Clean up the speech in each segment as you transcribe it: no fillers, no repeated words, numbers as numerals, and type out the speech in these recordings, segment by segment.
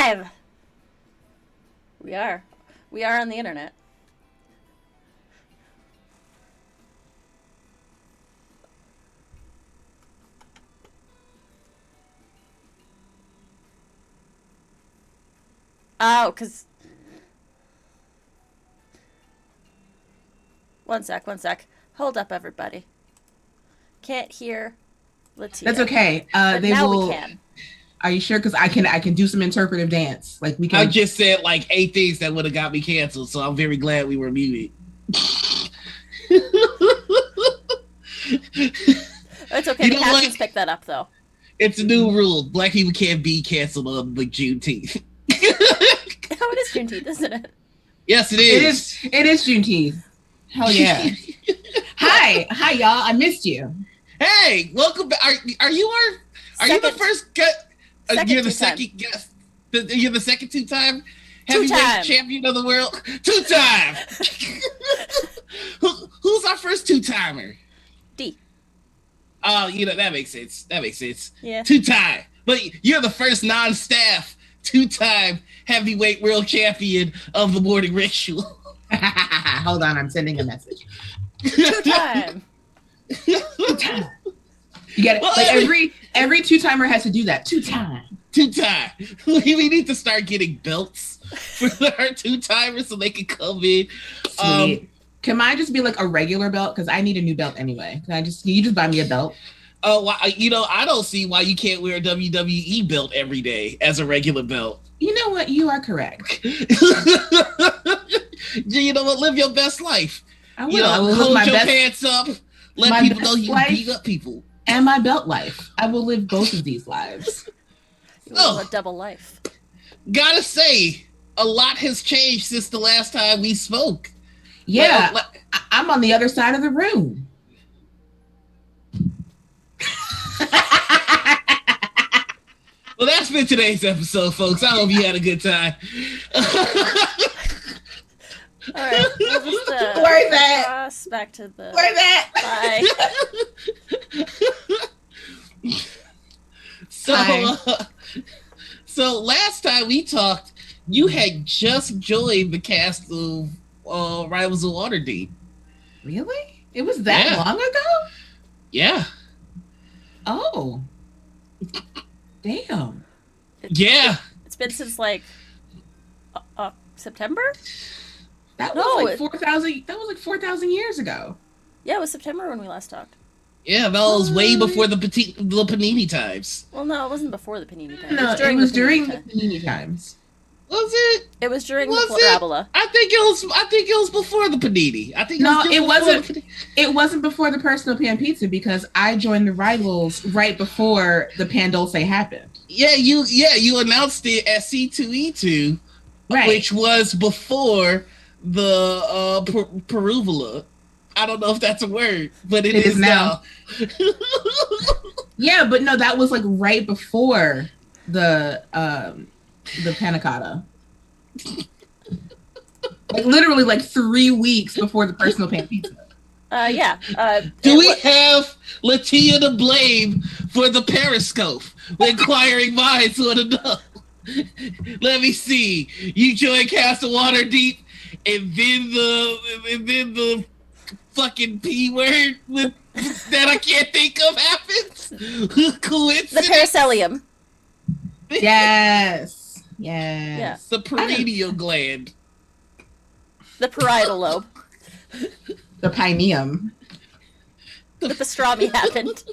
live! We are. We are on the internet. Oh, because... One sec. Hold up, everybody. Can't hear LaTia. That's okay. They now will... we can. Are you sure? Because I can do some interpretive dance. Like we can. I just said like 8 things that would have got me canceled, so I'm very glad we were muted. It's okay. The captions pick that up, though. It's a new rule. Black people can't be canceled on like Juneteenth. Oh, it is Juneteenth, isn't it? Yes, it is. It is Juneteenth. Hell yeah. Hi, y'all. I missed you. Hey, welcome back. Are you the first guest? You're the second guest. You're the second two-time heavyweight champion of the world. Two-time. Who's our first two-timer? D. Oh, that makes sense. Yeah. Two-time. But you're the first non-staff two-time heavyweight world champion of the morning ritual. Hold on, I'm sending a message. Two-time. Two-time. You get it? Well, like every two-timer has to do that. Two-time. We need to start getting belts for our two-timers so they can come in. Sweet. Can mine just be like a regular belt? Because I need a new belt anyway. Can you just buy me a belt? Oh, well, I don't see why you can't wear a WWE belt every day as a regular belt. You know what? You are correct. You know what? Live your best life. I will. I will hold your pants up. Let people know you beat up people. And my belt life. I will live both of these lives. You will live a double life. Gotta say, a lot has changed since the last time we spoke. Yeah, I'm on the other side of the room. Well, that's been today's episode, folks. I hope you had a good time. All right, we'll just where's that? Back to the. Where's that? Bye. So last time we talked, you had just joined the cast of Rivals of Waterdeep. Really? It was that long ago? Yeah. Oh. Damn. It's been since like September? That was like 4,000. That was like 4,000 years ago. Yeah, it was September when we last talked. Yeah, that was way before the Panini times. Well, no, it wasn't before the Panini times. No, it was during the Panini times. Was it? It was during the Parabola. I think it was before the Panini. It wasn't before the Personal Pan Pizza because I joined the Rivals right before the Pan Dulce happened. Yeah, you announced it at C2E2, right, which was before the Peruvula. I don't know if that's a word, but it is now. Yeah, but no, that was like right before the panna cotta. Like literally like 3 weeks before the Personal Pan Pizza. Yeah. Do we have LaTia to blame for the Periscope? The inquiring minds want to know. Let me see. You joined Castle Waterdeep, and then the fucking P word that I can't think of happens. Coincidence. The Paracelium. Yes. Yeah. The perineal gland. The parietal lobe. The pineum. The pastrami happened.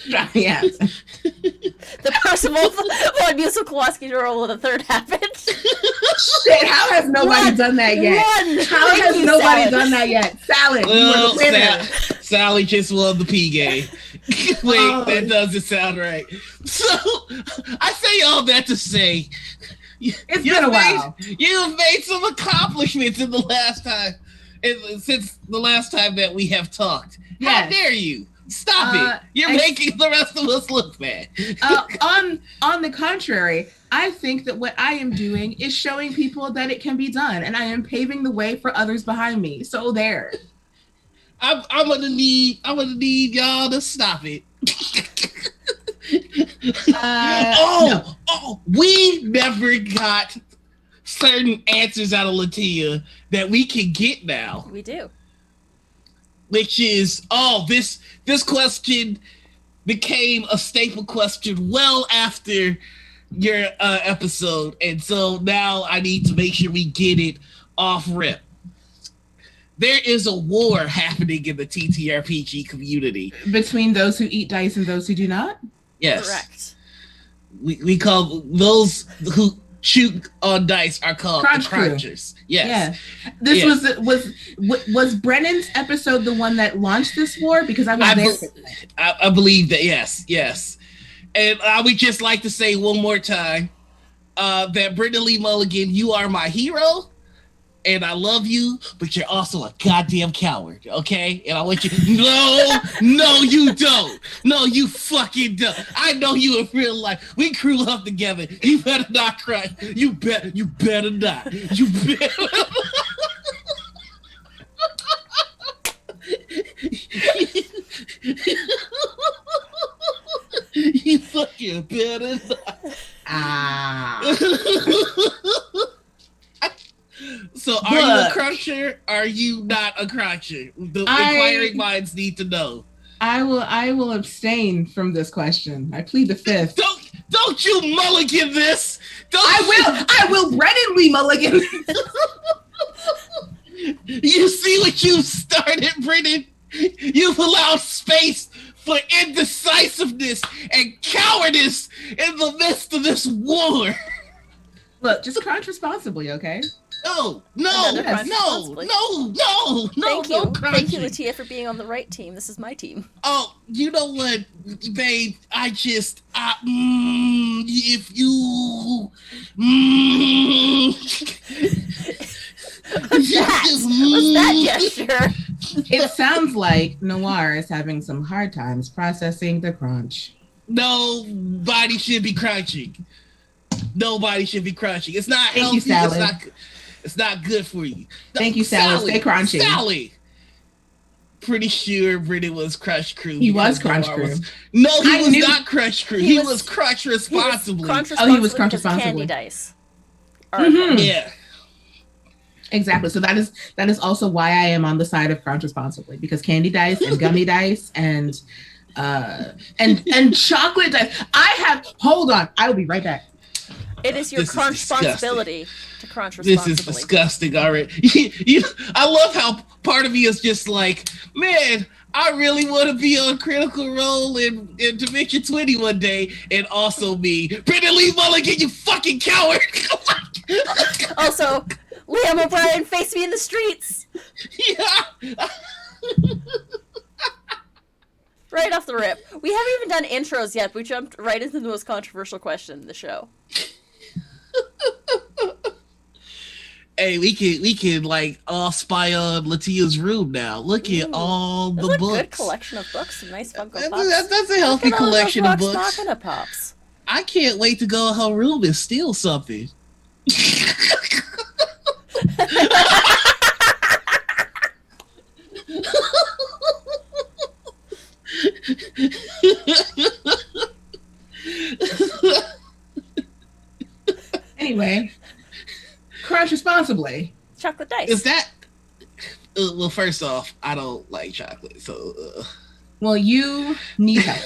Yeah. The Percival von Musel-Kowalski role of the third happened. Shit, how has nobody done that yet? How has nobody done that yet? Salad. Well, Sally just won the P game. Wait, that doesn't sound right. So, I say all that to say, it's been a while. You've made some accomplishments in the last time, since the last time that we have talked. Yes. How dare you? Stop it. You're making the rest of us look bad. On the contrary, I think that what I am doing is showing people that it can be done, and I am paving the way for others behind me. So there. I'm gonna need y'all to stop it. No. We never got certain answers out of LaTia that we can get now. We do. Which is, this question became a staple question well after your episode, and so now I need to make sure we get it off rip. There is a war happening in the TTRPG community Between those who eat dice and those who do not? Yes. Correct. We call those who chew on dice are called Crunch the crew. crunchers. Yes. Yeah. This was Brennan's episode the one that launched this war? Because I was there. I believe that, yes. And I would just like to say one more time that Brendan Lee Mulligan, you are my hero, and I love you, but you're also a goddamn coward, okay? And I want you no, you don't. No, you fucking don't. I know you in real life. We grew up together. You better not cry. You better not. You better You fucking better not. So are you a cruncher? Are you not a cruncher? The inquiring minds need to know. I will abstain from this question. I plead the fifth. Don't you mulligan this. I will Brennan Lee Mulligan. You see what you've started, Brennan? You've allowed space for indecisiveness and cowardice in the midst of this war. Look, just crunch responsibly, okay? No. Thank you. Thank you, LaTia, for being on the right team. This is my team. Oh, you know what, babe? If you... What's that gesture? It sounds like Noir is having some hard times processing the crunch. Nobody should be crunching. It's not Thank healthy. You, Sally. It's not good for you. Thank you, Sally. Stay crunchy. Sally. Pretty sure Brennan was Crush Crew. He was Crunch Crew. No, he was not Crush Crew. He was Crunch responsibly. He was Crunch responsibly. Candy dice. Mm-hmm. Yeah. Exactly. So that is also why I am on the side of crunch responsibly, because candy dice and gummy dice and chocolate dice. Hold on. I will be right back. It is your crunch responsibility to crunch responsibly. This is disgusting already. I love how part of me is just like, man, I really want to be on Critical Role in Dimension 20 one day, and also me, Brendan Lee Mulligan, you fucking coward. Also, Liam O'Brien, face me in the streets. Yeah. Right off the rip. We haven't even done intros yet. We jumped right into the most controversial question in the show. Hey, we can like all spy on LaTia's room now. Look at all the books. That's a good collection of books. Some nice Funko Pops. That's a healthy collection of books. Machina Pops. I can't wait to go in her room and steal something. Anyway, crunch responsibly. Chocolate dice. Is that? Well, first off, I don't like chocolate, so. Well, you need help.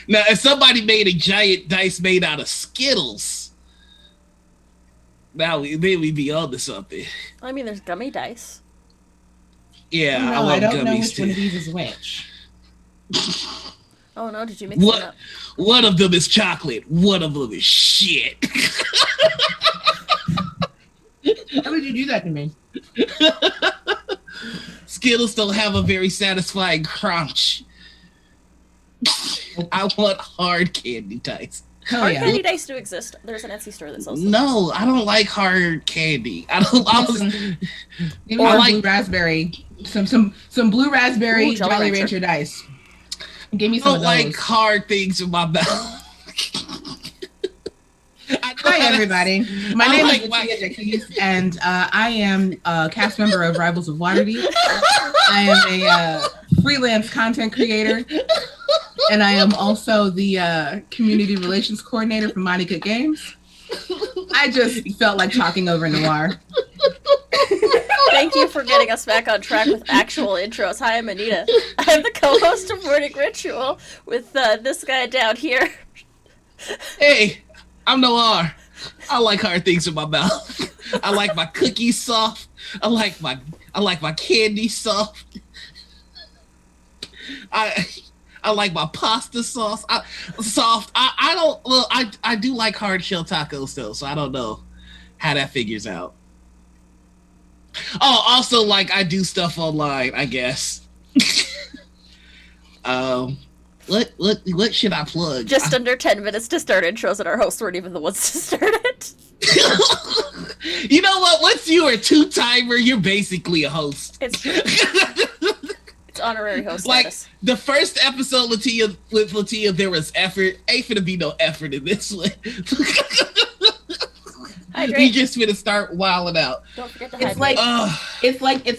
Now, if somebody made a giant dice made out of Skittles, now we'd be on to something. I mean, there's gummy dice. Yeah, no, I love I don't gummies know which too. one of these is which. Oh no, did you mix them up? One of them is chocolate. One of them is shit. How would you do that to me? Skittles don't have a very satisfying crunch. I want hard candy dice. Hard candy dice do exist. There's an Etsy store that sells them. No, I don't like hard candy. I like blue raspberry. Some blue raspberry Jolly Rancher dice. Give me some of those. I don't like hard things in my mouth. Hi everybody. My name is LaTia Jacquise, and I am a cast member of Rivals of Waterdeep. I am a freelance content creator. and I am also the community relations coordinator for Mighty Good Games. I just felt like talking over Noir. Thank you for getting us back on track with actual intros. Hi, I'm Anita. I'm the co-host of Morning Ritual with this guy down here. Hey, I'm Noir. I like hard things in my mouth. I like my cookies soft. I like my candy soft. I like my pasta sauce soft. I do like hard shell tacos though, so I don't know how that figures out. Oh, also, like, I do stuff online, I guess. What should I plug? Just under 10 minutes to start intros, and our hosts weren't even the ones to start it. You know what? Once you are a two-timer, you're basically a host. It's true. It's honorary host like, status. The first episode with LaTia, there was effort. Ain't finna be no effort in this one. We just finna start wilding out. Don't forget to it's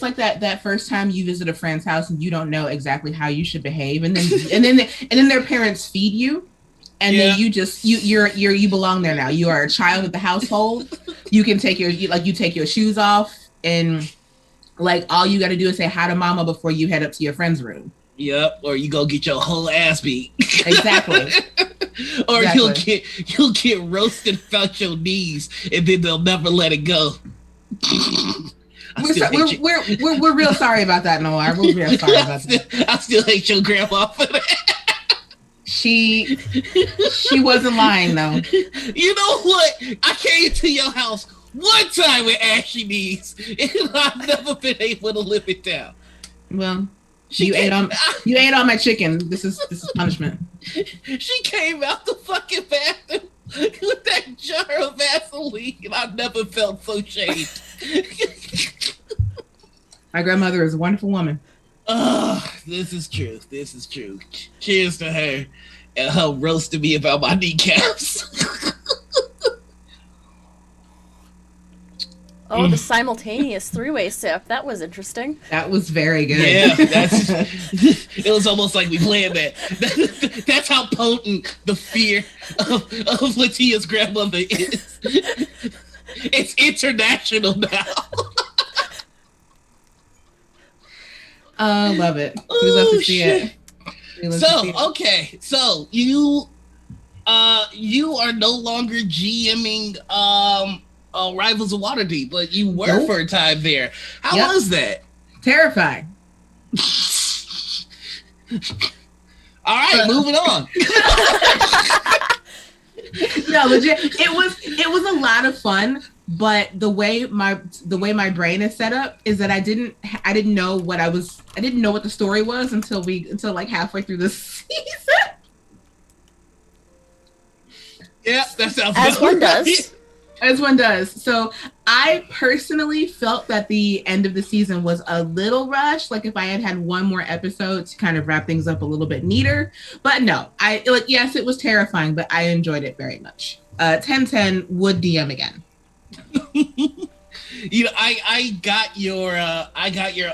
like that first time you visit a friend's house and you don't know exactly how you should behave, and then their parents feed you, and then you belong there now. You are a child of the household. You can take your shoes off, and like all you got to do is say hi to mama before you head up to your friend's room. Yep, or you go get your whole ass beat. Exactly. Or you'll get roasted about your knees, and then they'll never let it go. We're real sorry about that, Noir. We're real sorry about that. I still hate your grandma for that. She wasn't lying though. You know what? I came to your house one time with ashy knees, and I've never been able to live it down. Well, you ate all my chicken. This is punishment. She came out the fucking bathroom with that jar of Vaseline, and I've never felt so shamed. My grandmother is a wonderful woman. Oh, this is true. This is true. Cheers to her and her roasting me about my kneecaps. Oh, the simultaneous three-way sip. That was interesting. That was very good. Yeah, it was almost like we planned that. That's how potent the fear of LaTia's grandmother is. It's international now. Love it. We love to see it. Okay, so you are no longer GMing Rivals of Waterdeep, but you were for a time there. How was that? Terrifying. All right, moving on. No, legit. It was a lot of fun, but the way my brain is set up is that I didn't know what the story was until like halfway through the season. Yeah, that sounds as one does. As one does. So I personally felt that the end of the season was a little rushed. Like if I had one more episode to kind of wrap things up a little bit neater. But no, yes, it was terrifying, but I enjoyed it very much. 1010 would DM again. You know, I got your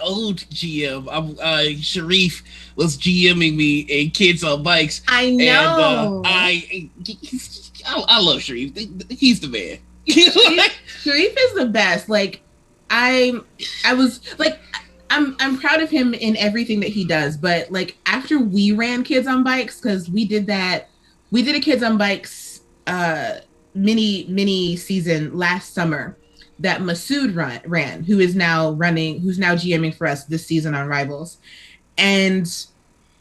old GM. Sharif was GMing me in Kids on Bikes. I know. And I love Sharif. He's the man. Sharif is the best. Like I was like I'm proud of him in everything that he does, but like after we ran Kids on Bikes, because we did a Kids on Bikes mini season last summer that Masood ran, who's now GMing for us this season on Rivals. And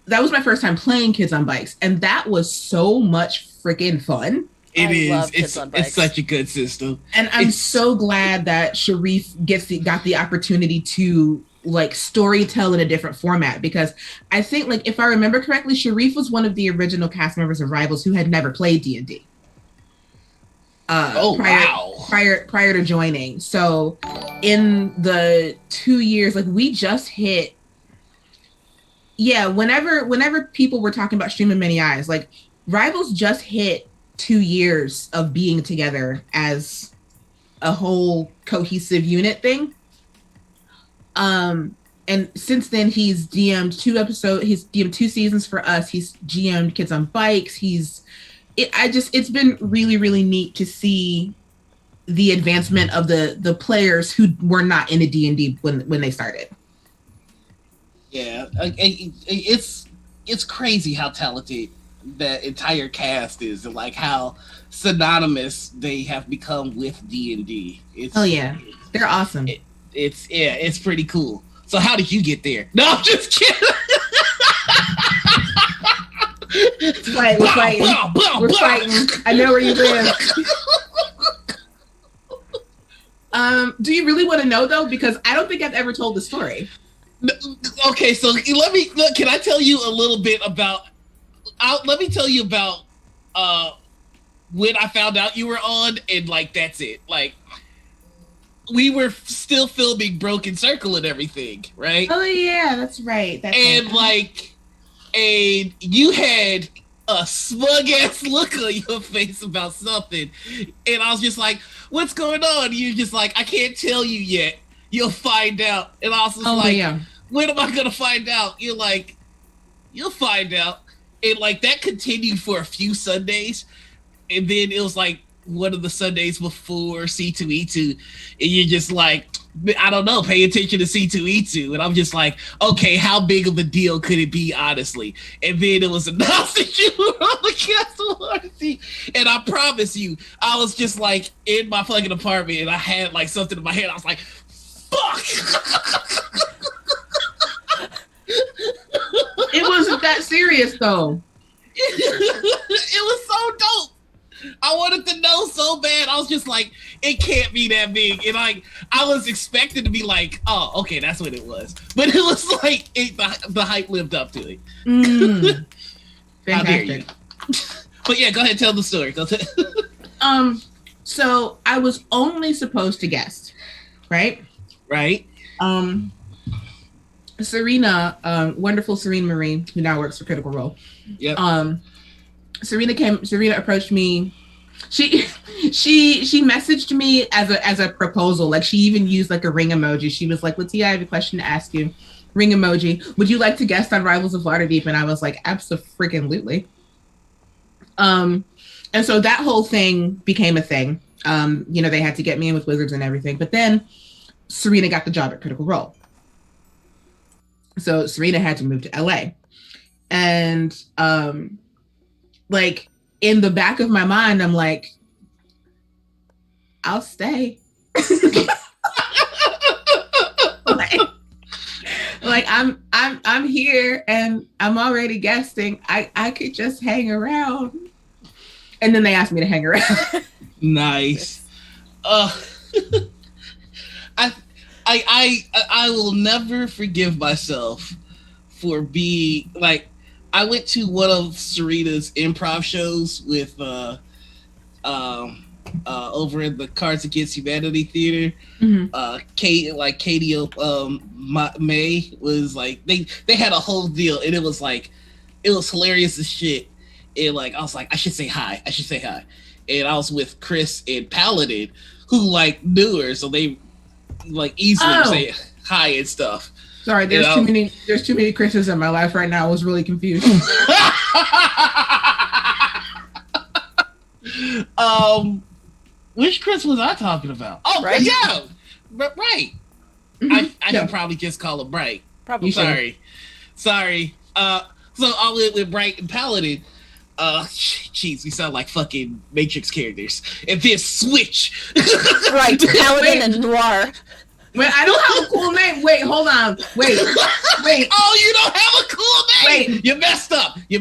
that was my first time playing Kids on Bikes, and that was so much freaking fun. It's such a good system. And I'm so glad that Sharif got the opportunity to like story tell in a different format, because I think, like, if I remember correctly, Sharif was one of the original cast members of Rivals who had never played D&D. Prior to joining. So in the 2 years, like we just hit, whenever people were talking about Stream of Many Eyes, like Rivals just hit 2 years of being together as a whole cohesive unit thing. and since then he's DM'd 2 episodes. He's DM'd 2 seasons for us. He's GM'd Kids on Bikes. It's been really, really neat to see the advancement of the players who were not in a D&D when they started. Yeah, it's crazy how talented that entire cast is, and like how synonymous they have become with D&D. Oh yeah, they're awesome. It's pretty cool. So how did you get there? No, I'm just kidding. We're fighting. I know where you live. Do you really want to know though? Because I don't think I've ever told the story. Okay, so can I tell you a little bit about? Let me tell you about when I found out you were on, and like that's it. Like we were still filming Broken Circle and everything, right? Oh yeah, that's right. And you had a smug ass look on your face about something, and I was just like, "What's going on?" And you're just like, "I can't tell you yet. You'll find out." And I was like, yeah. "When am I gonna find out?" You're like, "You'll find out." And like that continued for a few Sundays, and then it was like one of the Sundays before C2E2, and you're just like, I don't know, pay attention to C2E2. And I'm just like, okay, how big of a deal could it be, honestly? And then it was announced that you were on the Castle Odyssey. And I promise you, I was just like in my fucking apartment, and I had like something in my head. I was like, fuck! It wasn't that serious though. It was so dope. I wanted to know so bad. I was just like, it can't be that big. And like, I was expecting to be like, oh, okay, that's what it was. But it was like, the hype lived up to it. How dare you? But yeah, go ahead, tell the story. Go ahead. So I was only supposed to guest, right? Right. Serena, wonderful Serena Marie, who now works for Critical Role. Yep. Serena approached me. She messaged me as a proposal. Like she even used like a ring emoji. She was like, "LaTia, I have a question to ask you. Ring emoji. Would you like to guest on Rivals of Waterdeep?" And I was like, "Abso-freaking-lutely." And so that whole thing became a thing. They had to get me in with Wizards and everything. But then Serena got the job at Critical Role. So Serena had to move to LA. And like in the back of my mind, I'm like, I'll stay. like I'm here and I'm already guesting. I could just hang around. And then they asked me to hang around. Nice. I will never forgive myself for being like, I went to one of Serena's improv shows with over in the Cards Against Humanity Theater. Mm-hmm. Katie May was like, they had a whole deal, and it was hilarious as shit. And like I was like, I should say hi. And I was with Chris and Paladin, who like knew her, so they like easily say hi and stuff. Sorry, there's too many Chris's in my life right now. I was really confused. Which Chris was I talking about? Oh, right. Yeah, right. Mm-hmm. I should probably just call him Bright. Probably. Sorry. So I went with Bright and Paladin. Jeez, we sound like fucking Matrix characters. And then switch. Right, Paladin and Noir. Wait, I don't have a cool name. Wait, hold on. Wait. Oh, you don't have a cool name. Wait. You messed up. You're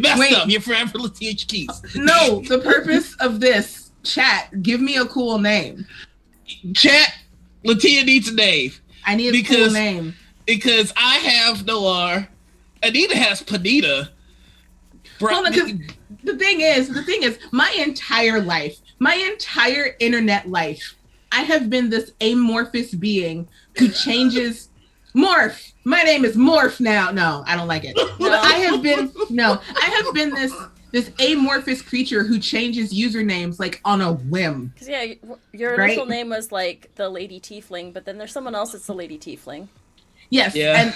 forever LaTia Jacquise. No, the purpose of this chat, give me a cool name. Chat, LaTia needs a name. I need a cool name. Because I have Noir. Anita has Panita. The thing is, my entire life, my entire internet life, I have been this amorphous being who changes. Morph. My name is Morph now. No, I don't like it. No. I have been this amorphous creature who changes usernames like on a whim. Because your initial name was like the Lady Tiefling, but then there's someone else that's the Lady Tiefling. Yes. Yeah.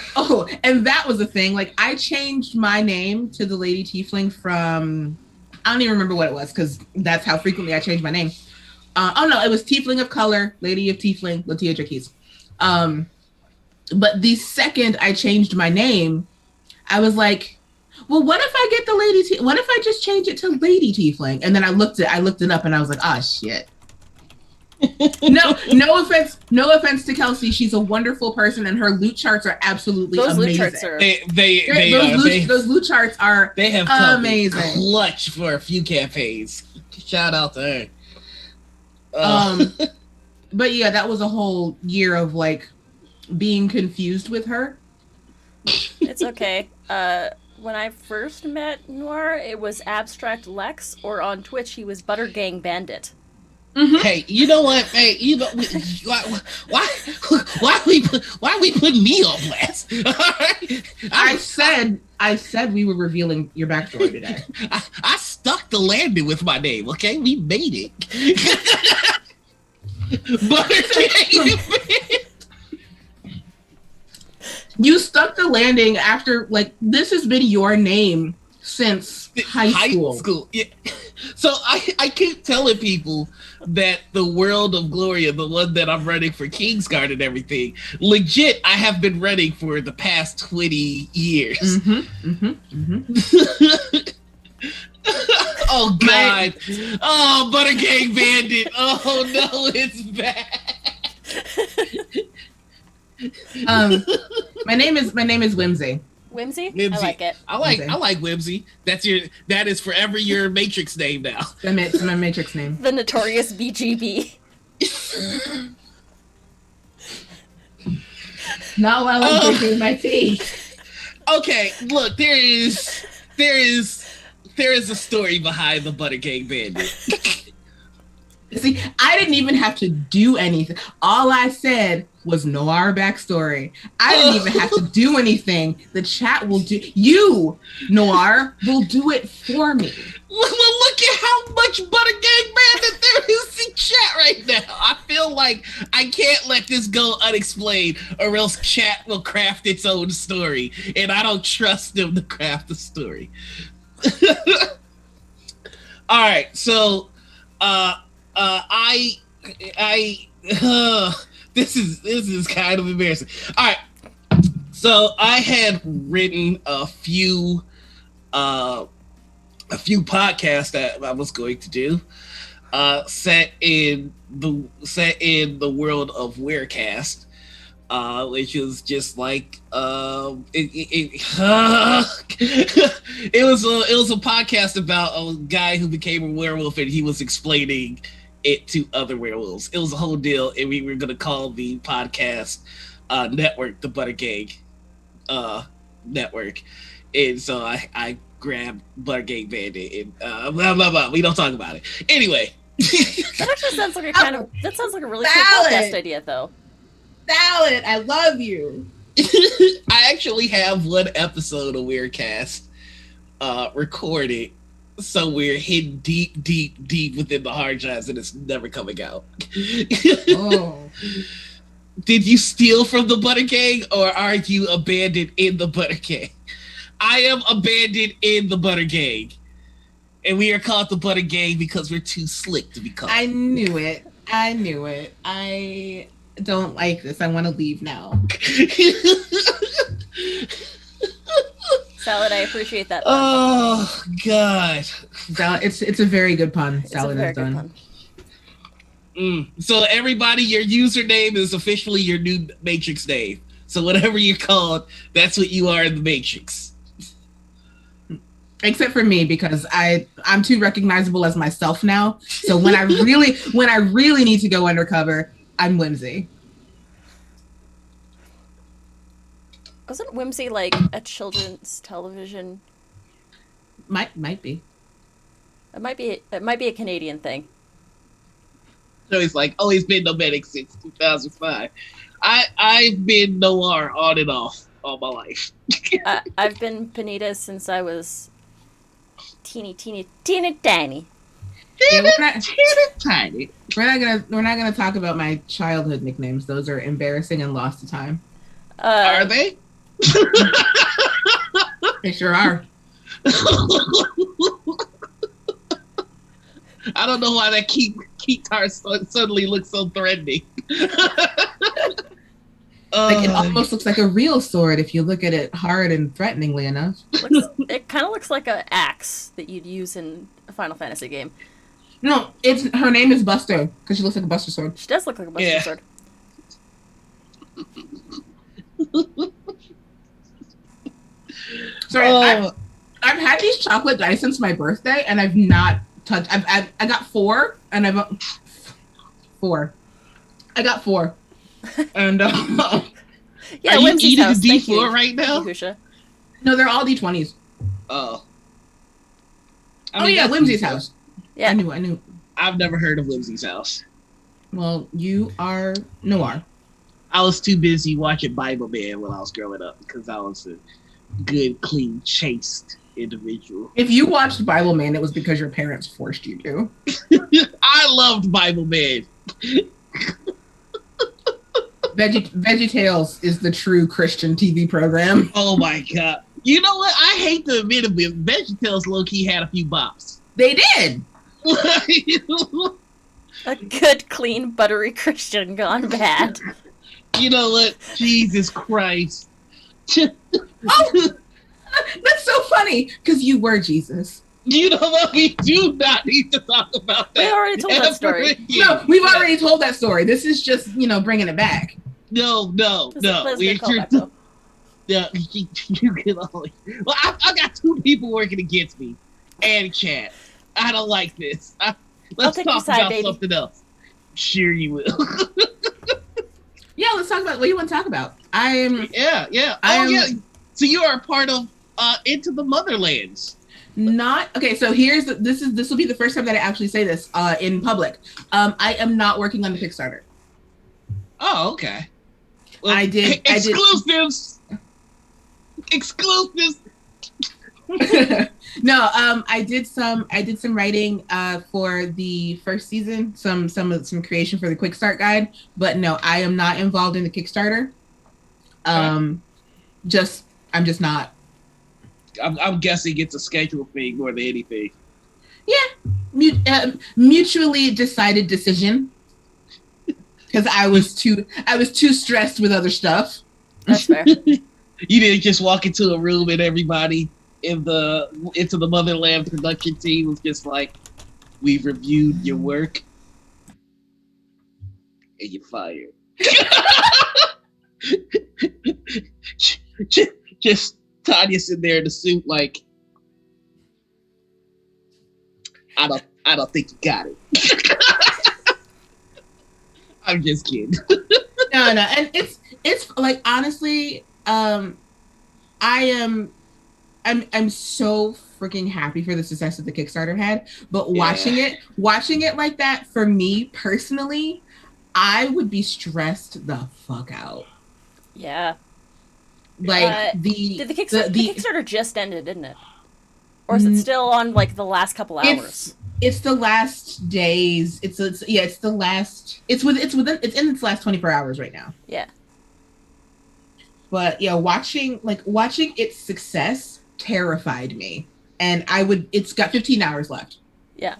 And that was the thing. Like, I changed my name to the Lady Tiefling from, I don't even remember what it was, because that's how frequently I change my name. It was Tiefling of Color, Lady of Tiefling, LaTia Jacquise. But the second I changed my name, I was like, well, what if I get the Lady what if I just change it to Lady Tiefling? And then I looked it up and I was like, ah, shit. No offense to Kelsey. She's a wonderful person, and her loot charts are absolutely amazing. Loot charts are those loot charts are they have amazing. Clutch for a few campaigns. Shout out to her. But yeah, that was a whole year of like being confused with her. It's okay. When I first met Noir, it was Abstract Lex, or on Twitch he was Butter Gang Bandit. Mm-hmm. Hey, you know what? Hey, you know why we put me on blast? I said we were revealing your backstory today. I stuck the landing with my name. Okay, we made it. You stuck the landing after, like, this has been your name since high school. Yeah. So I keep telling people that the World of Gloria, the one that I'm running for Kingsguard and everything, legit, I have been running for the past 20 years. Oh, God. Oh, Butter Gang Bandit. Oh, no, it's bad. My name is Whimsy. Whimsy? I like it. I like Whimsy. That is forever your Matrix name now. That's my Matrix name. The notorious BGB. Not while I'm drinking my tea. Okay, look, there is a story behind the Butter Gang Bandit. See, I didn't even have to do anything. All I said was Noir backstory. I didn't even have to do anything. The chat will do. You, Noir, will do it for me. Look at how much Butter Gang Bandit there is in chat right now. I feel like I can't let this go unexplained, or else chat will craft its own story, and I don't trust them to craft the story. All right, so this is kind of embarrassing. All right, so I had written a few podcasts that I was going to do, set in the world of Werecast, which was just like it was a podcast about a guy who became a werewolf, and he was explaining it to other werewolves. It was a whole deal, and we were gonna call the podcast network the Butter Gang network. And so I grabbed Butter Gang Bandit and blah blah blah. We don't talk about it anyway. That actually sounds like that sounds like a really cool podcast idea, though. Salad, I love you. I actually have one episode of Weircast recorded somewhere hidden deep within the hard drives, and it's never coming out. Oh. Did you steal from the Butter Gang, or are you abandoned in the Butter Gang? I am abandoned in the Butter Gang. And we are called the Butter Gang because we're too slick to be called. I knew it. I don't like this. I want to leave now. Salad, I appreciate that. Oh, God. It's a very good pun. Salad is done. So everybody, your username is officially your new Matrix name. So whatever you're called, that's what you are in the Matrix. Except for me, because I'm too recognizable as myself now. So when I really need to go undercover, I'm Whimsy. Wasn't Whimsy like a children's television? Might be. It might be a Canadian thing. So he's like, he's been nomadic since 2005. I've been Noir on and off all my life. I've been Panita since I was teeny tiny. Tiny. We're not gonna talk about my childhood nicknames. Those are embarrassing and lost to time. Are they? They sure are. I don't know why that keytar suddenly looks so threatening. Like it almost looks like a real sword if you look at it hard and threateningly enough. It kind of looks like an axe that you'd use in a Final Fantasy game. No, her name is Buster because she looks like a Buster sword. She does look like a Buster sword. Sorry, I've had these chocolate dice since my birthday, and I've not touched. I got 4, and I got 4, and yeah, are you eating a house. D4 right now? No, they're all D20s. Oh. Yeah, Whimsy's house. Yeah, I knew. I've never heard of Whimsy's house. Well, you are Noir. I was too busy watching Bible Man when I was growing up because I was a good, clean, chaste individual. If you watched Bible Man, it was because your parents forced you to. I loved Bible Man. VeggieTales is the true Christian TV program. Oh my god! You know what? I hate to admit it, but VeggieTales low-key had a few bops. They did. A good, clean, buttery Christian gone bad. You know what? Jesus Christ! Oh, that's so funny because you were Jesus. You know what? We do not need to talk about that. We already told that story. No, we've already told that story. This is just, bringing it back. No. You can only. Well, I got 2 people working against me and chat. I don't like this. Let's talk about something else. Sure, you will. Yeah, let's talk about what you want to talk about. Yeah. So you are a part of Into the Motherlands. Not okay. So this will be the first time that I actually say this in public. I am not working on the Kickstarter. Oh, okay. Well, exclusives. Exclusives. No, I did some writing for the first season, some creation for the quick start guide, but no, I am not involved in the Kickstarter. I'm just not. I'm guessing it's a schedule thing more than anything. Yeah, mutually decided decision. Because I was too stressed with other stuff. That's fair. You didn't just walk into a room and everybody into the Motherland production team was just like, "We've reviewed your work, and you're fired." Just Tanya sitting there in the suit, like, I don't think you got it. I'm just kidding. No, and it's like, honestly, I'm so freaking happy for the success that the Kickstarter had, but watching it like that, for me personally, I would be stressed the fuck out. Yeah. Like the Kickstarter just ended, didn't it? Or is it still on like the last couple hours? It's the last days. It's in its last 24 hours right now. Yeah. But yeah, watching its success terrified me. And it's got 15 hours left. Yeah.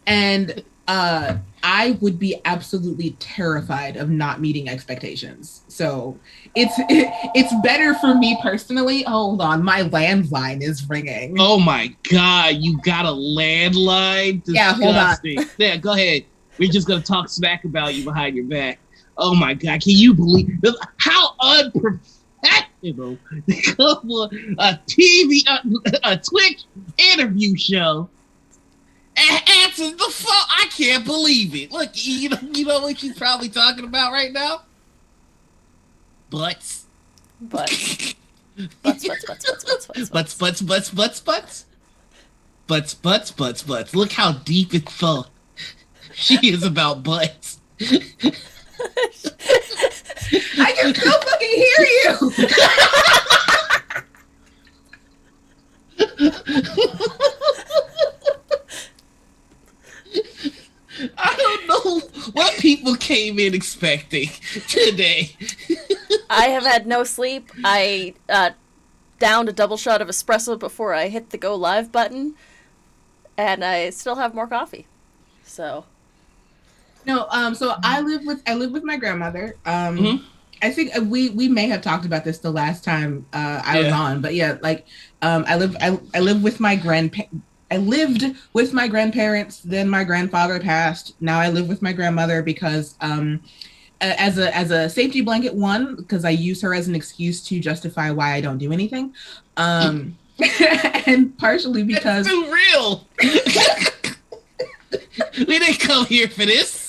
And I would be absolutely terrified of not meeting expectations. So it's better for me personally. Hold on, my landline is ringing. Oh my god, you got a landline? Disgusting. Yeah, hold on. Yeah, go ahead. We're just gonna talk smack about you behind your back. Oh my god, can you believe how unprofessional to come on a Twitch interview show and answer the phone? I can't believe it. Look, you know what she's probably talking about right now? Butts. Butts. Butts. Look how deep in thought she is about butts. I can still fucking hear you. I don't know what people came in expecting today. I have had no sleep. I downed a double shot of espresso before I hit the go live button, and I still have more coffee. So. No, so I live with my grandmother. Mm-hmm. I think we may have talked about this the last time I was on, but yeah, like I lived with my grandparents. Then my grandfather passed. Now I live with my grandmother because as a safety blanket, one, because I use her as an excuse to justify why I don't do anything, and partially because it's too real. We didn't come here for this.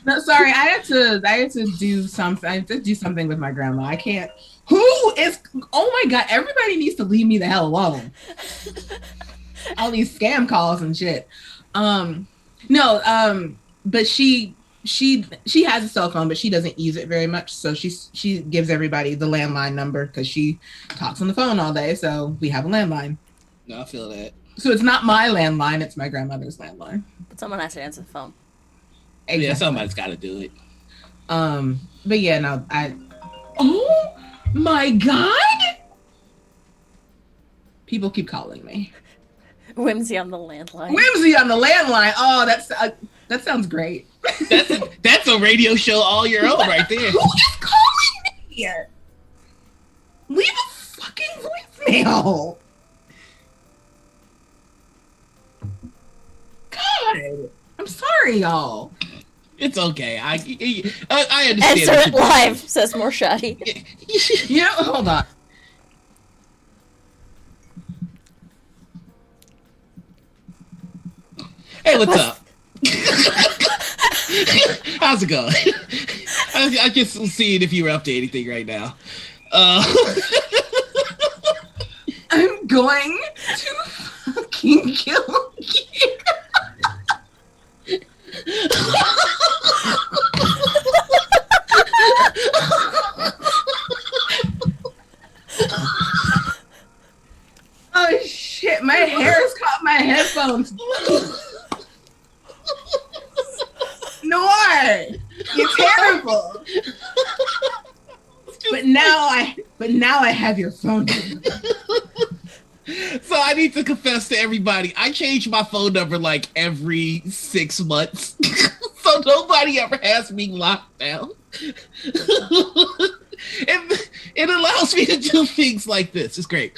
No, sorry, I had to do something. I had to do something with my grandma. I can't. Who is? Oh my god! Everybody needs to leave me the hell alone. All these scam calls and shit. But she has a cell phone, but she doesn't use it very much. So she gives everybody the landline number because she talks on the phone all day. So we have a landline. No, I feel that. So it's not my landline; it's my grandmother's landline. But someone has to answer the phone. Exactly. Yeah, somebody's got to do it. But yeah, no, oh my god! People keep calling me. Whimsy on the landline. Whimsy on the landline. Oh, that sounds great. That's a radio show all your own right there. Who is calling me? Leave a fucking voicemail. God, I'm sorry, y'all. It's okay. I understand. Answer it live, says Morshadi. You know, hold on. Hey, what's up? How's it going? I just seeing if you were up to anything right now. I'm going to fucking kill you. Oh shit, my hair's caught my headphones. Noir, you're terrible. But now I have your phone number. So I need to confess to everybody, I change my phone number like every 6 months. So nobody ever has me locked down. It allows me to do things like this. It's great.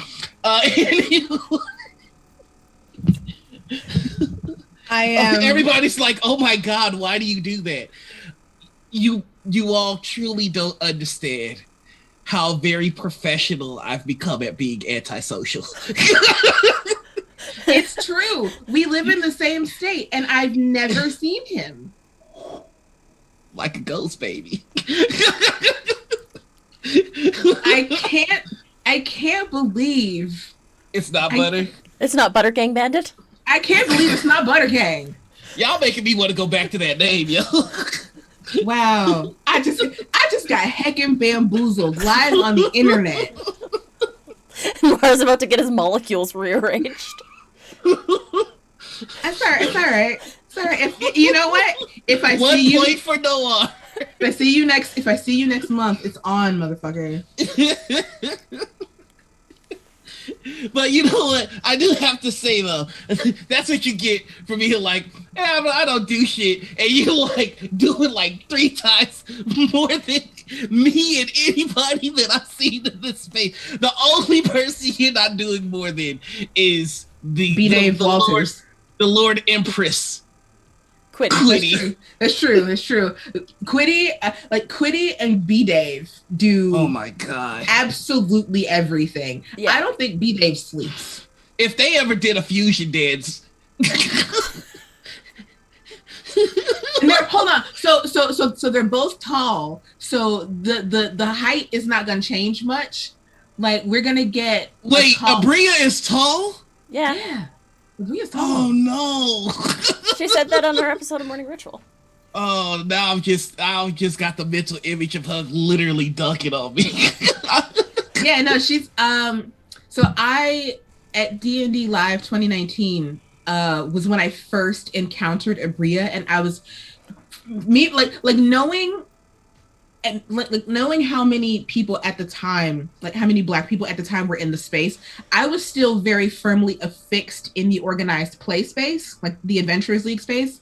Everybody's like, oh my god, why do you do that? You all truly don't understand how very professional I've become at being antisocial. It's true. We live in the same state, and I've never seen him. Like a ghost baby. I can't believe it's not Butter. It's not Butter Gang Bandit. I can't believe it's not Butter Gang. Y'all making me want to go back to that name, yo. Wow. I just got heckin' bamboozled live on the internet. Mars about to get his molecules rearranged. It's all right. If, you know what? If I One see point you for Noah. If I see you next month, it's on, motherfucker. But you know what? I do have to say though, that's what you get for me. Like, yeah, but I don't do shit, and you like doing like 3 times more than me and anybody that I've seen in this space. The only person you're not doing more than is B-Dave Walters, the Lord Empress. Quitty. That's true. Quitty and B-Dave do. Oh my god! Absolutely everything. Yeah. I don't think B-Dave sleeps. If they ever did a fusion dance. Hold on. So they're both tall. So the height is not gonna change much. Like we're gonna get. Wait, Abria is tall? Yeah. Abria's tall. Oh no. She said that on her episode of Morning Ritual. Oh, now I've just got the mental image of her literally dunking on me. Yeah, no, she's so I at D&D Live 2019 was when I first encountered Abria, and I was knowing and like knowing how many people at the time, like how many Black people at the time were in the space, I was still very firmly affixed in the organized play space, like the Adventurers League space.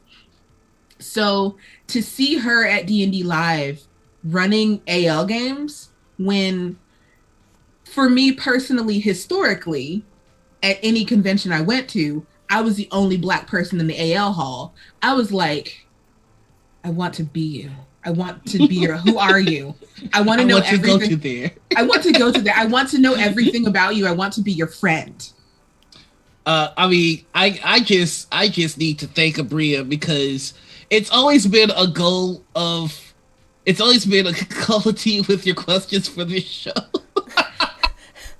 So to see her at D&D Live running AL games, when for me personally, historically, at any convention I went to, I was the only Black person in the AL hall. I was like, I want to be you. I want to be your, who are you? I want to know everything. Go to there. I want to go to there. I want to know everything about you. I want to be your friend. I mean, I just need to thank Abria because it's always been a goal of quality with your questions for this show.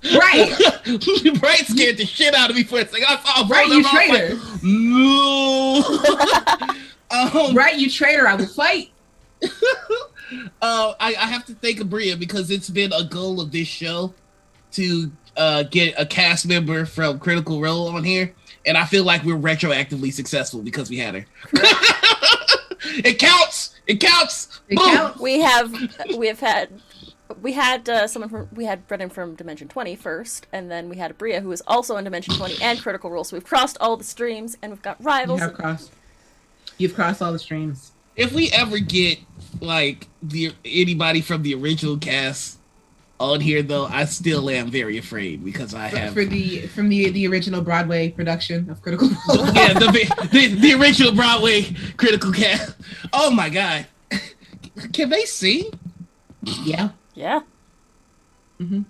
Right. Bright scared the shit out of me for a second. Right, you traitor. No. Right, you traitor. I will fight. I have to thank Abria because it's been a goal of this show to get a cast member from Critical Role on here, and I feel like we're retroactively successful because we had her. It counts. It counts. It counts. We had Brennan from Dimension 20 first, and then we had Abria, who is also in Dimension 20 and Critical Role. So we've crossed all the streams, and we've got rivals. You've crossed all the streams. If we ever get like anybody from the original cast on here, though, I still am very afraid because I have from the original Broadway production of Critical Role. Yeah, the original Broadway Critical cast. Oh my god, can they sing? Yeah. Yeah. Mm-hmm.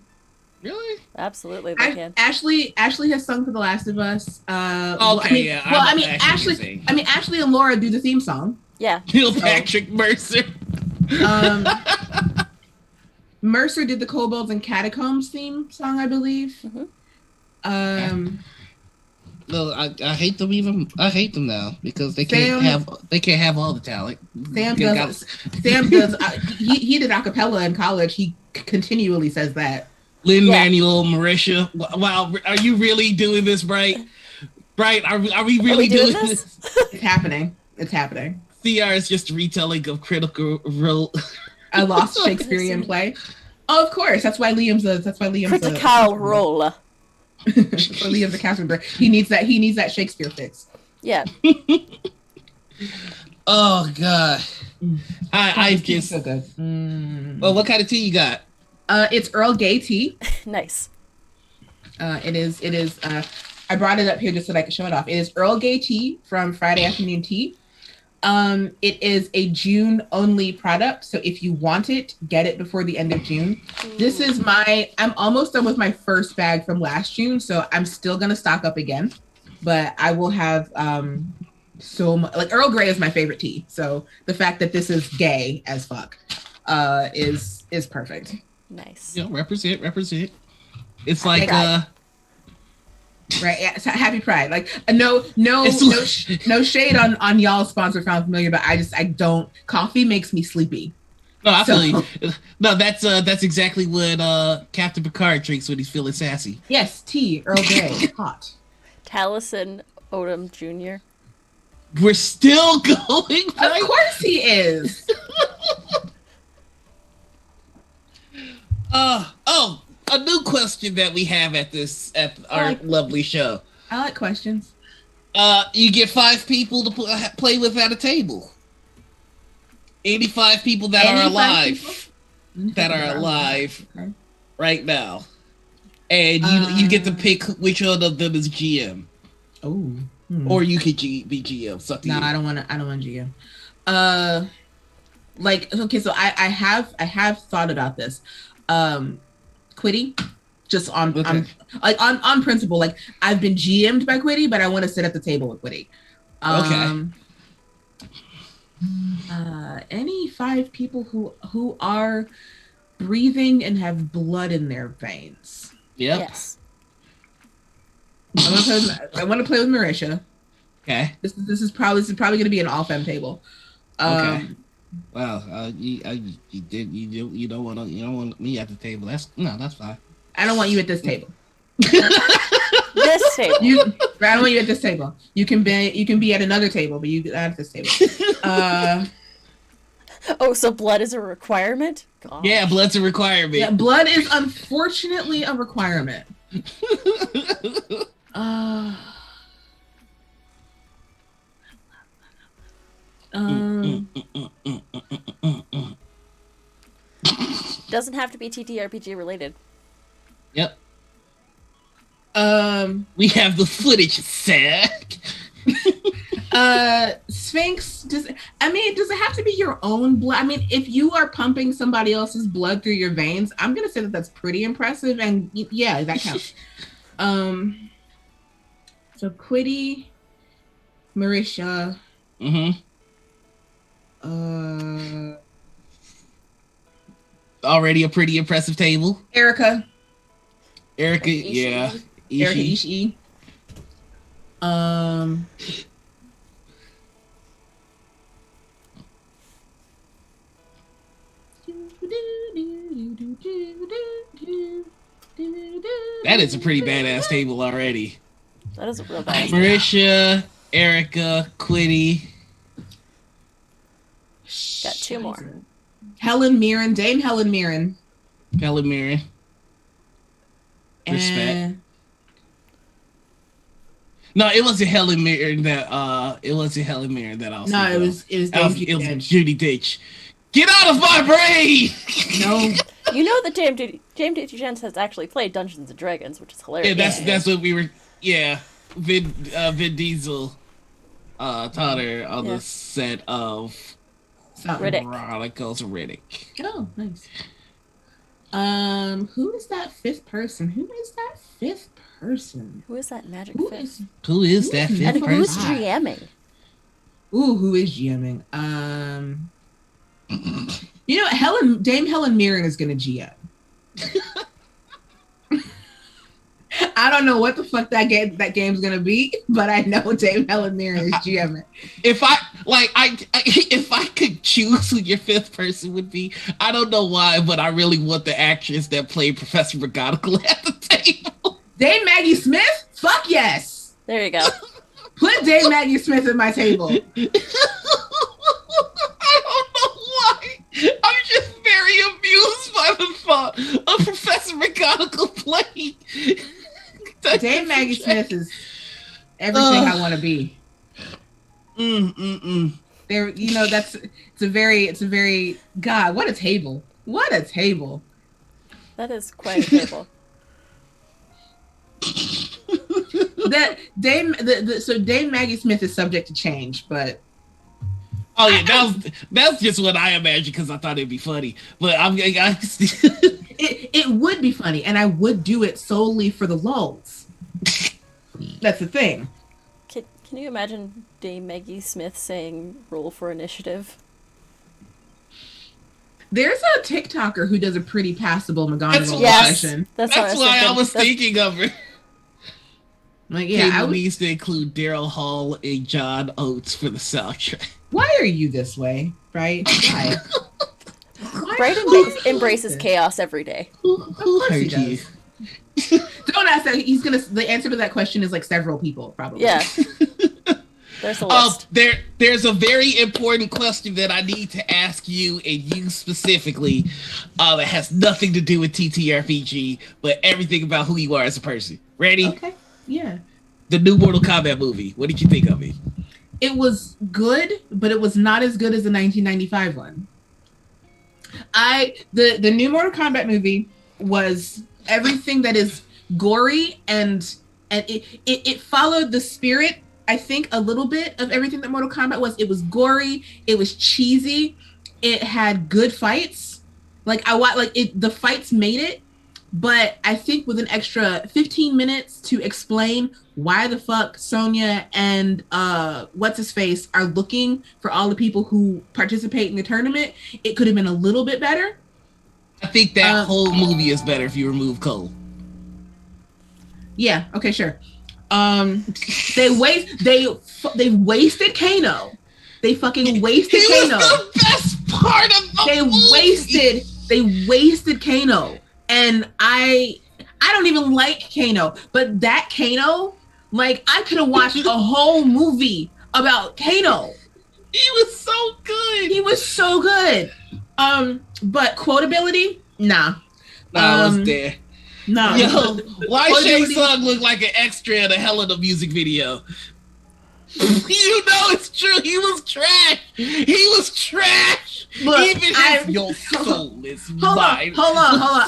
Really? Absolutely, they can. Ashley has sung for The Last of Us. Ashley and Laura do the theme song. Yeah. Neil Patrick Mercer. Mercer did the Kobolds and Catacombs theme song, I believe. Mm-hmm. No, I hate them even. I hate them now because they can't have all the talent. Sam does. He did acapella in college. He continually says that. Lin-Manuel Marisha. Wow, are you really doing this, Bright? Bright, are we really doing this? It's happening. It's happening. CR is just a retelling of Critical Role. A lost Shakespearean play. Oh, of course. That's why Liam's Critical Role. For Liam's a cast member. He needs that Shakespeare fix. Yeah. Oh god. I just so good. Well, what kind of tea you got? It's Earl Grey tea. Nice. It is I brought it up here just so that I could show it off. It is Earl Grey tea from Friday Afternoon Tea. It is a June only product, so if you want it, get it before the end of June. This is I'm almost done with my first bag from last June, so I'm still gonna stock up again. But I will have so much. Like Earl Grey is my favorite tea, so the fact that this is gay as fuck is perfect. Nice. You know, represent. It's like right, yeah, so happy Pride. Like no shade on y'all sponsor Found Familiar, but I don't. Coffee makes me sleepy. No, I feel you. No, that's exactly what Captain Picard drinks when he's feeling sassy. Yes, tea, Earl Grey, hot. Taliesin Odom Jr. We're still going. Right? Of course he is. A new question that we have at our lovely show. I like questions. You get 5 people to play with at a table. 85 people that are alive. Right now. And you get to pick which one of them is GM. Oh. Or you could be GM. No, I don't want GM. Okay, so I have thought about this. Quiddy, just on principle. Like I've been GM'd by Quiddy, but I want to sit at the table with Quiddy. Any 5 people who are breathing and have blood in their veins. Yep. Yes. I want to play with Marisha. Okay. This is probably going to be an all-femme table. Okay. Well, you don't want me at the table. That's fine. I don't want you at this table. This table. I don't want you at this table. You can be at another table, but you not at this table. Oh, so blood is a requirement? Gosh. Yeah, blood's a requirement. Yeah, blood is unfortunately a requirement. Doesn't have to be TTRPG related. Yep. We have the footage, Zach. Sphinx, does it have to be your own blood? I mean, if you are pumping somebody else's blood through your veins, I'm gonna say that that's pretty impressive, and yeah, that counts. So Quiddy, Marisha, already a pretty impressive table. Erica, yeah. Erica Ishii. That is a pretty badass table already. That is a real badass. Marisha, Erica, Quiddy. Got two more. Helen Mirren, Dame Helen Mirren. Helen Mirren. Respect. No, it wasn't Helen Mirren that I was No, it was Dame Judi Dench. Get out of my brain! No. You know that Dame Judi Dench has actually played Dungeons and Dragons, which is hilarious. Yeah, that's what we were. Yeah, Vin Diesel taught her on the set of Riddick. Chronicles of Riddick. Oh, nice. Who is that fifth person? Who is that magic fifth? Who is that fifth And person? who's GMing? Ooh, who is GMing? You know, Dame Helen Mirren is gonna GM. I don't know what the fuck that game's gonna be, but I know Dame Helen Mirren is GMing. If I could choose who your fifth person would be, I don't know why, but I really want the actress that played Professor McGonagall at the table. Dame Maggie Smith? Fuck yes. There you go. Put Dame Maggie Smith at my table. I don't know why. I'm just very amused by the thought of Professor McGonagall playing. Dame Maggie Smith is everything I want to be. There, you know, it's a very God. What a table! What a table! That is quite a table. So Dame Maggie Smith is subject to change, but oh yeah, that's just what I imagined because I thought it'd be funny. But it would be funny, and I would do it solely for the lulz. That's the thing. Can you imagine Dame Maggie Smith saying "roll for initiative"? There's a TikToker who does a pretty passable McGonagall impression. That's why I was thinking of her. Like, yeah, I needs to include Daryl Hall and John Oates for the soundtrack. Why are you this way, right? Why? Bright embraces chaos every day. Who hurt you? Don't ask that. The answer to that question is like several people, probably. Yeah. There's a list. There's a very important question that I need to ask you and you specifically that has nothing to do with TTRPG, but everything about who you are as a person. Ready? Okay. Yeah. The new Mortal Kombat movie. What did you think of it? It was good, but it was not as good as the 1995 one. The new Mortal Kombat movie was everything that is gory and it followed the spirit, I think, a little bit of everything that Mortal Kombat was. It was gory, it was cheesy, it had good fights. The fights made it, but I think with an extra 15 minutes to explain why the fuck Sonya and what's-his-face are looking for all the people who participate in the tournament, it could have been a little bit better. I think that whole movie is better if you remove Cole. Yeah, okay, sure. They wasted Kano. They fucking wasted Kano. The best part of the movie. They wasted Kano. And I don't even like Kano, but that Kano, like, I could have watched a whole movie about Kano. He was so good. He was so good. But quotability, nah. Nah, was there. No. Yo, why Shang Tsung look like an extra in a Helena music video? You know it's true. He was trash. Look, even if your soul is mine. Hold on.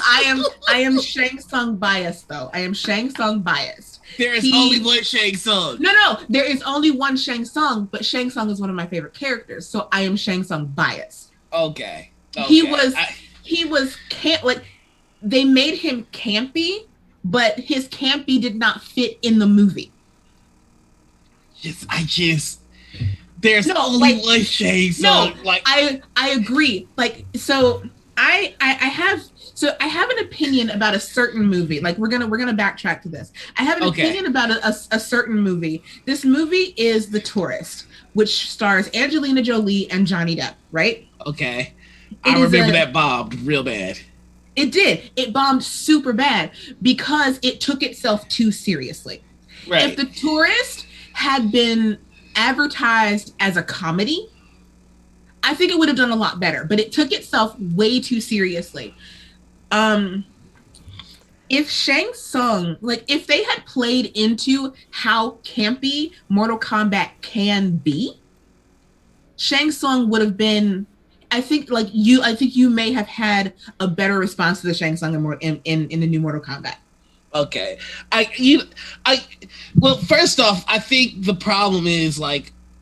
I am Shang Tsung biased though. There is only one Shang Tsung. No, there is only one Shang Tsung, but Shang Tsung is one of my favorite characters, so I am Shang Tsung biased. Okay. He was they made him campy, but his campy did not fit in the movie. There's only one Shang Tsung. I agree. I have an opinion about a certain movie. We're gonna backtrack to this. I have an opinion about a certain movie. This movie is The Tourist, which stars Angelina Jolie and Johnny Depp, right? Okay. I remember that bombed real bad. It did. It bombed super bad because it took itself too seriously. Right. If The Tourist had been advertised as a comedy, I think it would have done a lot better, but it took itself way too seriously. If Shang Tsung, if they had played into how campy Mortal Kombat can be, Shang Tsung would have been, I think you may have had a better response to the Shang Tsung in the new Mortal Kombat. Okay. Well, first off, I think the problem is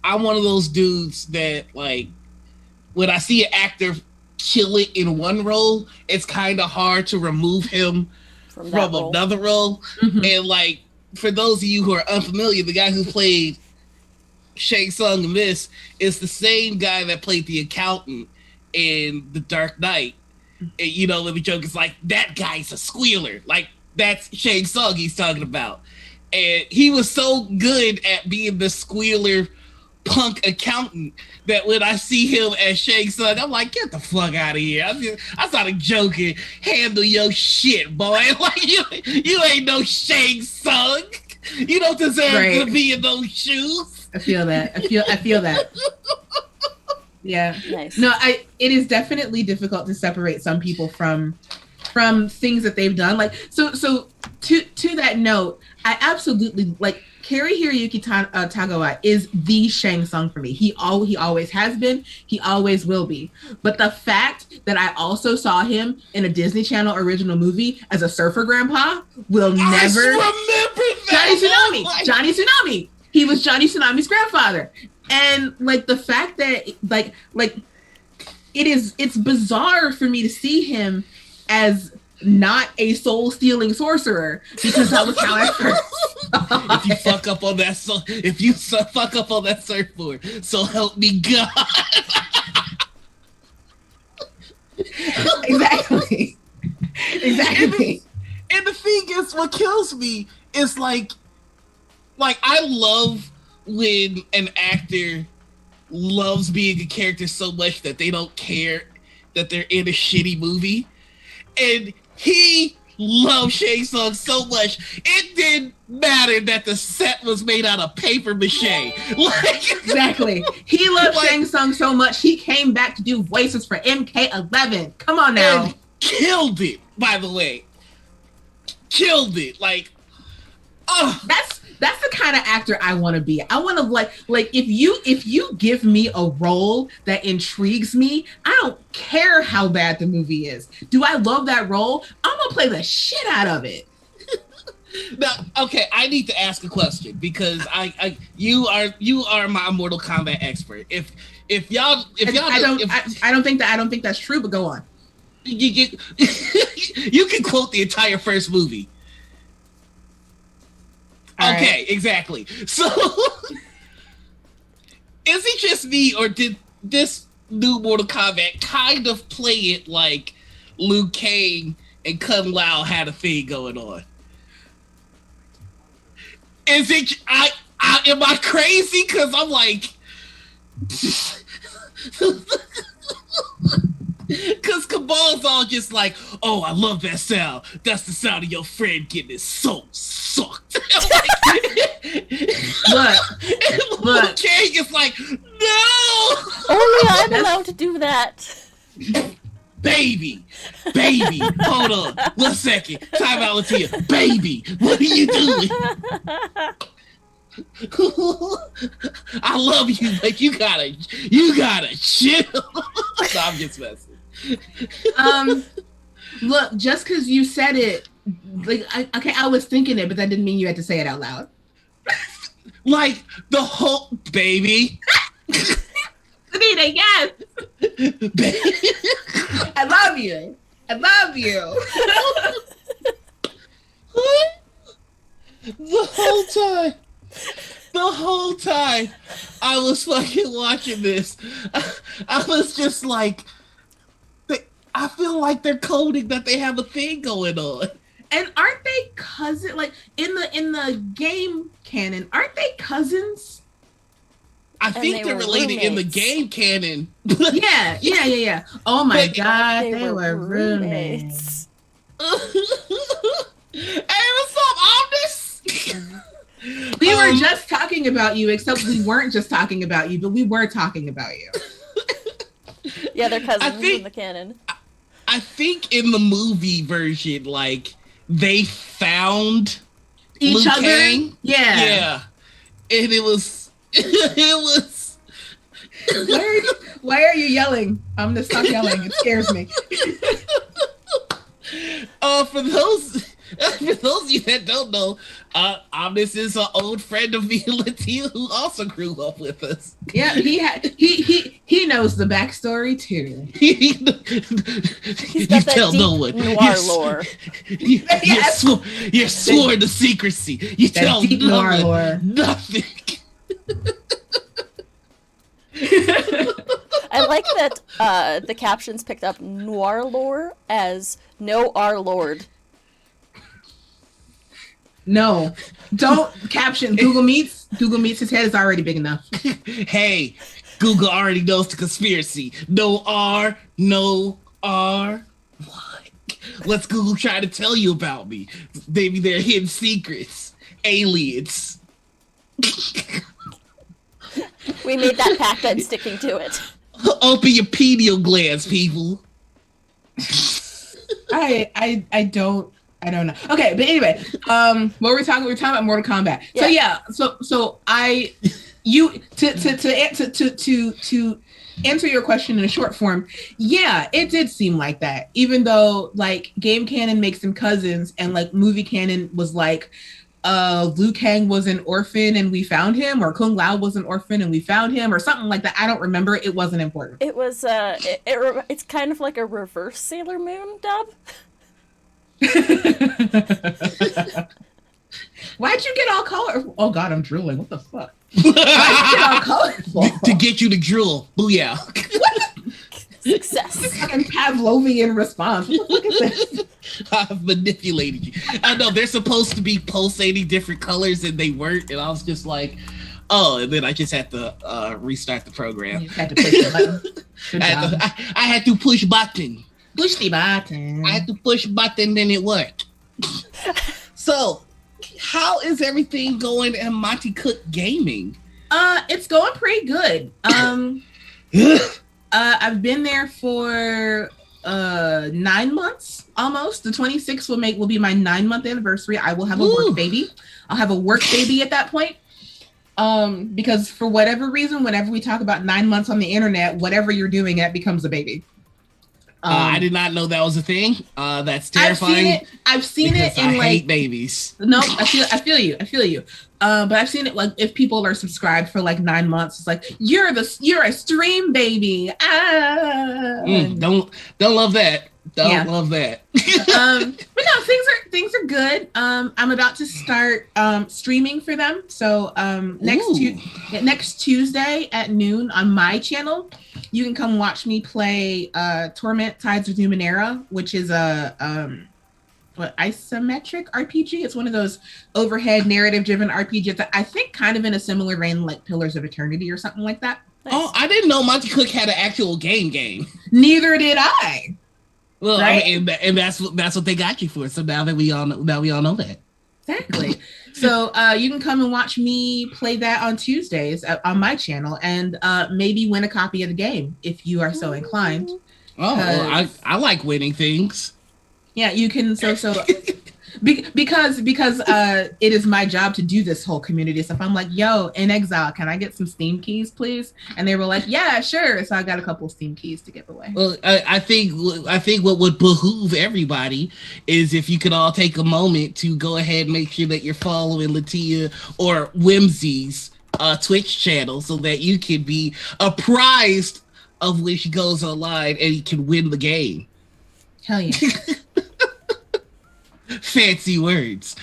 I'm one of those dudes that when I see an actor kill it in one role, it's kind of hard to remove him from another role. Mm-hmm. And for those of you who are unfamiliar, the guy who played Shang Tsung in this is the same guy that played the accountant in The Dark Knight. And let me joke, it's that guy's a squealer. That's Shang Tsung he's talking about. And he was so good at being the squealer punk accountant that when I see him as Shang Tsung, I'm like, get the fuck out of here. I started joking. Handle your shit, boy. You ain't no Shang Tsung. You don't deserve to be in those shoes. I feel that. Yeah. Nice. No, it is definitely difficult to separate some people from things that they've done. So to that note, I absolutely Cary Hiroyuki Tagawa is the Shang Tsung for me. He always has been. He always will be. But the fact that I also saw him in a Disney Channel original movie as a surfer grandpa will never. I remember that. Johnny Tsunami. He was Johnny Tsunami's grandfather, and the fact that it's bizarre for me to see him as not a soul-stealing sorcerer, because that was how I first if you fuck up on that surfboard, so help me God. Exactly. And the thing is, what kills me is I love when an actor loves being a character so much that they don't care that they're in a shitty movie. And he loved Shang Tsung so much, it didn't matter that the set was made out of paper mache. Exactly. He loved Shang Tsung so much, he came back to do voices for MK11. Come on now. And killed it, by the way. Killed it. That's the kind of actor I want to be. I want to if you give me a role that intrigues me, I don't care how bad the movie is. Do I love that role? I'm gonna play the shit out of it. Now, okay, I need to ask a question because you are my Mortal Kombat expert. I don't think that's true, but go on. You can quote the entire first movie. All okay, right. Exactly. So, is it just me, or did this new Mortal Kombat kind of play it like Liu Kang and Kung Lao had a thing going on? Is it? Am I crazy? Because I'm because Cabal's all just oh, I love that sound. That's the sound of your friend getting his soul sucked. Look. Kang is no. Only I'm allowed to do that. Baby, hold on 1 second. Time out, LaTia. Baby, what are you doing? I love you, but you gotta chill. No, I'm just messing. Look, just because you said it, like, I was thinking it, but that didn't mean you had to say it out loud. Like the whole baby. Anita, yes. I love you. The whole time I was fucking watching this, I was just like, I feel like they're coding that they have a thing going on. And aren't they cousins? Like in the game canon, aren't they cousins? I think they're related in the game canon. Yeah. Oh my god, they were roommates. Hey, what's up, Omnis? We were just talking about you, except we weren't just talking about you, but we were talking about you. Yeah, they're cousins in the canon. I think in the movie version, like, they found each Liu other. Kang. Yeah. And it was Why are you yelling? I'm gonna stop yelling. It scares me. For those of you that don't know, Omnis is an old friend of me and LaTia who also grew up with us. Yeah, he knows the backstory too. He's got that deep no one. noir lore. You're sworn to secrecy. You tell deep no noir one lore. nothing. I like that the captions picked up noir lore as no our lord. No, don't caption Google Meets. Google Meets, his head is already big enough. Hey, Google already knows the conspiracy. No R, no R. What? Let's Google try to tell you about me. Maybe they're hidden secrets. Aliens. We made that pact and sticking to it. Open your pineal glands, people. I don't know. Okay, but anyway, what were we talking? We were talking about Mortal Kombat. Yeah. So to answer your question in a short form, yeah, it did seem like that. Even though like game canon makes them cousins, and like movie canon was like, Liu Kang was an orphan and we found him, or Kung Lao was an orphan and we found him, or something like that. I don't remember. It wasn't important. It was it's kind of like a reverse Sailor Moon dub. Why'd you get all colorful? Oh god, I'm drooling. What the fuck? Why'd you get all colorful? To get you to drool. Booyah. Success. Fucking Pavlovian response. What the fuck is this? I've manipulated you. I know they're supposed to be pulsating different colors and they weren't, and I was just like, oh, and then I just had to restart the program. You had to push the button. Good job. I had to push button. Push the button. I had to push button, then it worked. So, how is everything going at Monty Cook Gaming? It's going pretty good. I've been there for 9 months almost. The 26th will be my 9-month anniversary. I will have a work baby. I'll have a work baby at that point. Because for whatever reason, whenever we talk about 9 months on the internet, whatever you're doing, it becomes a baby. I did not know that was a thing. That's terrifying. I've seen it in I like hate babies. No, I feel you. But I've seen it like if people are subscribed for like 9 months, it's like you're a stream baby. Don't love that. Don't love that. But no, things are good. I'm about to start streaming for them. So next Tuesday at noon on my channel, you can come watch me play Torment Tides of Numenera, which is a isometric RPG. It's one of those overhead narrative-driven RPGs that I think kind of in a similar vein like Pillars of Eternity or something like that. Nice. Oh, I didn't know Monty Cook had an actual game. Neither did I. Well, right? I mean, and that's what they got you for. So now we all know that. Exactly. So you can come and watch me play that on Tuesdays on my channel, and maybe win a copy of the game if you are so inclined. Oh, well, I like winning things. Yeah, you can. Because it is my job to do this whole community stuff. I'm like, yo, in exile, can I get some Steam keys, please? And they were like, yeah, sure. So I got a couple of Steam keys to give away. Well, I think what would behoove everybody is if you could all take a moment to go ahead and make sure that you're following LaTia or Whimsy's Twitch channel so that you can be apprised of when she goes online and you can win the game. Hell yeah. Fancy words.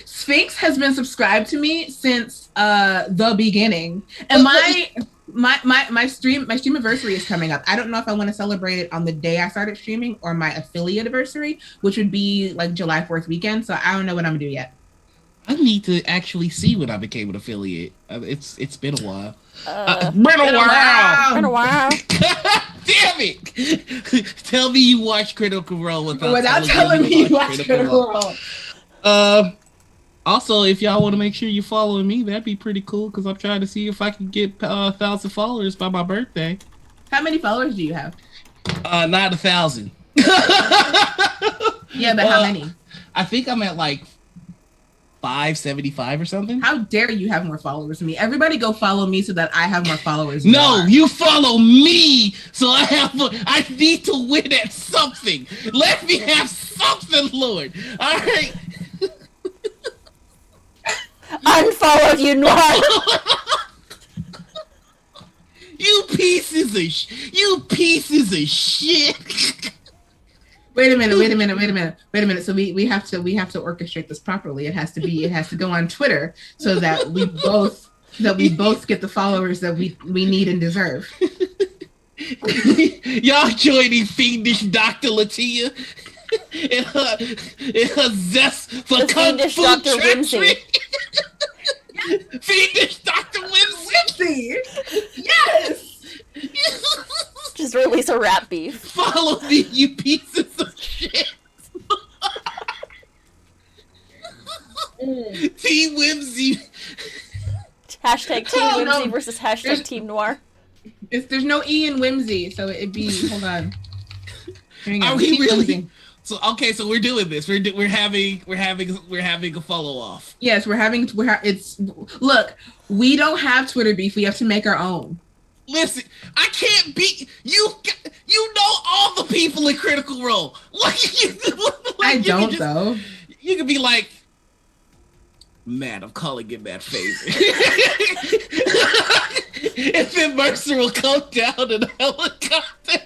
Sphinx has been subscribed to me since the beginning, and my stream anniversary is coming up. I don't know if I want to celebrate it on the day I started streaming or my affiliate anniversary, which would be like July 4th weekend. So I don't know what I'm gonna do yet. I need to actually see when I became an affiliate. It's been a while. Been a while. Damn it! Tell me you watch Critical Role without telling me you watch Critical Role. Also, if y'all want to make sure you're following me, that'd be pretty cool because I'm trying to see if I can get 1,000 followers by my birthday. How many followers do you have? Not 1,000. Yeah, but how many? I think I'm at like 575 or something. How dare you have more followers than me? Everybody go follow me so that I have more followers. No, you follow me so I need to win at something. Let me have something, Lord. All right. Unfollow you, Noir. You pieces of shit. Wait a minute. So we have to orchestrate this properly. It has to go on Twitter so that we both get the followers that we need and deserve. Y'all joining fiendish Dr. LaTia in her zest for kung fu Dr. Whimsy. Fiendish Dr. Whimsy. Yes. Just release a rap beef. Follow me, you pieces of shit. Team Whimsy. Hashtag Team Whimsy versus hashtag Team Noir. There's no E in Whimsy, so it'd be. Hold on. Are we really? So okay, so we're doing this. We're having a follow off. Yes, look. We don't have Twitter beef. We have to make our own. Listen, I can't beat you. You know all the people in Critical Role. I don't though. You could be like, man, I'm calling it that favorite. And then Mercer will come down in a helicopter.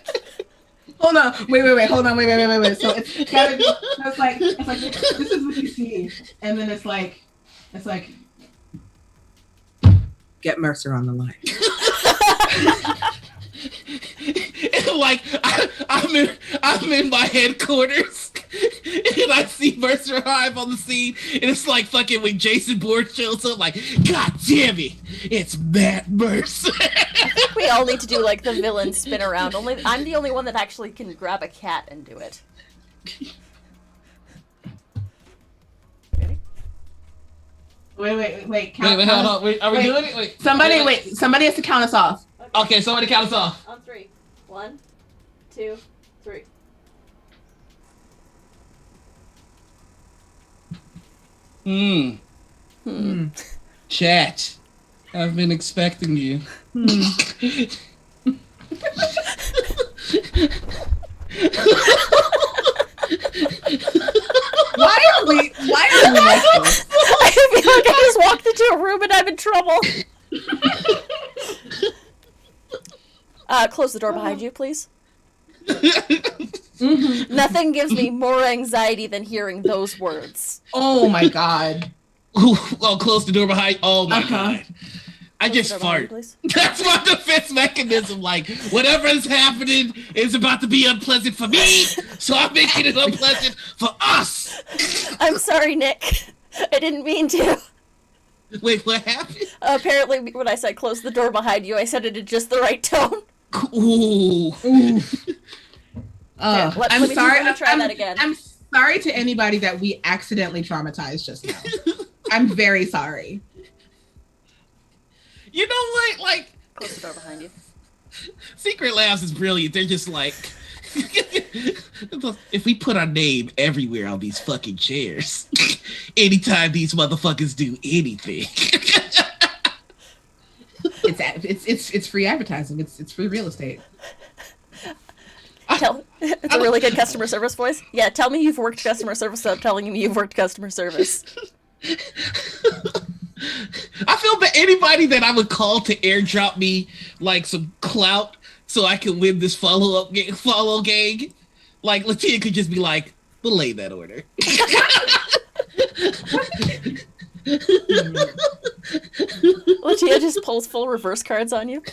Hold on, wait. Hold on, wait. So it's gotta be. It's like this is what you see, and then it's like, get Mercer on the line. And like I'm in my headquarters and I see Mercer Hive on the scene and it's like fucking when Jason Bourne shows up like, God damn it, it's Matt Mercer. I think we all need to do like the villain spin around. I'm the only one that actually can grab a cat and do it. Ready? Wait. Hold on. Wait, are we doing it? Wait. Somebody has to count us off. Okay, somebody count us off. On 3. 1, 2, 3. Chat. I've been expecting you. Why are we like this? I feel like I just walked into a room and I'm in trouble. Close the door behind you, please. Nothing gives me more anxiety than hearing those words. Oh my god. Oh, close the door behind. Oh my god. I just fart. That's my defense mechanism. Like, whatever is happening is about to be unpleasant for me, so I'm making it unpleasant for us. I'm sorry, Nick. I didn't mean to. Wait, what happened? Apparently, when I said close the door behind you, I said it in just the right tone. Ooh. I'm sorry. Let me try that again. I'm sorry to anybody that we accidentally traumatized just now. I'm very sorry. You know what? Like, close the door behind you. Secret Labs is brilliant. They're just like, if we put our name everywhere on these fucking chairs, anytime these motherfuckers do anything. It's free advertising. It's free real estate. It's a really good customer service voice. Yeah, tell me you've worked customer service without telling me you've worked customer service. I feel that anybody that I would call to airdrop me like some clout so I can win this follow gang, like LaTia could just be like, belay that order. LaTia just pulls full reverse cards on you.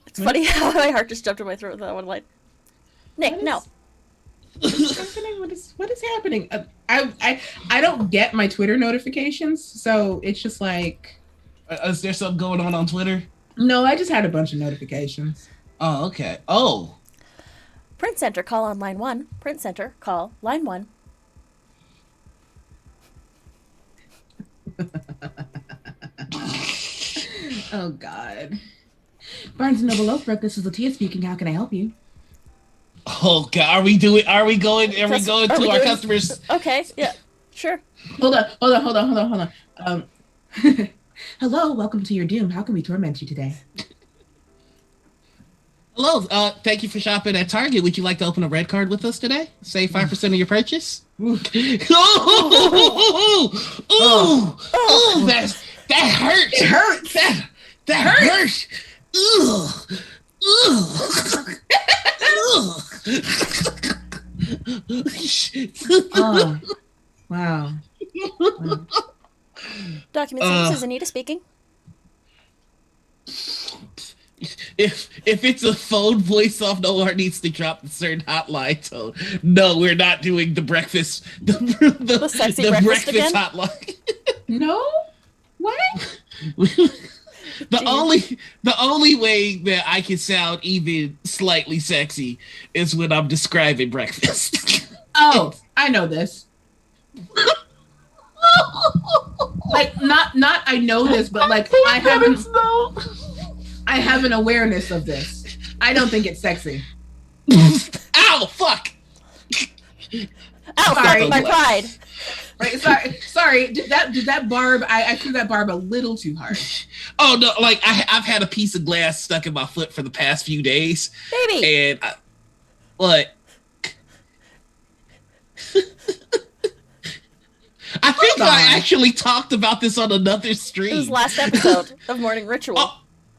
It's funny how my heart just jumped in my throat with that one line. Nick, no. What is happening? What is happening? I don't get my Twitter notifications, so it's just like. Is there something going on Twitter? No, I just had a bunch of notifications. Oh, okay. Oh. Print Center, call on line 1. Print Center, call line 1. Oh God. Barnes & Noble Oakbrook, this is LaTia speaking. How can I help you? Oh God, are we going to our customers? Okay, yeah, sure. Hold on. Hello, welcome to your doom. How can we torment you today? Hello, thank you for shopping at Target. Would you like to open a red card with us today? Save 5% of your purchase. That hurts. It hurts. That hurts. Oh, wow. Document services, Anita speaking. If it's a phone voice off, no one needs to drop the certain hotline tone. No, we're not doing the breakfast. The sexy breakfast again? Hotline. No? What? The only way that I can sound even slightly sexy is when I'm describing breakfast. Oh, I know this. Like not I know this, but like I have an awareness of this. I don't think it's sexy. Ow, fuck. Ow, sorry, my pride. Right, sorry. Did that barb? I threw that barb a little too hard. Oh no! Like I've had a piece of glass stuck in my foot for the past few days, baby. And what? I think I actually talked about this on another stream. It was last episode of Morning Ritual.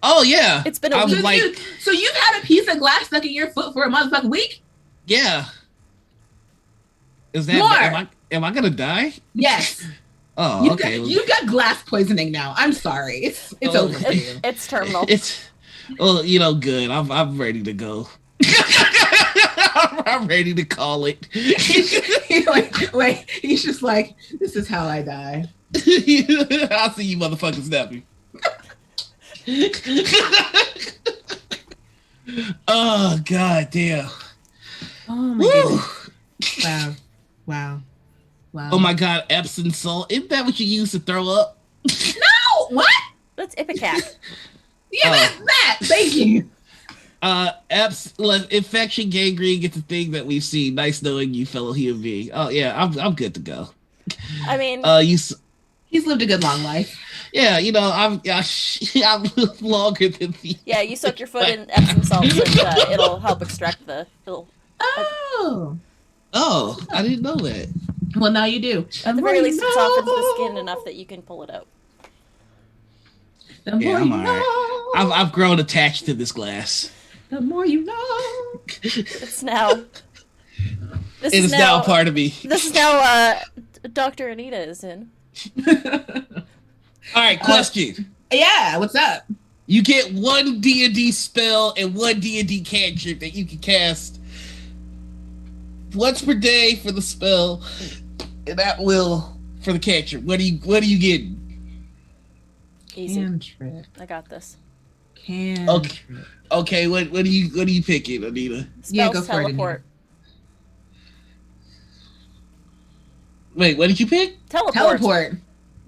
Oh yeah. It's been a week. So you've had a piece of glass stuck in your foot for a motherfucking week? Yeah. Is that more? Am I gonna die? Yes. Oh, okay. You've got glass poisoning now. I'm sorry. It's over. It's terminal. It's good. I'm ready to go. I'm ready to call it. Wait, he's just like, this is how I die. I'll see you motherfuckers napping. Oh god damn. Oh my goodness. Wow. Oh my god, Epsom salt. Isn't that what you use to throw up? No! What? That's Ipecac. Yeah, that's that. Thank you. Infection, gangrene, it's a thing that we've seen. Nice knowing you, fellow human being. Oh yeah, I'm good to go. I mean, he's lived a good long life. Yeah, I'm longer than the. Yeah, you soak your foot in Epsom salts and it'll help extract the. Oh, I didn't know that. Well, now you do. At the very least, it softens the skin enough that you can pull it out. Yeah, I'm alright. I've grown attached to this glass. The more you know. It's now. It is now part of me. This is now Dr. Anita is in. Alright, question. Yeah, what's up? You get one D&D spell and one D&D cantrip that you can cast once per day for the spell, and that will for the cantrip. What are you getting? Easy. Cantrip. I got this. Cantrip. Okay. What are you picking, Anita? Spells, go for teleport. Wait, what did you pick? Teleport.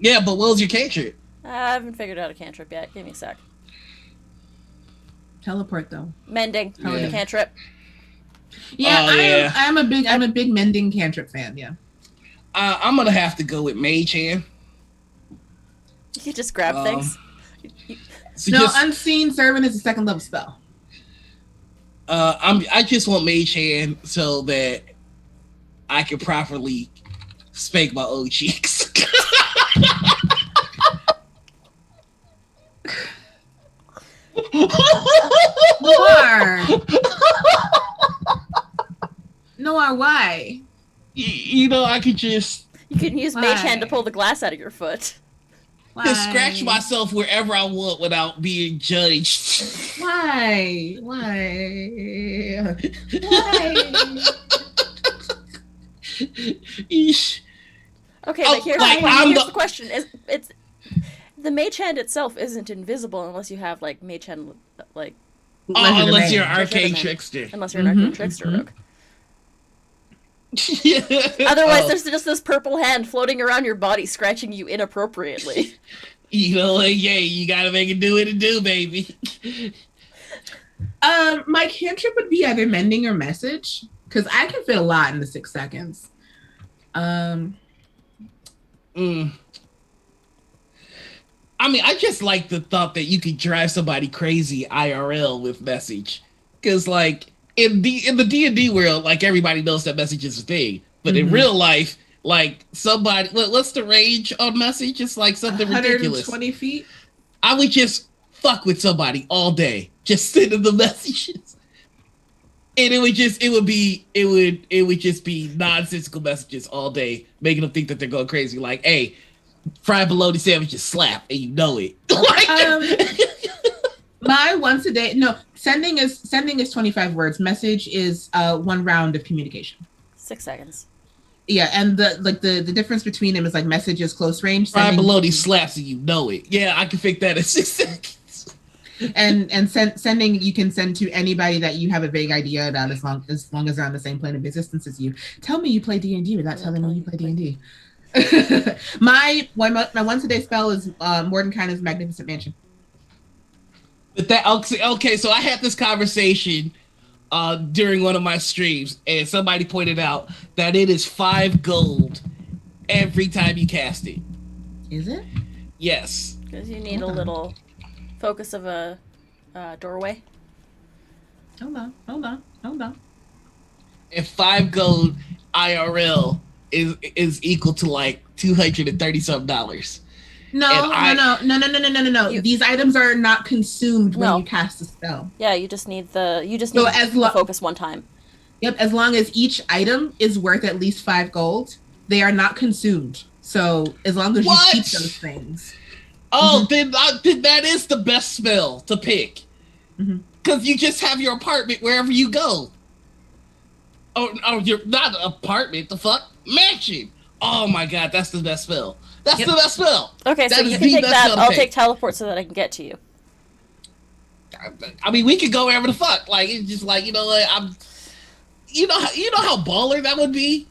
Yeah, but what was your cantrip? I haven't figured out a cantrip yet. Give me a sec. Teleport though. Mending. Probably the cantrip. Yeah, I'm a big mending cantrip fan. Yeah. I'm gonna have to go with Mage Hand. You can just grab things. Unseen Servant is a second level spell. I just want Mage Hand so that I can properly spank my old cheeks. Noir, why? You know, I could just... You can use Mage Hand to pull the glass out of your foot. Why? Just scratch myself wherever I want without being judged. Why? Okay, but here's the question: it's the Mage Hand itself isn't invisible unless you have like Mage Hand like. Unless you're an arcane trickster. Unless you're an arcane trickster rogue. Otherwise, there's just this purple hand floating around your body, scratching you inappropriately. You know, like, you gotta make it do what it do, baby. My cantrip would be either mending or message, because I can fit a lot in the 6 seconds. I mean, I just like the thought that you could drive somebody crazy IRL with message, because like in the D&D world, like everybody knows that message is a thing, but in real life, like somebody, what's the range on message? It's like something ridiculous. 120 feet. I would just fuck with somebody all day, just sending the messages, and it would just be nonsensical messages all day, making them think that they're going crazy. Like, hey, fried bologna sandwiches slap, and you know it. My once a day. No, sending is 25 words. Message is 1 round of communication. 6 seconds. Yeah, and the difference between them is like message is close range. Fried bologna slaps, and you know it. Yeah, I can fix that in 6 seconds. And sending, you can send to anybody that you have a vague idea about, as long as they're on the same plane of existence as you. Tell me you play D&D without telling me you play D&D. My once a day spell is Mordenkainen's Magnificent Mansion. But that okay, so I had this conversation during one of my streams, and somebody pointed out that it is 5 gold every time you cast it. Is it? Yes. Because you need a little focus of a doorway. Hold on. And 5 gold IRL is equal to like $230-something. No. These items are not consumed when you cast a spell. Yeah, you just need the focus one time. Yep, as long as each item is worth at least 5 gold, they are not consumed. So as long as you keep those things. Oh, then that is the best spell to pick. Because you just have your apartment wherever you go. Oh, you're not an apartment. The fuck? Mansion. Oh my god, that's the best spell. That's the best spell. Okay, so you can take that. I'll take teleport so that I can get to you. I mean, we could go wherever the fuck. Like, it's just like, you know what, you know how baller that would be?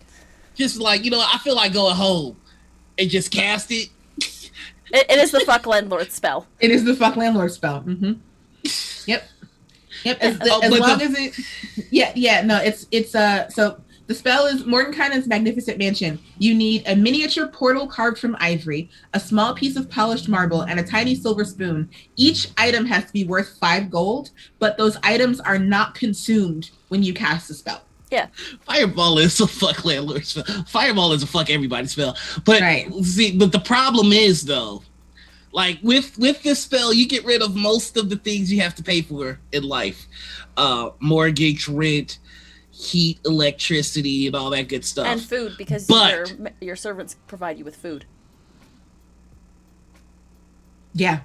Just like, you know, I feel like going home and just cast it. It is the fuck landlord spell. It is the fuck landlord spell. Yep. As long as it. Yeah. No, it's so. The spell is Mordenkainen's Magnificent Mansion. You need a miniature portal carved from ivory, a small piece of polished marble, and a tiny silver spoon. Each item has to be worth 5 gold, but those items are not consumed when you cast the spell. Yeah. Fireball is a fuck landlord spell. Fireball is a fuck everybody spell. But see, but the problem is though, like with this spell, you get rid of most of the things you have to pay for in life. Mortgage, rent, heat, electricity, and all that good stuff. And food, because your servants provide you with food. Yeah.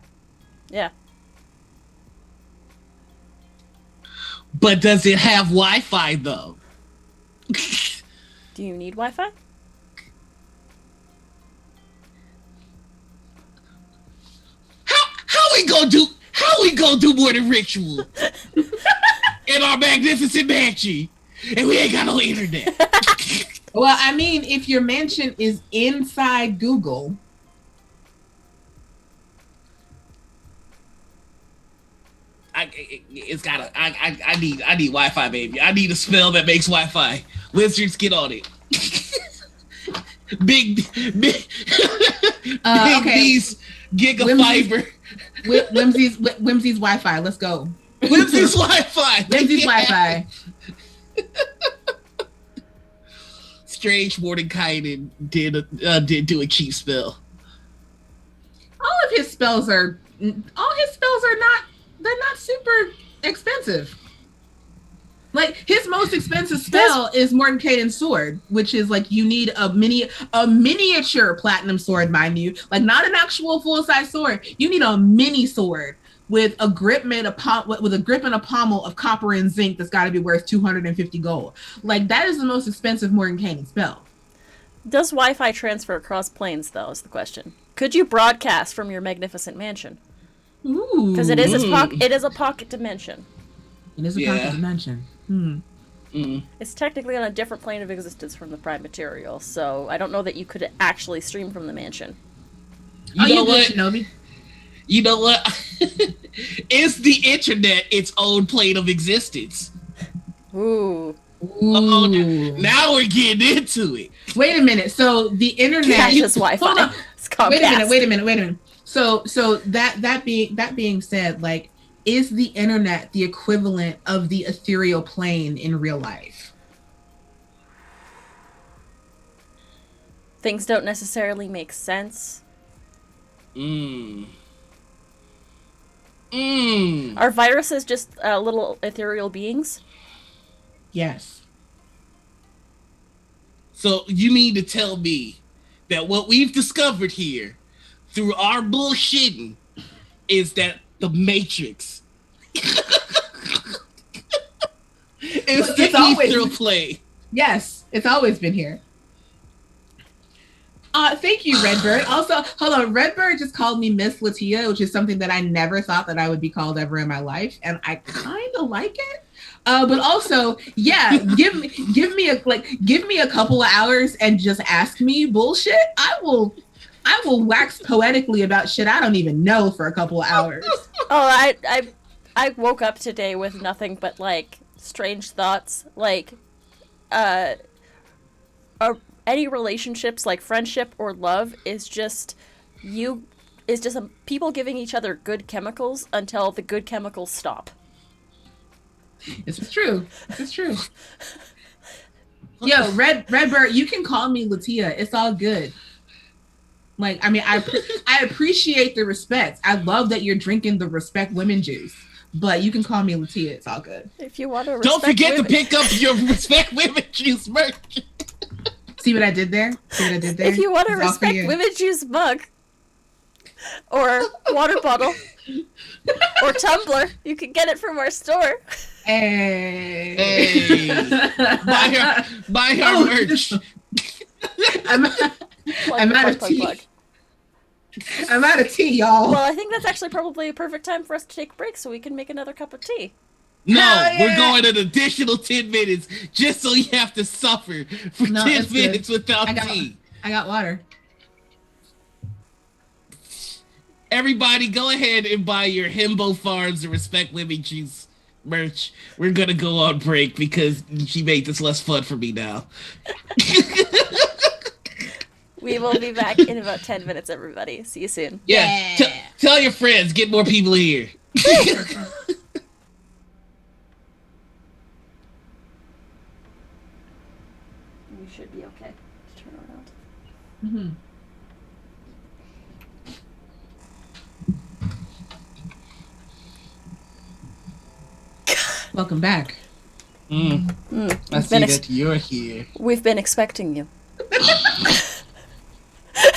But does it have Wi-Fi though? Do you need Wi-Fi? How we gonna do more than ritual in our magnificent mansion? And we ain't got no internet. Well, I mean, if your mansion is inside Google, I need Wi-Fi, baby. I need a spell that makes Wi-Fi. Wizards, get on it. big big okay. These gigafiber. Whimsy's Wi-Fi. Let's go. Whimsy's Wi-Fi. Whimsy's Wi-Fi. Strange Mordenkainen did do a cheap spell. All his spells are not. They're not super expensive. Like his most expensive spell is Mordenkaisen's sword, which is like you need a miniature platinum sword, mind you, like not an actual full-size sword. You need a mini sword with a grip and a pommel of copper and zinc that's got to be worth 250 gold. Like that is the most expensive Mordenkainen spell. Does Wi-Fi transfer across planes, though, is the question. Could you broadcast from your magnificent mansion? Ooh. Because it is a pocket dimension. It is a pocket dimension. It's technically on a different plane of existence from the prime material, so I don't know that you could actually stream from the mansion. You know what? You know what? Is the internet its own plane of existence? Ooh. Oh, now we're getting into it. Wait a minute. So the internet is Wi-Fi. Wait a minute. So that being said, like, is the internet the equivalent of the ethereal plane in real life? Things don't necessarily make sense. Are viruses just little ethereal beings? Yes. So you mean to tell me that what we've discovered here through our bullshitting is that the Matrix is the ethereal plane? Yes, it's always been here. Thank you, Redbird. Also, hold on. Redbird just called me Miss LaTia, which is something that I never thought that I would be called ever in my life, and I kind of like it. But also, yeah, give me a couple of hours and just ask me bullshit. I will wax poetically about shit I don't even know for a couple of hours. Oh, I woke up today with nothing but like strange thoughts, like any relationships, like friendship or love, is just people giving each other good chemicals until the good chemicals stop. This is true. Yo, Redbird, you can call me LaTia. It's all good. Like, I mean, I appreciate the respect. I love that you're drinking the Respect Women juice, but you can call me LaTia. It's all good. If you want to, don't forget to pick up your Respect Women juice merch. See what I did there? If you want a Respect Women juice mug, or water bottle, or tumbler, you can get it from our store. Hey. Buy our merch. I'm out of tea. I'm out of tea, y'all. Well, I think that's actually probably a perfect time for us to take a break so we can make another cup of tea. No, we're going an additional 10 minutes just so you have to suffer for 10 minutes without tea. I got water. Everybody, go ahead and buy your Himbo Farms and Respect Women Juice merch. We're going to go on break because she made this less fun for me now. We will be back in about 10 minutes, everybody. See you soon. Yeah. Tell your friends. Get more people here. We should be okay. Just turn around. Mm-hmm. Welcome back. I see that you're here. We've been expecting you.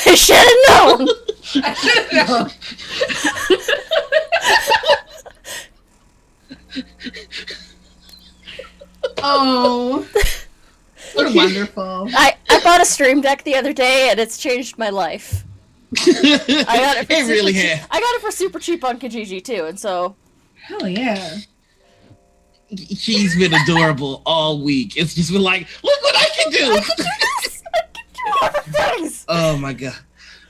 I should have known. Oh, what wonderful! I bought a stream deck the other day, and it's changed my life. I got it. I got it for super cheap on Kijiji too, and so. Hell yeah! She's been adorable all week. It's just been like, look what I can do. I can do this. I can do other things. Oh my god.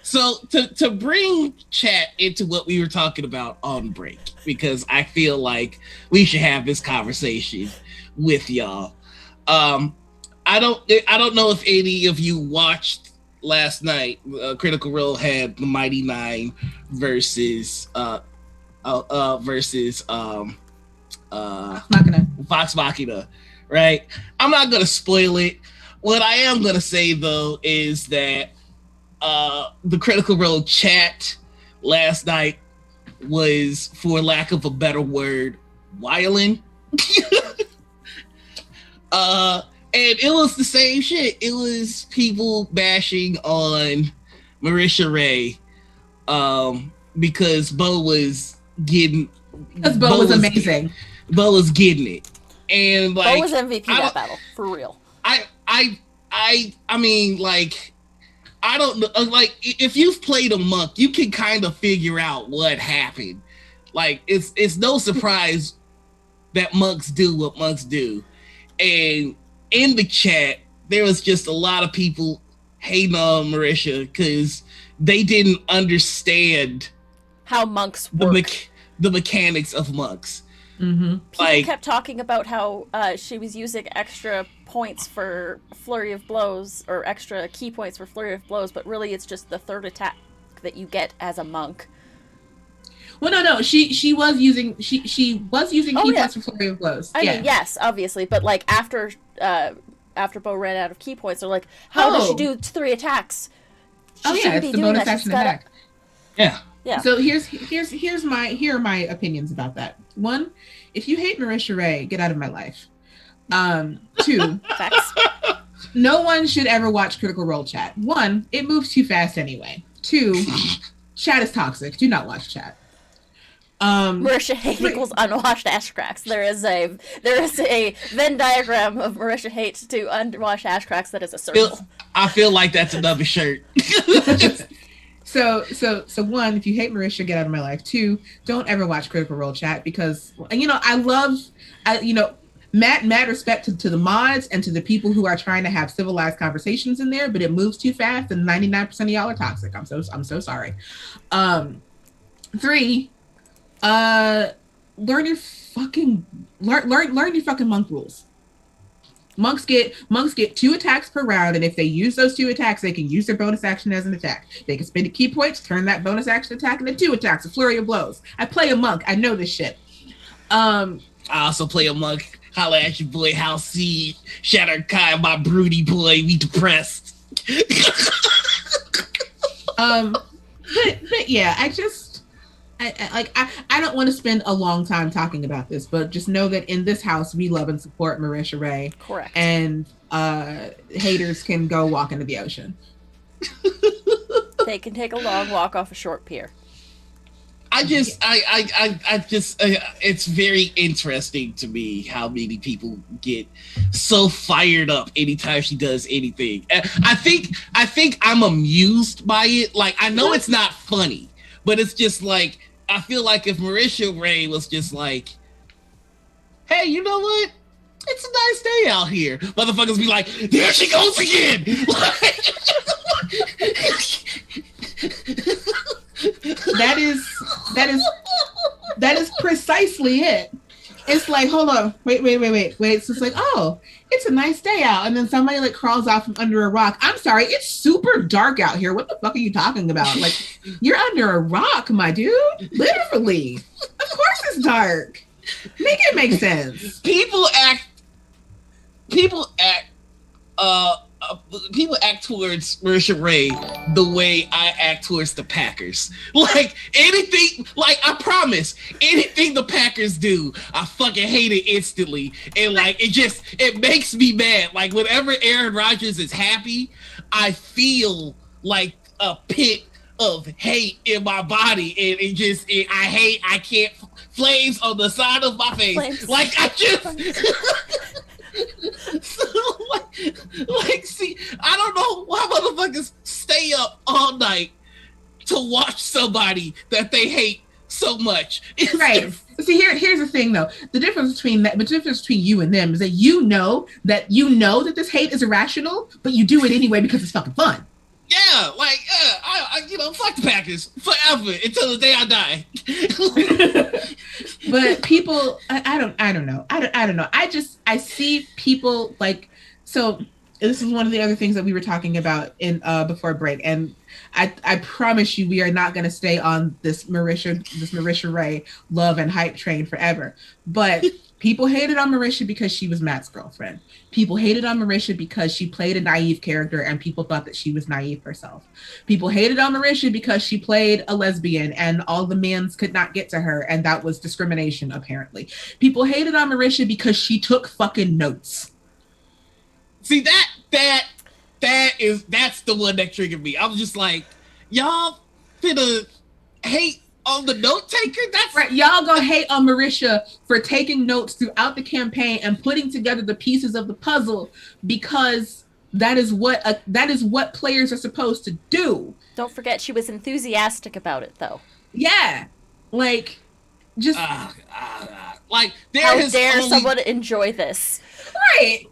So to bring chat into what we were talking about on break, because I feel like we should have this conversation with y'all. I don't know if any of you watched last night. Critical Role had the Mighty Nine versus Vox Machina, right? I'm not gonna spoil it. What I am gonna say though is that the Critical Role chat last night was, for lack of a better word, wildin'. And it was the same shit. It was people bashing on Marisha Ray because Bo was getting... Because Bo was amazing. Bo was getting it. And like... Bo was MVP that battle, for real. I mean, like... I don't know, like, if you've played a monk, you can kind of figure out what happened. Like, it's no surprise that monks do what monks do. And in the chat, there was just a lot of people hating on Marisha because they didn't understand how monks work. The mechanics of monks. Mm-hmm. People kept talking about how she was using extra points for flurry of blows, or extra key points for flurry of blows, but really it's just the third attack that you get as a monk. Well, no, she was using key points for flurry of blows. I mean, yes, obviously, but like after Bo ran out of key points, they're like, how does she do 3 attacks? It's the bonus action attack. Yeah. Yeah. So here are my opinions about that. 1, if you hate Marisha Ray, get out of my life. 2, facts. No one should ever watch Critical Role chat. 1, it moves too fast anyway. 2, chat is toxic. Do not watch chat. Marisha hate equals unwashed ash cracks. There is a Venn diagram of Marisha hate to unwashed ash cracks that is a circle. I feel like that's another shirt. So 1, if you hate Marisha, get out of my life. 2, don't ever watch Critical Role chat because, mad respect to the mods and to the people who are trying to have civilized conversations in there, but it moves too fast and 99% of y'all are toxic. I'm so sorry. 3, learn your fucking monk rules. Monks get 2 attacks per round, and if they use those 2 attacks, they can use their bonus action as an attack. They can spend a key points, turn that bonus action attack into 2 attacks, a flurry of blows. I play a monk. I know this shit. I also play a monk. Holla at your boy, House Seed. Shatter Kai, my broody boy. We depressed. But yeah, I don't want to spend a long time talking about this, but just know that in this house, we love and support Marisha Ray. Correct. And haters can go walk into the ocean. They can take a long walk off a short pier. It's very interesting to me how many people get so fired up anytime she does anything. I think I'm amused by it. Like, I know it's not funny, but it's just like, I feel like if Marisha Ray was just like, hey, you know what? It's a nice day out here. Motherfuckers be like, there she goes again. That is precisely it. It's like, hold on, wait. So it's like, oh, it's a nice day out, and then somebody like crawls out from under a rock. I'm sorry, it's super dark out here. What the fuck are you talking about? Like, you're under a rock, my dude. Literally, of course it's dark. Make it make sense. People act towards Marisha Ray the way I act towards the Packers. Like, anything, like, I promise, anything the Packers do, I fucking hate it instantly. And like, it makes me mad. Like, whenever Aaron Rodgers is happy, I feel like a pit of hate in my body. And I can't, flames on the side of my face. Flames. Like, I just... see, I don't know why motherfuckers stay up all night to watch somebody that they hate so much. Right. See, here's the thing though. The difference between you and them is that you know that this hate is irrational, but you do it anyway because it's fucking fun. Yeah, like I fuck the Packers forever until the day I die. But people, I don't know. I don't know. I see people like, so this is one of the other things that we were talking about in before break, and I promise you we are not going to stay on this Marisha Ray love and hype train forever. But people hated on Marisha because she was Matt's girlfriend. People hated on Marisha because she played a naive character and people thought that she was naive herself. People hated on Marisha because she played a lesbian and all the mans could not get to her, and that was discrimination apparently. People hated on Marisha because she took fucking notes. See, that's the one that triggered me. I was just like, y'all finna hate on the note taker? That's right. Y'all gonna hate on Marisha for taking notes throughout the campaign and putting together the pieces of the puzzle because that is what players are supposed to do. Don't forget she was enthusiastic about it though. Yeah. Like just like how dare someone enjoy this? Right.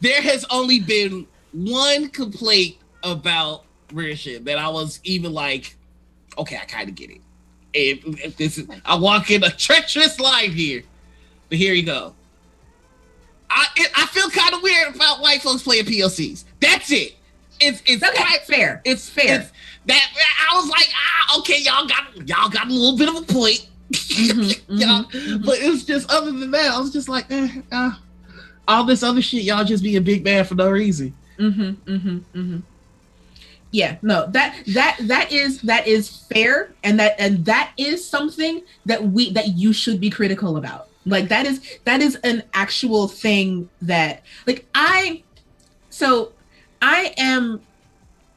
There has only been one complaint about Marisha that I was even like, okay, I kind of get it. And this is, I walk in a treacherous line here, but here you go. I feel kind of weird about white folks playing PLCs. That's it. It's okay, fair. It's fair. That I was like, okay, y'all got a little bit of a point. But it was just, other than that, I was just like, all this other shit, y'all just being big man for no reason. Yeah, no, that is fair, and that is something that you should be critical about. Like that is an actual thing that like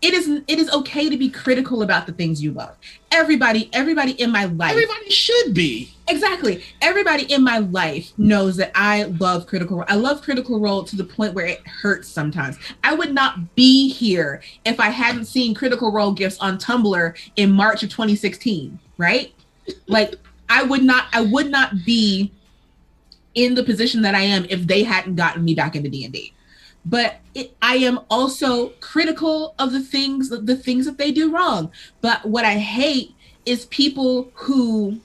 it is okay to be critical about the things you love. Everybody in my life. Everybody should be. Exactly. Everybody in my life knows that I love Critical Role. I love Critical Role to the point where it hurts sometimes. I would not be here if I hadn't seen Critical Role gifts on Tumblr in March of 2016, right? Like I would not be in the position that I am if they hadn't gotten me back into D&D. But I am also critical of the things that they do wrong. But what I hate is people who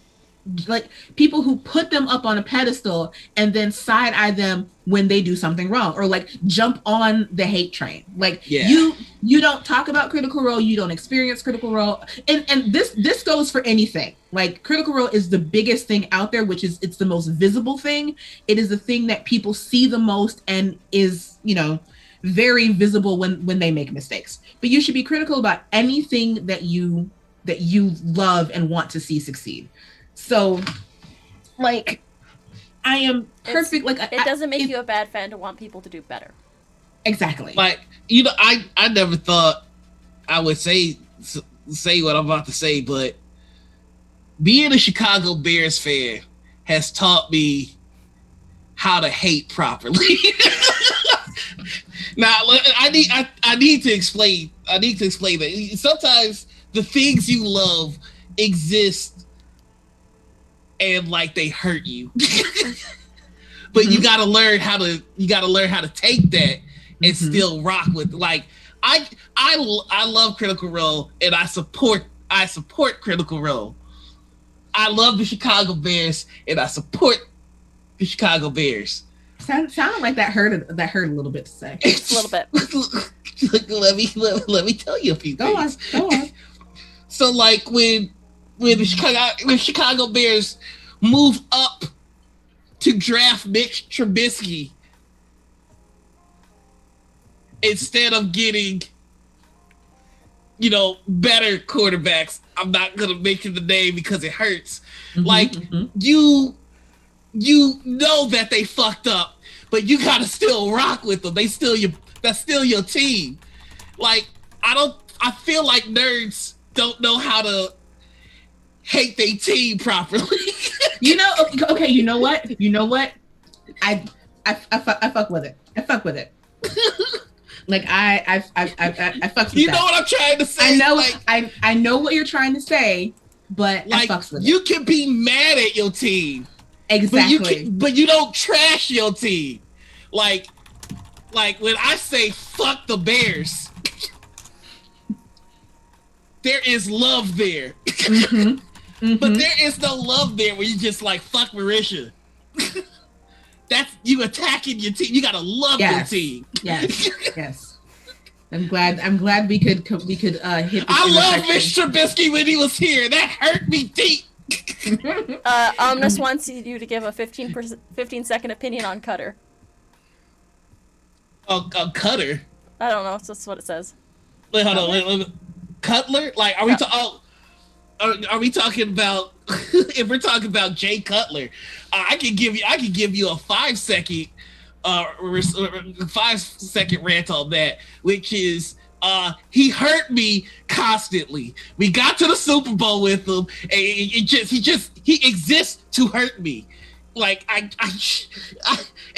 put them up on a pedestal and then side eye them when they do something wrong, or like jump on the hate train. Like you don't talk about Critical Role, you don't experience Critical Role, and this goes for anything. Like Critical Role is the biggest thing out there, which is it's the most visible thing. It is the thing that people see the most and is, very visible when they make mistakes. But you should be critical about anything that you love and want to see succeed. So, like, I am perfect. It doesn't make you a bad fan to want people to do better. Exactly. Like, I never thought I would say what I'm about to say, but being a Chicago Bears fan has taught me how to hate properly. Now, I need to explain. I need to explain that sometimes the things you love exist and like they hurt you, but you gotta learn how to take that and still rock with. Like I love Critical Role and I support Critical Role. I love the Chicago Bears and I support the Chicago Bears. Sounded like that hurt a little bit to say. A little bit. let me tell you a few things. Go on. So like when the Chicago Bears move up to draft Mitch Trubisky instead of getting better quarterbacks, I'm not gonna mention the name because it hurts. You know that they fucked up, but you gotta still rock with them. That's still your team. Like, I feel like nerds don't know how to hate their team properly. Okay, you know what? I fuck with it. Like I fuck with that. You know what I'm trying to say? I know what you're trying to say, but like I fucks with you can be mad at your team, exactly, but you don't trash your team. Like when I say fuck the Bears, there is love there. But there is no love there when you just like fuck Marisha. That's you attacking your team. You gotta love your team. Yes. I'm glad we could hit this I love Mr. Trubisky when he was here. That hurt me deep. Omnis wants you to give a 15-second opinion on Cutter. Cutter? I don't know. That's what it says. Wait, hold on. Wait. Cutler? Like, are we talking about? If we're talking about Jay Cutler, I can give you a 5-second 5-second rant on that, which is he hurt me constantly. We got to the Super Bowl with him, and he exists to hurt me. Like I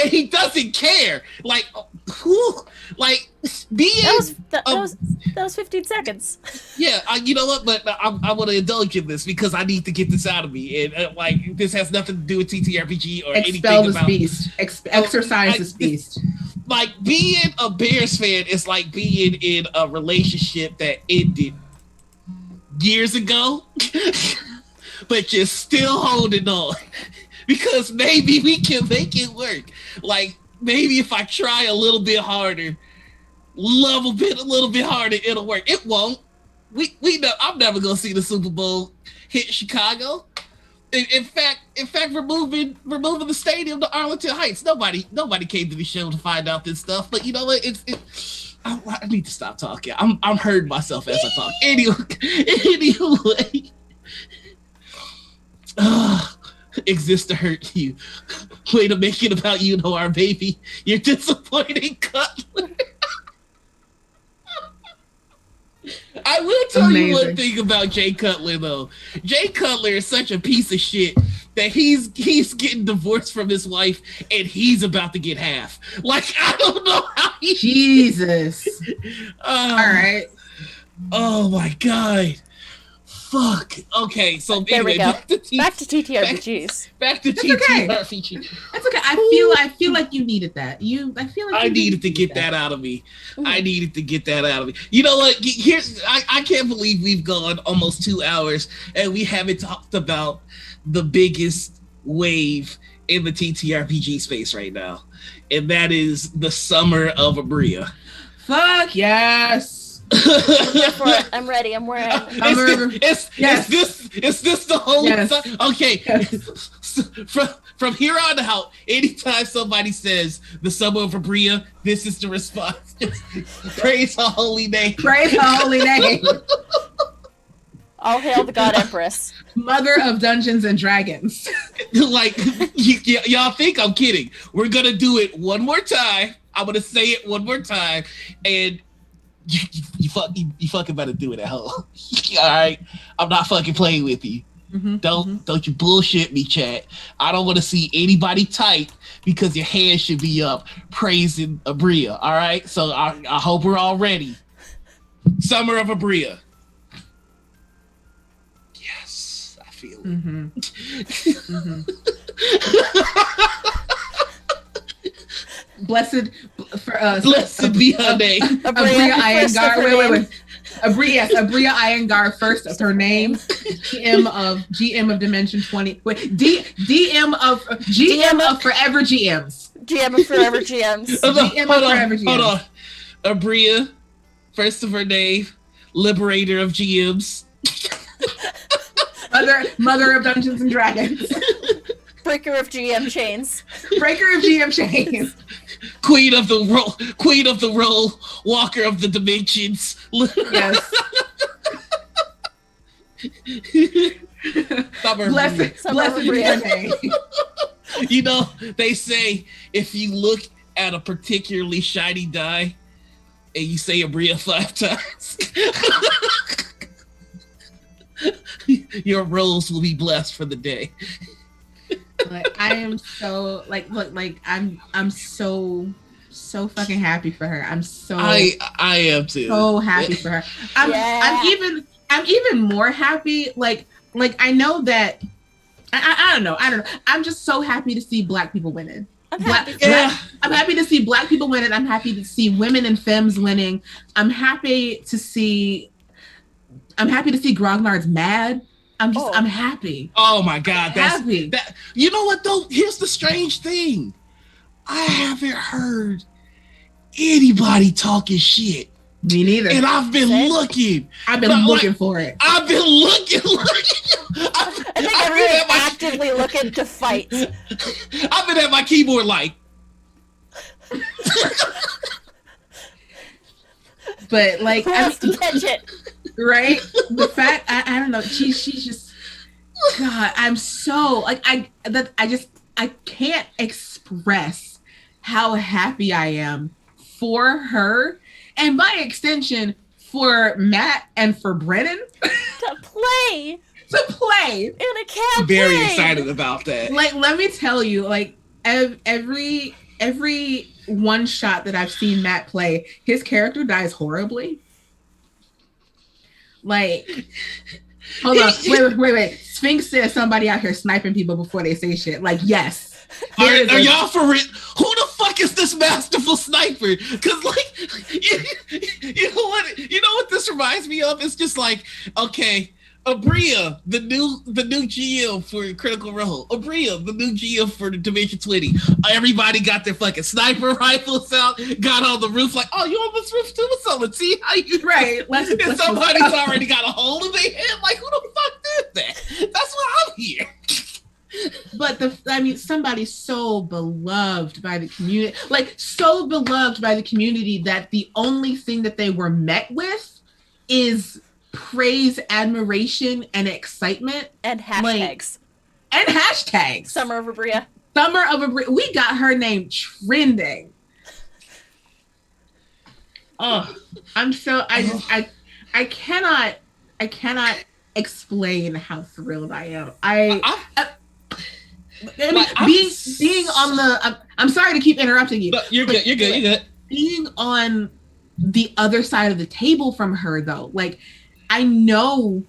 and he doesn't care. Like being that was 15 seconds. Yeah, you know what? But I want to indulge in this because I need to get this out of me, and like this has nothing to do with TTRPG or anything about beast. Exercise this beast. Like being a Bears fan is like being in a relationship that ended years ago, but you're still holding on. Because maybe we can make it work. Like maybe if I try a little bit harder, a little bit harder, it'll work. It won't. We know I'm never gonna see the Super Bowl hit Chicago. In fact, removing the stadium to Arlington Heights. Nobody came to the show to find out this stuff. But you know what? I need to stop talking. I'm hurting myself as I talk. Anyway. Exists to hurt you. Way to make it about you, Noir, baby. You're disappointing, Cutler. I will tell you one thing about Jay Cutler, though. Jay Cutler is such a piece of shit that he's getting divorced from his wife, and he's about to get half. Like, I don't know how he... Jesus. All right. Oh, my God. Fuck. Okay, so there we go. Back to TTRPGs. Back to TTRPGs. That's okay. I feel like you needed that. I needed to get that out of me. I needed to get that out of me. You know what? I can't believe we've gone almost 2 hours and we haven't talked about the biggest wave in the TTRPG space right now, and that is the Summer of Abria. Fuck yes. I'm here for it. I'm ready. I'm wearing. Is this the whole time? Okay. Yes. From here on out, anytime somebody says the Summer of Abria, this is the response. Praise her holy name. Praise her holy name. All hail the God Empress. Mother of Dungeons and Dragons. Like, y'all think I'm kidding. We're going to do it one more time. I'm going to say it one more time. And you fucking better do it at home. All right? I'm not fucking playing with you. Don't you bullshit me, chat. I don't want to see anybody type because your hand should be up praising Abria. All right? So I hope we're all ready. Summer of Abria. Yes, I feel it. Blessed be her name. Abria Iyengar. Wait. Abria Iyengar, first of her name. GM of Dimension 20. Wait, GM of Forever GMs. GM of Forever GMs. Hold on. Abria, first of her name, Liberator of GMs. Mother of Dungeons and Dragons. Breaker of GM chains. Queen of the roll, walker of the dimensions. Yes. Blessed be her name. You know, they say if you look at a particularly shiny die and you say Abria 5 times, your rolls will be blessed for the day. Like, I am so I'm so fucking happy for her. I am too. So happy for her. I'm even more happy. Like, like I know that I don't know. I'm just so happy to see Black people winning. I'm happy to see Black people winning. I'm happy to see women and femmes winning. I'm happy to see Grognard's mad. I'm happy. Oh my God, happy. You know what though? Here's the strange thing. I haven't heard anybody talking shit. Me neither. And I've been looking. I've been looking for it. I've been looking. I think I'm really actively looking to fight. I've been at my keyboard like. But like, catch it. Right? The fact I don't know. She's just. God, I'm so like I can't express how happy I am for her, and by extension for Matt and for Brennan to play in a campaign. I'm very excited about that. Like, let me tell you, like every one shot that I've seen Matt play, his character dies horribly. Like, hold on, wait. Sphinx says somebody out here sniping people before they say shit. Like, yes. Are y'all for real? Who the fuck is this masterful sniper? Because like, you know what this reminds me of? It's just like, okay, Abria, the new GM for Critical Role. Abria, the new GM for Dimension 20. Everybody got their fucking sniper rifles out, got on the roof like, oh, you on this roof too? So let's see how you and somebody's already got a hole in their head. Like, who the fuck did that? That's why I'm here. But somebody's so beloved by the community, that the only thing that they were met with is praise, admiration, and excitement, and hashtags. Summer of Abria. We got her name trending. Oh, I'm so I cannot explain how thrilled I am. Being on the I'm sorry to keep interrupting you. But you're good. Being on the other side of the table from her though, like I know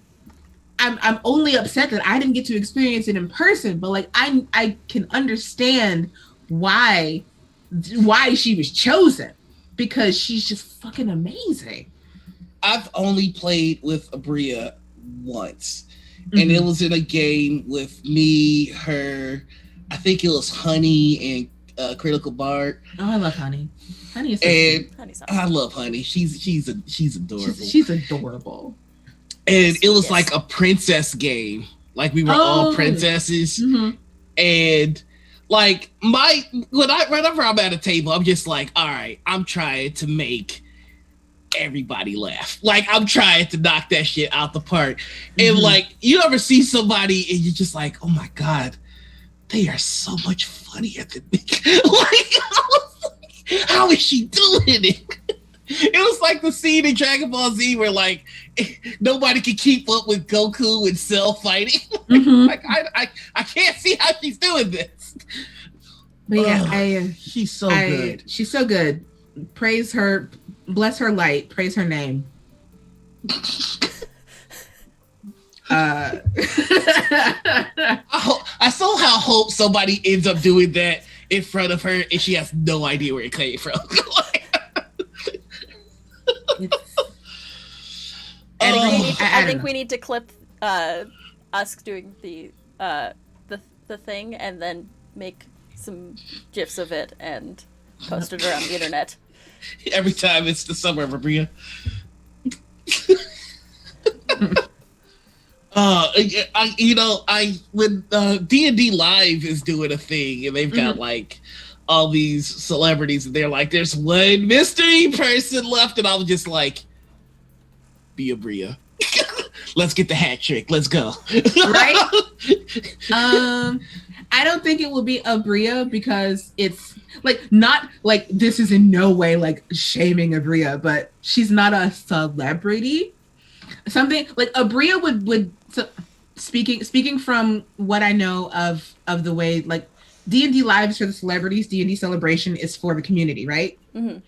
I'm only upset that I didn't get to experience it in person, but like I can understand why she was chosen, because she's just fucking amazing. I've only played with Abria once. And it was in a game with me, her, I think it was Honey and Critical Bard. Oh, I love Honey. Honey is so cute. I love Honey. She's adorable. She's adorable. And it was like a princess game. Like we were all princesses. Mm-hmm. And like whenever I'm at a table, I'm just like, all right, I'm trying to make everybody laugh. Like I'm trying to knock that shit out the park. And like you ever see somebody and you're just like, oh my God, they are so much funnier than me. Like, how is she doing it? It was like the scene in Dragon Ball Z where like nobody can keep up with Goku and Cell fighting. Like I can't see how she's doing this. But yeah, she's so good. She's so good. Praise her. Bless her light. Praise her name. I somehow hope somebody ends up doing that in front of her and she has no idea where it came from. I think we need to clip us doing the thing and then make some GIFs of it and post it around the internet. Every time it's the summer of Abria. When D&D Live is doing a thing and they've got like all these celebrities and they're like, there's one mystery person left, and I was just like, be Abria. Let's get the hat trick. Let's go. Right? I don't think it will be Abria because it's like not like this is in no way like shaming Abria, but she's not a celebrity. Something like Abria would speaking from what I know of the way like D&D Live is for the celebrities, D&D Celebration is for the community, right? Mm-hmm.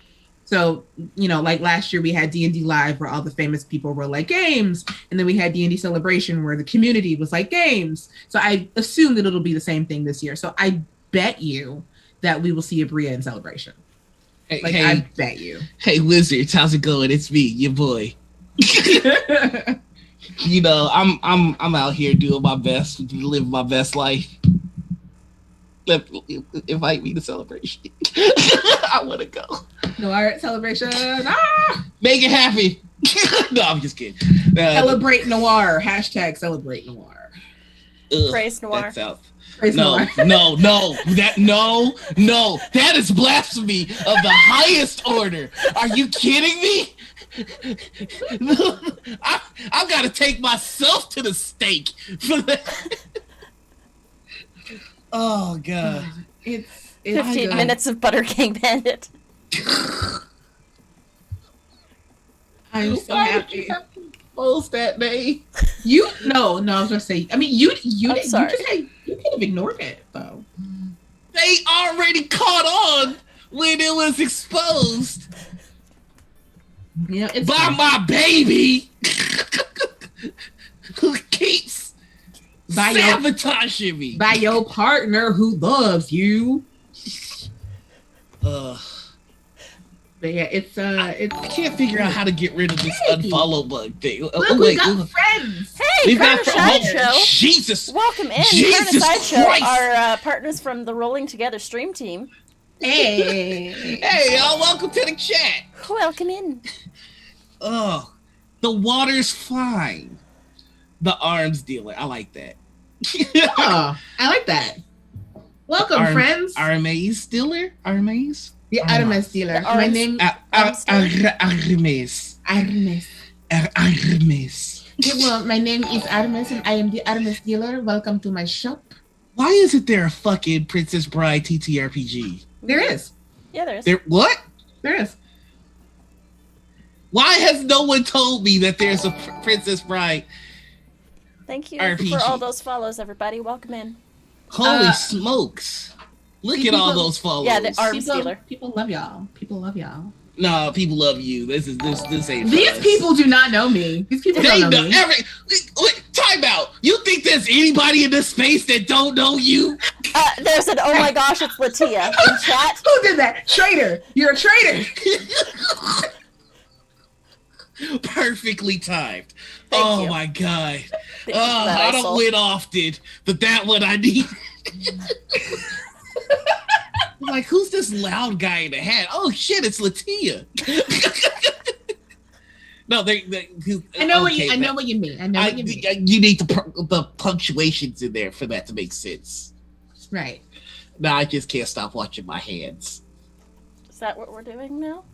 So, like last year we had D&D Live where all the famous people were like games. And then we had D&D Celebration where the community was like games. So I assume that it'll be the same thing this year. So I bet you that we will see a Bria in Celebration. I bet you. Hey, Wizards, how's it going? It's me, your boy. I'm out here doing my best, living my best life. Invite me to Celebration. I want to go. No art Celebration. Make it happy. No, I'm just kidding. Celebrate Noir. # Celebrate Noir. Praise Noir. No. That is blasphemy of the highest order. Are you kidding me? I've got to take myself to the stake for that. Oh God! It's 15 minutes of Butter King Bandit. I'm so happy. Post that name. No, I was gonna say. I mean, you could have ignored it though. They already caught on when it was exposed. Yeah, it's by my baby who keeps sabotaging me. By your partner who loves you. But yeah, I can't figure out how to get rid of this unfollow bug thing. Look, we got friends. Hey, Carter Sideshow. Jesus. Welcome in. Jesus Carter Sideshow, Christ. our partners from the Rolling Together stream team. Hey. Hey, y'all, welcome to the chat. Welcome in. Oh, the water's fine. The arms dealer. I like that. Oh, I like that. Welcome, friends. Armes dealer? Armes? The Armes dealer. My name Armes. Well, my name is Armes and I am the Armes dealer. Welcome to my shop. Why isn't there a fucking Princess Bride TTRPG? There is. Yeah, there is. What? There is. Why has no one told me that there's a Princess Bride? Thank you RPG. for all those follows, everybody. Welcome in. Holy smokes. Look at all those follows. Yeah, the arms dealer. People love y'all. No, people love you. This ain't These us. people do not know me. These people don't know me. Time out. You think there's anybody in this space that don't know you? There's an oh my gosh, it's LaTia in chat. Who did that? Traitor. You're a traitor. Perfectly timed. Thank you. My God. Thank you for that, I don't win often, but that one I need. Like, who's this loud guy in the hat? Oh shit, it's LaTia. No, I know what you mean. You need the punctuations in there for that to make sense. Right. No, I just can't stop watching my hands. Is that what we're doing now?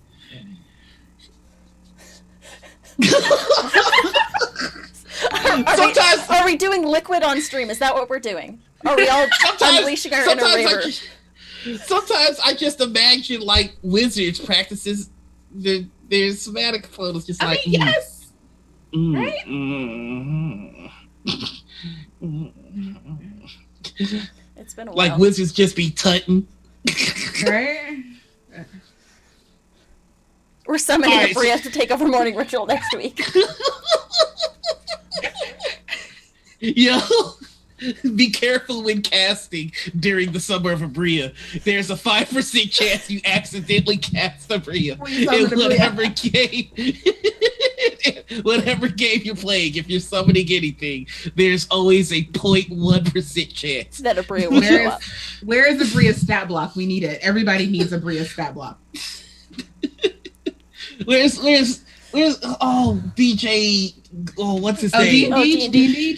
Are we doing liquid on stream? Is that what we're doing? Are we all unleashing our inner raver? Sometimes I just imagine like Wizards practices their somatic photos just yes. Right? It's been a while. Like Wizards just be tutting. Right? We're summoning a Bria to take over Morning Ritual next week. Yo, be careful when casting during the Summer of a Bria. There's a 5% chance you accidentally cast a Bria in whatever game you're playing. If you're summoning anything, there's always a 0.1% chance that a Bria will show up. Where is the Bria stat block? We need it. Everybody needs a Bria stat block. Where's DJ? Oh, what's his name? D&D,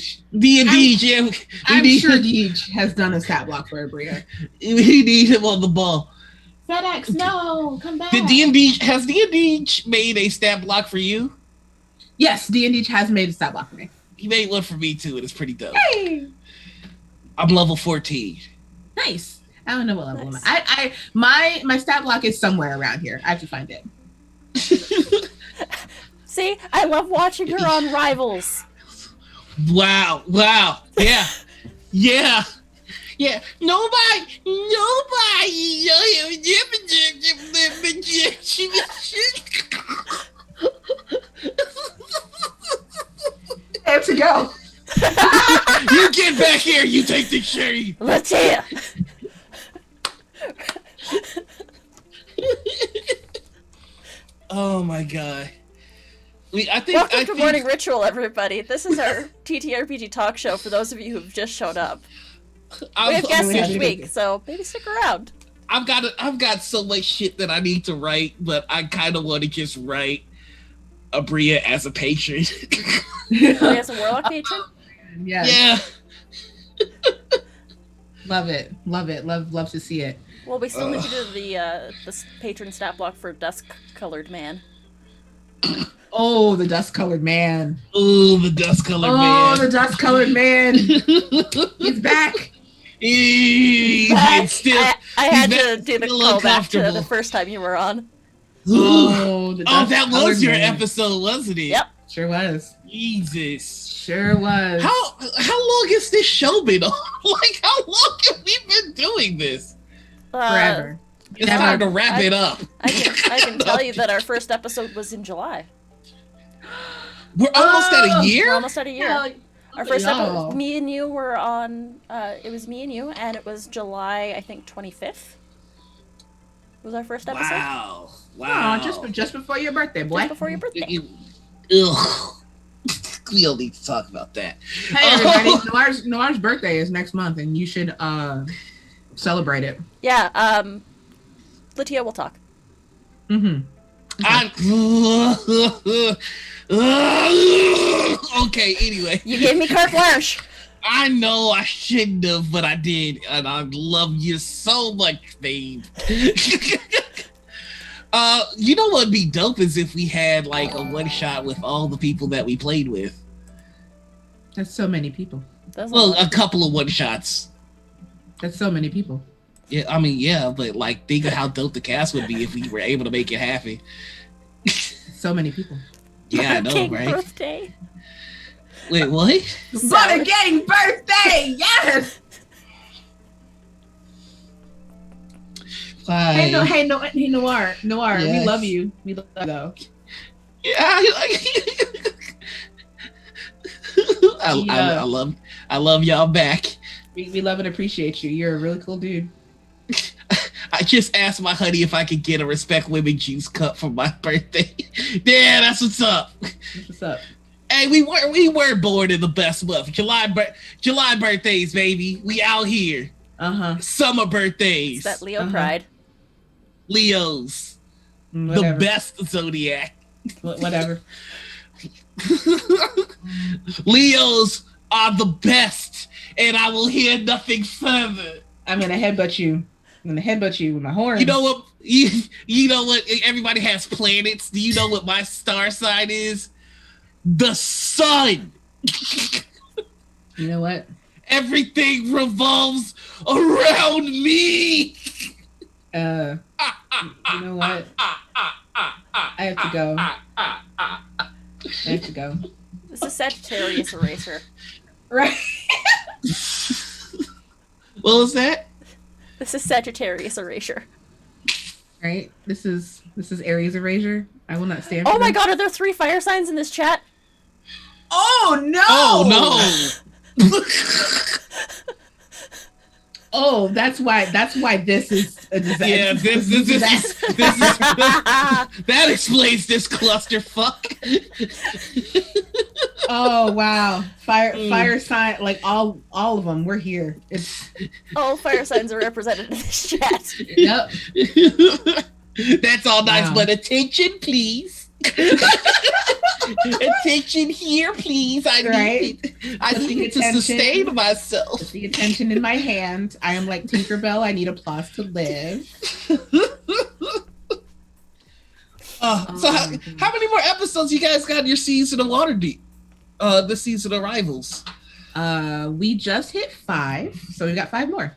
yeah. I'm sure Deej has done a stat block for a Bria. We need him on the ball. FedEx, no, come back. Has D&D made a stat block for you? Yes, D&D has made a stat block for me. He made one for me too, and it's pretty dope. Hey! I'm level 14. Nice. I don't know what level I'm at. My stat block is somewhere around here. I have to find it. See, I love watching her on Rivals. Wow. Yeah. Yeah, nobody. Time to go. You get back here. You take the shade. LaTia. Oh my god. Welcome to Morning Ritual, everybody. This is our TTRPG talk show for those of you who've just showed up. We have guests each week, so maybe stick around. I've got so much shit that I need to write, but I kind of want to just write Abria as a patron. Abria as a Warlock Patron? Yes. Yeah. Love it. Love to see it. Well, we still need to do the patron stat block for Dusk-Colored Man. Oh, the dust-colored man. Oh, the dust-colored man. Oh, the dust-colored man. He's back. He's still. I had to do the callback to the first time you were on. Oh, that was your episode, wasn't it? Yep. Sure was. Jesus. Sure was. How long has this show been on? Like, how long have we been doing this? Forever. It's time to wrap it up. I can tell you that our first episode was in July. We're almost at a year? We're almost at a year. No. Our first episode, me and you were on, it was me and you, and it was July, I think, 25th. Was our first episode. Wow. Oh, just before your birthday, boy. Just before your birthday. Ugh. We don't need to talk about that. Hey, everybody. Noir's birthday is next month, and you should celebrate it. Yeah, LaTia will talk. Mm-hmm. Okay, anyway. You gave me carte blanche. I know I shouldn't have, but I did, and I love you so much, babe. You know what'd be dope is if we had like a one shot with all the people that we played with. That's so many people. A couple of one shots. That's so many people. Yeah, I mean, yeah, but like, think of how dope the cast would be if we were able to make it happen. So many people. Yeah, I know, right? Birthday. Wait, what? Butter Gang birthday! Yes! Hey, Noir. Yes. We love you. We love you, though. Yeah, I love y'all back. We love and appreciate you. You're a really cool dude. I just asked my honey if I could get a Respect Women juice cup for my birthday. Yeah, that's what's up. That's what's up. Hey, we were born in the best month. July birthdays, baby. We out here. Summer birthdays. It's that Leo pride. Leos. Whatever. The best zodiac. Whatever. Leos are the best, and I will hear nothing further. I'm gonna headbutt you. With my horn. You know what? You know what? Everybody has planets. Do you know what my star sign is? The sun. You know what? Everything revolves around me. You know what? I have to go. This is Sagittarius Eraser. Right. What was that? This is Sagittarius Erasure. Right? This is Aries Erasure. I will not stand for Oh my god, are there 3 fire signs in this chat? Oh no! Oh no! Oh, that's why this is a disaster. Yeah, this is that explains this clusterfuck. Oh wow. Fire sign, like all of them, we're here. All fire signs are represented in this chat. Yep. That's all nice, but attention, please. Attention here, please. I need to sustain myself. Put the attention in my hand. I am like Tinkerbell. I need applause to live. So how many more episodes you guys got in your season of Waterdeep? The season of Rivals. We just hit 5, so we got 5 more.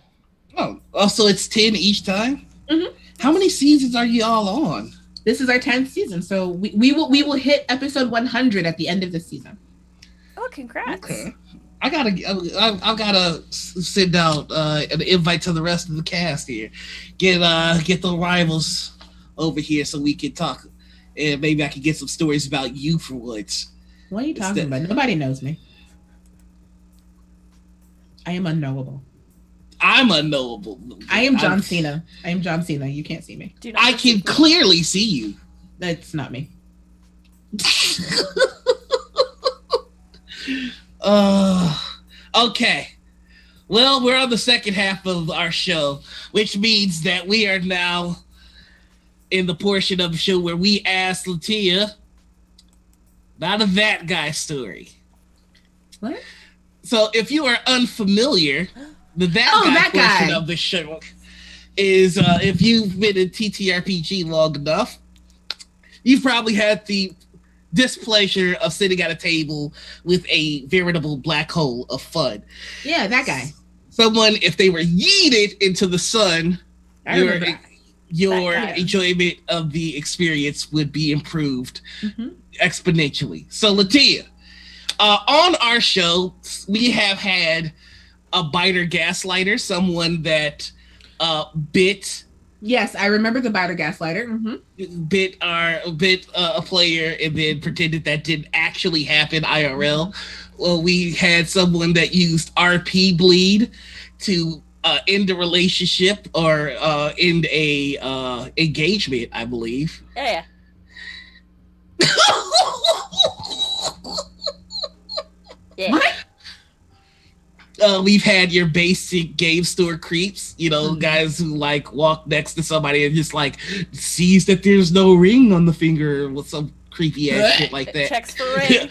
Oh, so it's 10 each time? Mm-hmm. How many seasons are you all on? This is our 10th season, so we will hit episode 100 at the end of the season. Oh, congrats. Okay. I've gotta send out an invite to the rest of the cast here. Get the rivals over here so we can talk, and maybe I can get some stories about you for once. What are you talking about? Nobody knows me. I am unknowable. I'm unknowable. I am John Cena. I am John Cena. You can't see me. I can clearly see you. That's not me. Okay. Well, we're on the second half of our show, which means that we are now in the portion of the show where we ask LaTia about a that guy story. What? So if you are unfamiliar, the that guy portion of the show is if you've been in TTRPG long enough, you've probably had the displeasure of sitting at a table with a veritable black hole of fun. Yeah, that guy. Someone, if they were yeeted into the sun, your enjoyment of the experience would be improved exponentially. So, LaTia, on our show, we have had a biter gaslighter, someone that bit. Yes, I remember the biter gaslighter. Bit a player and then pretended that didn't actually happen IRL. Well, we had someone that used RP bleed to end a relationship or end a engagement, I believe. Yeah. Yeah. What? We've had your basic game store creeps, guys who like walk next to somebody and just like sees that there's no ring on the finger with some creepy ass shit like that. Checks for ring.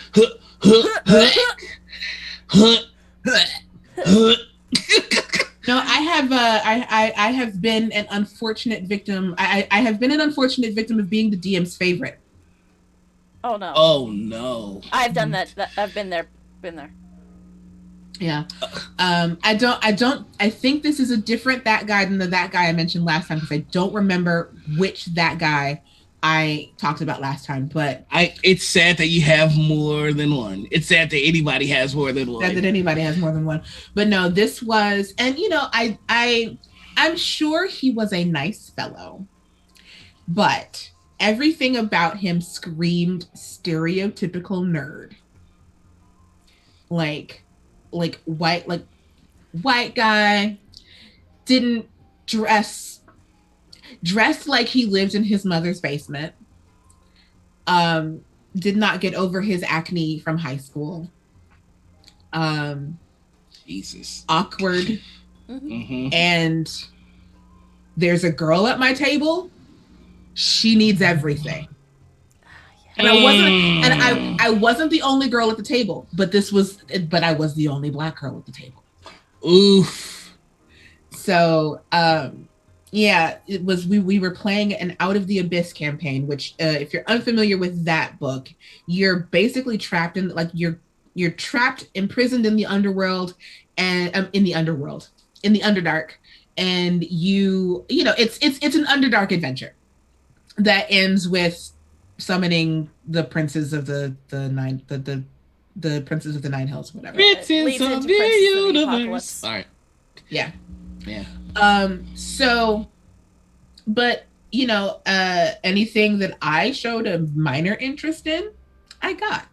No, I have been an unfortunate victim. I have been an unfortunate victim of being the DM's favorite. Oh no. Oh no. I've done that. I've been there. Yeah. I think this is a different that guy than that guy I mentioned last time because I don't remember which that guy I talked about last time, but it's sad that you have more than one. It's sad that anybody has more than one. Sad that anybody has more than one. But no, this was, and I'm sure he was a nice fellow, but everything about him screamed stereotypical nerd. Like white guy, didn't dressed like he lived in his mother's basement, did not get over his acne from high school, Jesus, awkward, and there's a girl at my table, she needs everything. And I wasn't the only girl at the table, but I was the only black girl at the table. Oof. So, it was, we were playing an Out of the Abyss campaign, which, if you're unfamiliar with that book, you're basically trapped in, like, you're trapped, imprisoned in the underworld and in the Underdark. And it's an Underdark adventure that ends with summoning the princes of the princes of the Nine Hells, whatever. Princes of the universe. All right. Yeah. Yeah. So, but anything that I showed a minor interest in, I got.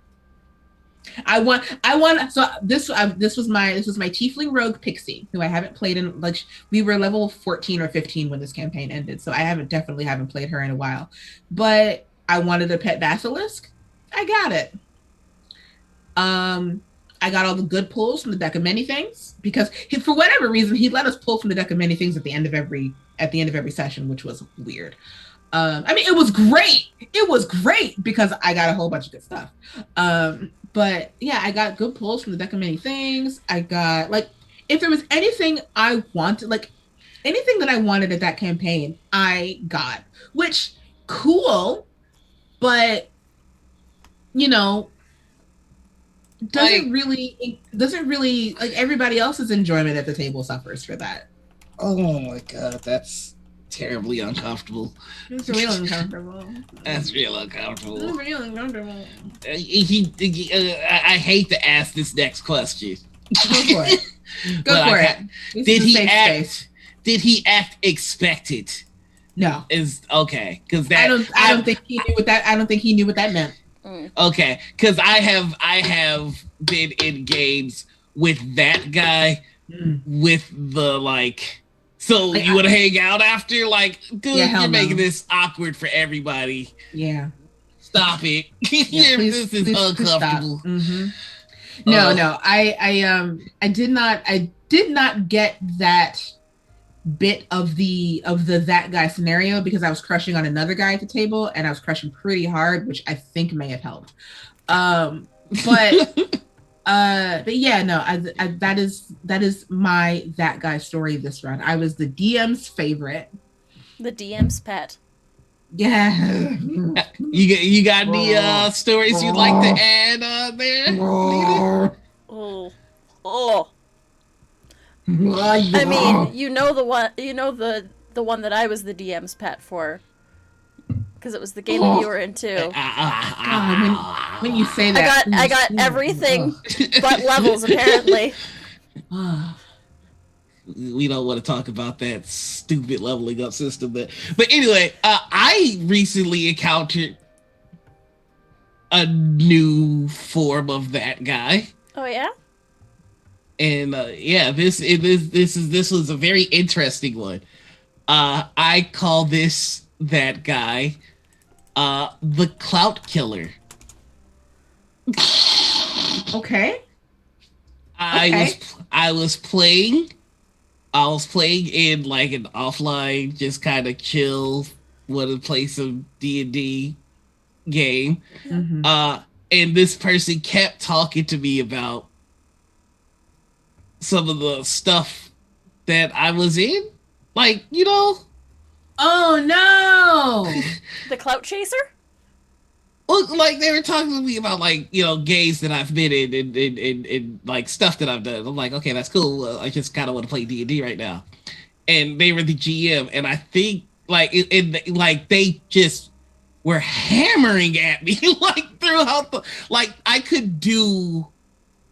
I want. So this was my tiefling rogue Pixie, who I haven't played in. Like, we were level 14 or 15 when this campaign ended, so I definitely haven't played her in a while. But I wanted a pet basilisk. I got it. I got all the good pulls from the deck of many things because for whatever reason he let us pull from the deck of many things at the end of every session, which was weird. It was great. It was great because I got a whole bunch of good stuff. But yeah, I got good pulls from the deck of many things. I got, like, if there was anything I wanted, like anything that I wanted at that campaign, I got, which cool. But doesn't really like everybody else's enjoyment at the table suffers for that. Oh my god, that's terribly uncomfortable. It's real uncomfortable. That's real uncomfortable. It's real uncomfortable. I hate to ask this next question. Go for it. Go for it. Did he act expected? No. Is okay because that I don't think he knew what that. I don't think he knew what that meant. Okay, because I have been in games with that guy with the like. So like, you want to hang out after? Like, dude, you're making this awkward for everybody. Yeah. Stop it. Yeah, this is uncomfortable. Mm-hmm. No. I did not get that bit of the that guy scenario because I was crushing on another guy at the table and I was crushing pretty hard, which I think may have helped. But yeah, no, that is my that guy story this run. I was the DM's favorite. The DM's pet. Yeah. You got any stories you'd like to add there? Oh. I mean, you know the one that I was the DM's pet for. Because it was the game that you were in too. When you say that, I got everything but levels apparently. We don't want to talk about that stupid leveling up system, but anyway, I recently encountered a new form of that guy. Oh yeah. And this was a very interesting one. I call this that guy the clout killer. Okay. I was playing in like an offline, just kind of chill, want to play some D&D game. Mm-hmm. And this person kept talking to me about some of the stuff that I was in. Like, you know. Oh no! The clout chaser? Well, like they were talking to me about like, you know, games that I've been in and like stuff that I've done. I'm like, okay, that's cool. I just kind of want to play D&D right now. And they were the GM, and I think like like they just were hammering at me like throughout the like I could do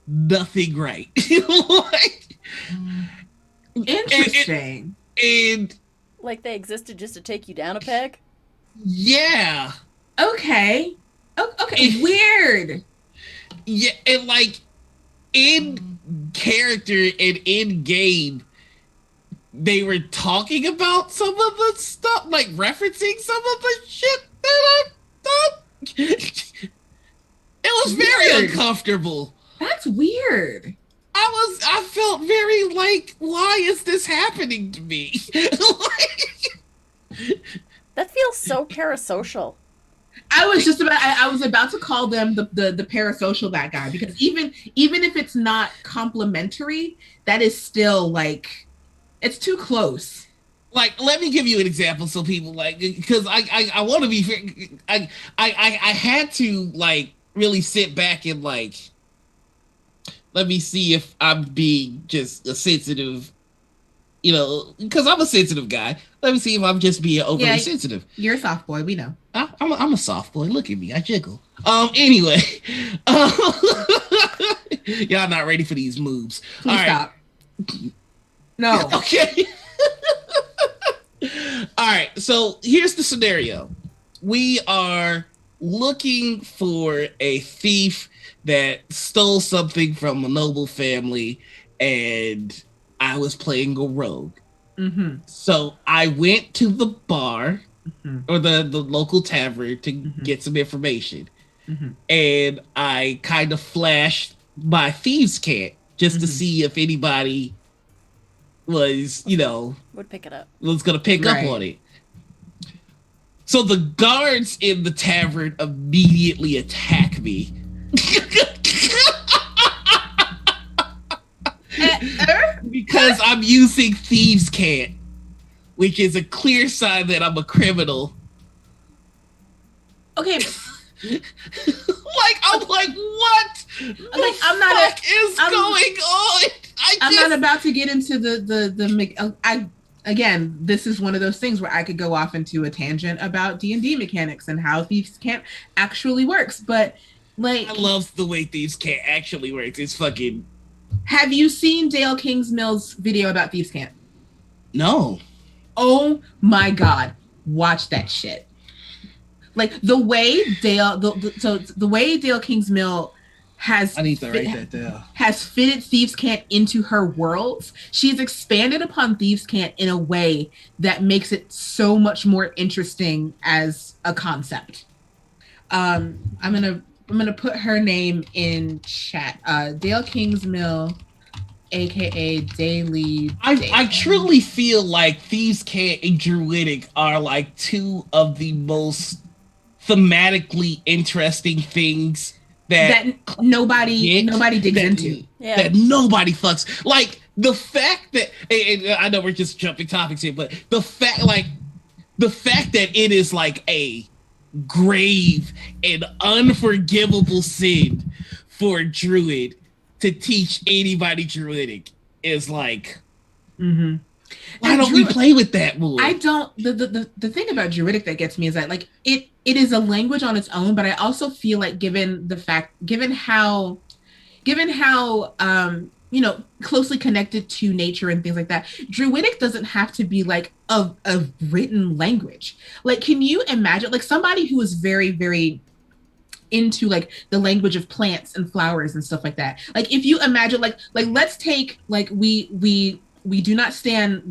nothing right. Like, interesting. And like they existed just to take you down a peg? Yeah. Okay. Okay. Weird. Yeah, and like in character and in game, they were talking about some of the stuff, like referencing some of the shit that I've done. It was very uncomfortable. That's weird. I felt very like, why is this happening to me? That feels so parasocial. I was about to call them the parasocial that guy, because even if it's not complimentary, that is still like, it's too close. Like, let me give you an example so people like, because I want to be, I had to like really sit back and like, let me see if I'm being just a sensitive, you know, because I'm a sensitive guy. Let me see if I'm just being overly sensitive. You're a soft boy, we know. I'm a soft boy. Look at me, I jiggle. Anyway, y'all not ready for these moves. Please all right. Stop. No. Okay. All right. So here's the scenario. We are looking for a thief that stole something from a noble family, and I was playing a rogue. Mm-hmm. So I went to the bar or the local tavern to get some information. Mm-hmm. And I kind of flashed my thieves' cant just to see if anybody was, you know, would pick it up. Was going to pick up on it. So the guards in the tavern immediately attack me. Because I'm using thieves' cant, which is a clear sign that I'm a criminal. Okay. Like, I'm like, what? Like, I'm not. Going on? I'm not about to get into again, this is one of those things where I could go off into a tangent about D&D mechanics and how thieves' cant actually works, but like, I love the way thieves' cant actually works. It's fucking Have you seen Dale Kingsmill's video about Thieves' Camp? No. Oh my God. Watch that shit. Like the way Dale Kingsmill has I need to write that down. Has fitted Thieves' Camp into her worlds. She's expanded upon Thieves' Camp in a way that makes it so much more interesting as a concept. I'm gonna put her name in chat. Dale Kingsmill, aka Daily. I truly feel like Thieves' Camp and Druidic are like two of the most thematically interesting things that nobody digs into. Yeah. That nobody fucks. Like the fact that, and I know we're just jumping topics here, but the fact that it is like a grave and unforgivable sin for a druid to teach anybody Druidic is like, why don't we play with that more? I don't. The thing about Druidic that gets me is that like it is a language on its own, but I also feel like given how closely connected to nature and things like that, Druidic doesn't have to be like a written language. Like, can you imagine like somebody who is very, very into like the language of plants and flowers and stuff like that? Like, if you imagine like let's take like we do not stand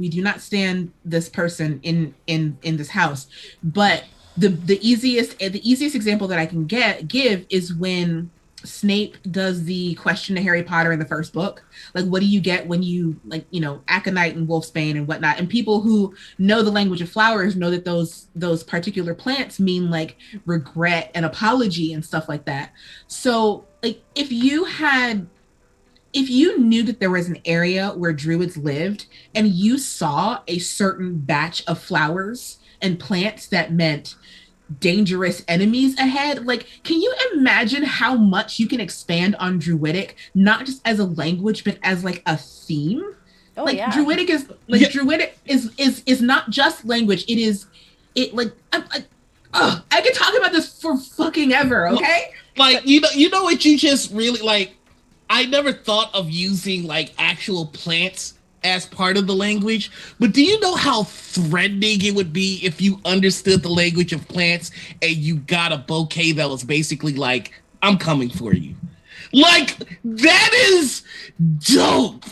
this person in this house, but the easiest example that I can give is when Snape does the question to Harry Potter in the first book. Like, what do you get when you aconite and wolfsbane and whatnot? And people who know the language of flowers know that those particular plants mean like regret and apology and stuff like that. So like if you knew that there was an area where druids lived and you saw a certain batch of flowers and plants that meant dangerous enemies ahead, like, can you imagine how much you can expand on Druidic, not just as a language, but as like a theme? Oh, like, yeah. Druidic is not just language. I could talk about this for fucking ever, okay? Like, you know what you just really like, I never thought of using like actual plants as part of the language, but do you know how threatening it would be if you understood the language of plants and you got a bouquet that was basically like, I'm coming for you? Like, that is dope.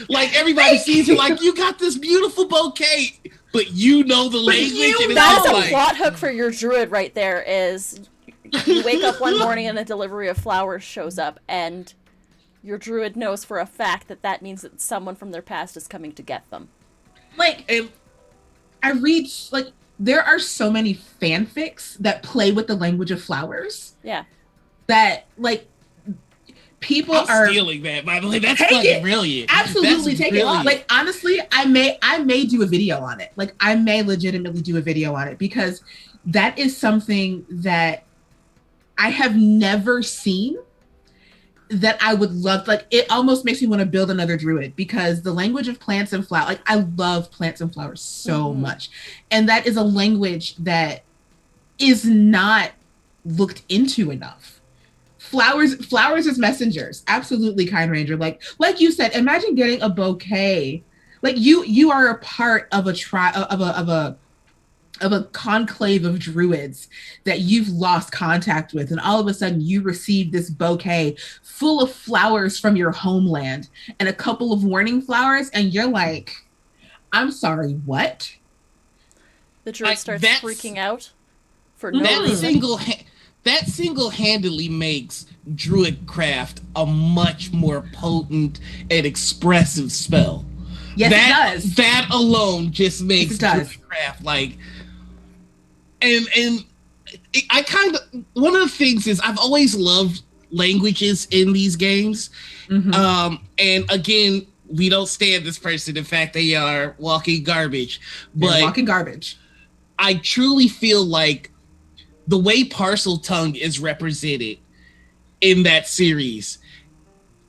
like everybody sees it like, you got this beautiful bouquet, but you know the language. That's a plot hook for your druid right there. Is you wake up one morning and a delivery of flowers shows up, and your druid knows for a fact that means that someone from their past is coming to get them. Like, I read, like, there are so many fanfics that play with the language of flowers. Yeah. That, like, people are stealing that, by the way. That's fucking brilliant. Absolutely take it. Like, honestly, I may do a video on it. Like, I may legitimately do a video on it because that is something that I have never seen that I would love. Like, it almost makes me want to build another druid because the language of plants and flowers, like, I love plants and flowers so much. And that is a language that is not looked into enough. Flowers as messengers. Absolutely, Kind Ranger. Like you said, imagine getting a bouquet. Like, you are a part of a conclave of druids that you've lost contact with, and all of a sudden you receive this bouquet full of flowers from your homeland and a couple of warning flowers, and you're like, I'm sorry, what? The druid starts freaking out for no reason. That single-handedly makes Druidcraft a much more potent and expressive spell. Yes, it does. That alone just makes Druidcraft like. And I kind of, one of the things is I've always loved languages in these games. And again, we don't stand this person. In fact, they are walking garbage. But walking garbage. I truly feel like the way Parcel Tongue is represented in that series,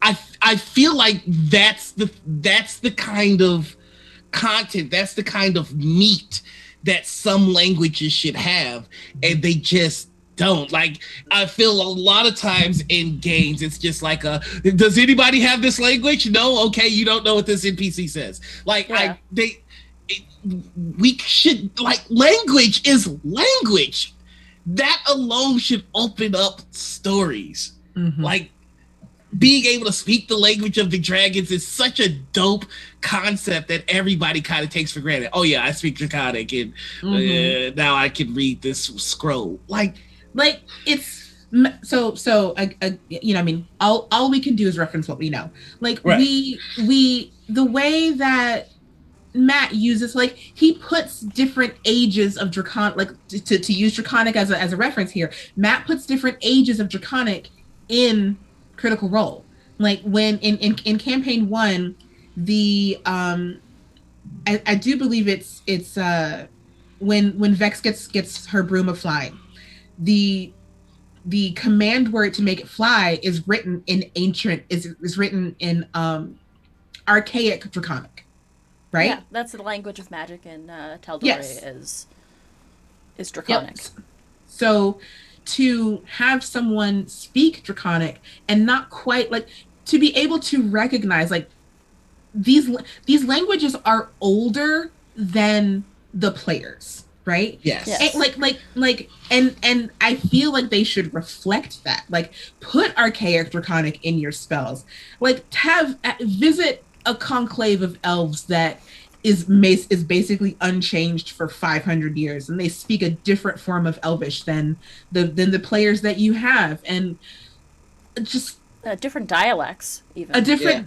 I feel like that's the kind of content, that's the kind of meat that some languages should have, and they just don't. Like, I feel a lot of times in games, it's just like, does anybody have this language? No? Okay, you don't know what this NPC says. Like, we should, like, language is language. That alone should open up stories. Mm-hmm. Like, being able to speak the language of the dragons is such a dope concept that everybody kind of takes for granted. Oh yeah, I speak Draconic, and now I can read this scroll. Like it's so. You know, I mean, all we can do is reference what we know. Like we the way that Matt uses, like, he puts different ages of Draconic, like to use Draconic as a reference here. Matt puts different ages of Draconic in Critical Role. Like when in campaign 1, the I do believe it's when Vex gets her broom of flying, the command word to make it fly is written in ancient is written in archaic Draconic, right? Yeah, that's the language of magic in Tal'Dorei is Draconic. Yep. So to have someone speak Draconic and not quite, like, to be able to recognize, like, these languages are older than the players, right? Yes. And I feel like they should reflect that. Like, put archaic Draconic in your spells. Like, visit a conclave of elves that is basically unchanged for 500 years, and they speak a different form of Elvish than the players that you have, and just different dialects, even a different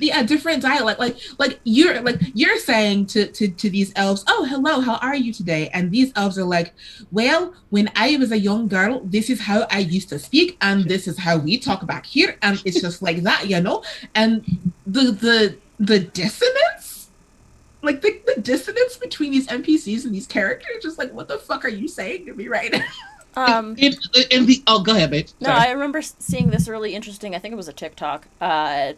dialect. Like you're saying to these elves, oh, hello, how are you today? And these elves are like, well, when I was a young girl, this is how I used to speak, and this is how we talk back here, and it's just like that, you know. And the dissonance. Like, the dissonance between these NPCs and these characters, just like, what the fuck are you saying to me right now? Go ahead, babe. No, I remember seeing this really interesting, I think it was a TikTok,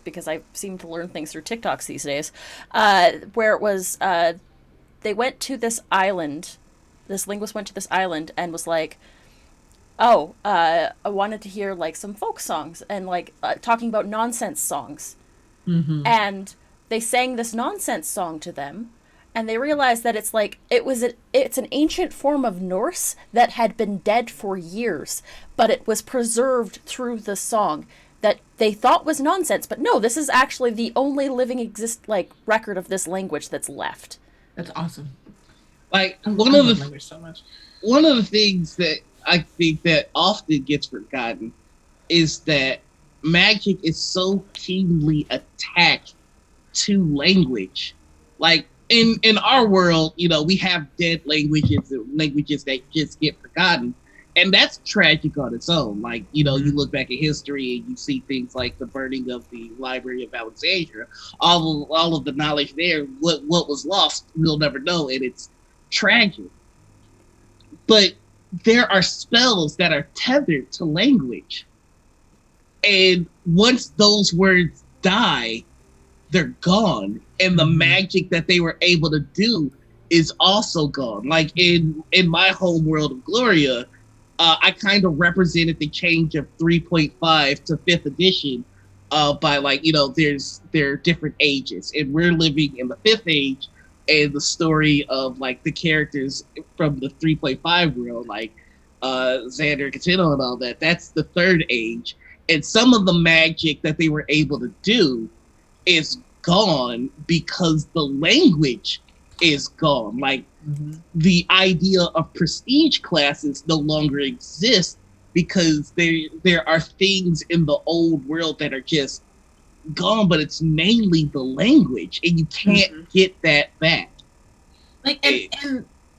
because I seem to learn things through TikToks these days, where it was, they went to this island, this linguist went to this island and was like, oh, I wanted to hear, like, some folk songs, and, like, talking about nonsense songs. Mm-hmm. And they sang this nonsense song to them, and they realized that it's like it's an ancient form of Norse that had been dead for years, but it was preserved through the song that they thought was nonsense. But no, this is actually the only living record of this language that's left. That's awesome. Like, one of the things that I think that often gets forgotten is that magic is so keenly attached to language. Like, in our world, you know, we have dead languages that just get forgotten, and that's tragic on its own. Like, you know, you look back at history and you see things like the burning of the Library of Alexandria. All of the knowledge there, what was lost, we'll never know, and it's tragic. But there are spells that are tethered to language, and once those words die, they're gone, and the magic that they were able to do is also gone. Like, in my home world of Gloria, I kind of represented the change of 3.5 to 5th edition by, like, you know, there are different ages, and we're living in the 5th age, and the story of, like, the characters from the 3.5 world, like Xander, Catino, and all that, that's the 3rd age, and some of the magic that they were able to do is gone because the language is gone. Like, the idea of prestige classes no longer exists because there are things in the old world that are just gone, but it's mainly the language, and you can't get that back. Like,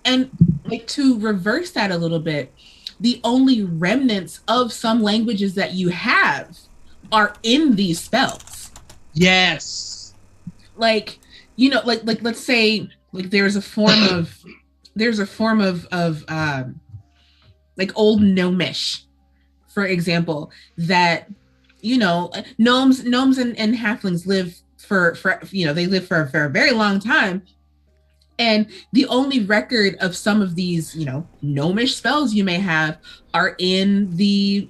and like, to reverse that a little bit, the only remnants of some languages that you have are in these spells. Yes. Like, you know, like let's say, like, there's a form of like old gnomish, for example, that, you know, gnomes and halflings live for you know, they live for a very long time, And the only record of some of these, gnomish spells you may have are in the,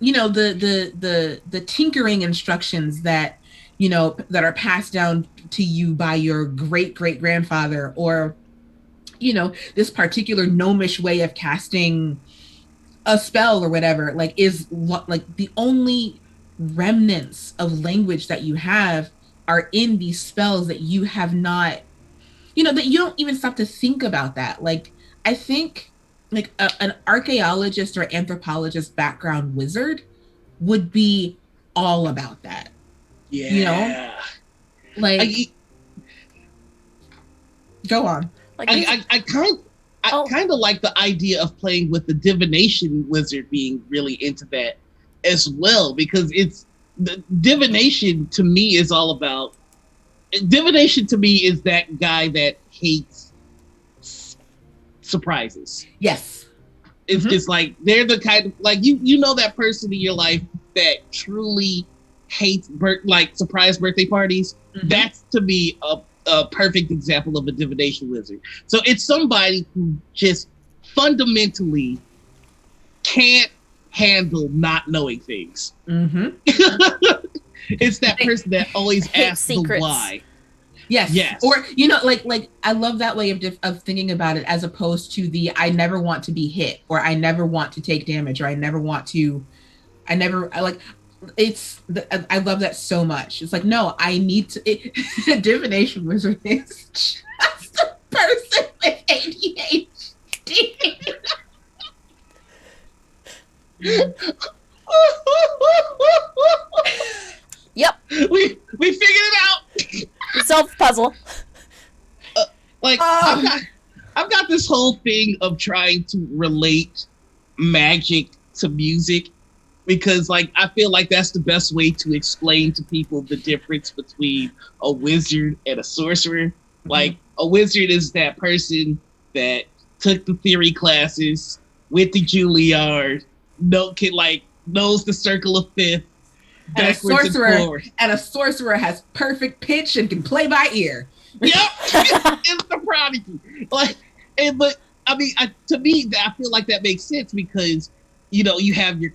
the tinkering instructions that, that are passed down to you by your great grandfather, or, this particular gnomish way of casting a spell or whatever, like is like the only remnants of language that you have are in these spells that you have not, that you don't even stop to think about that. Like, I think like an archaeologist or anthropologist background wizard would be all about that. Yeah. Like, go on. Like, I kind of like the idea of playing with the divination wizard being really into that as well, because it's the divination to me is all about divination. To me is that guy that hates surprises. Yes. It's just like they're the kind of like you know that person in your life that truly hates surprise birthday parties. That's to me a perfect example of a divination wizard. So it's somebody who just fundamentally can't handle not knowing things. It's that person that always asks secrets. The why. Yes. Or like I love that way of thinking about it, as opposed to the I never want to be hit, or I never want to take damage, or I love that so much. It's like, no, I need to. A divination wizard is just a person with ADHD. Yep. We figured it out. We solved the puzzle. I've got this whole thing of trying to relate magic to music, because like I feel like that's the best way to explain to people the difference between a wizard and a sorcerer. Like a wizard is that person that took the theory classes, went to Juilliard, knows the circle of fifth, and a sorcerer has perfect pitch and can play by ear. Yep, it's the prodigy. But I mean, to me, I feel like that makes sense, because you have your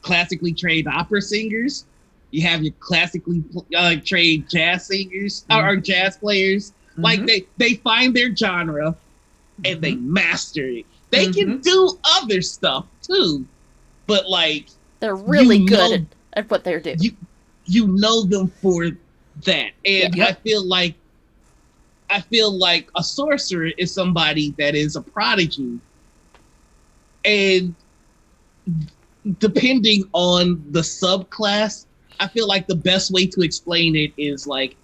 classically trained opera singers, you have your classically trained jazz singers or jazz players. Like they find their genre and they master it. They can do other stuff too, but like they're really good at what they're doing. You know them for that, and I feel like a sorcerer is somebody that is a prodigy, and depending on the subclass, I feel like the best way to explain it is like,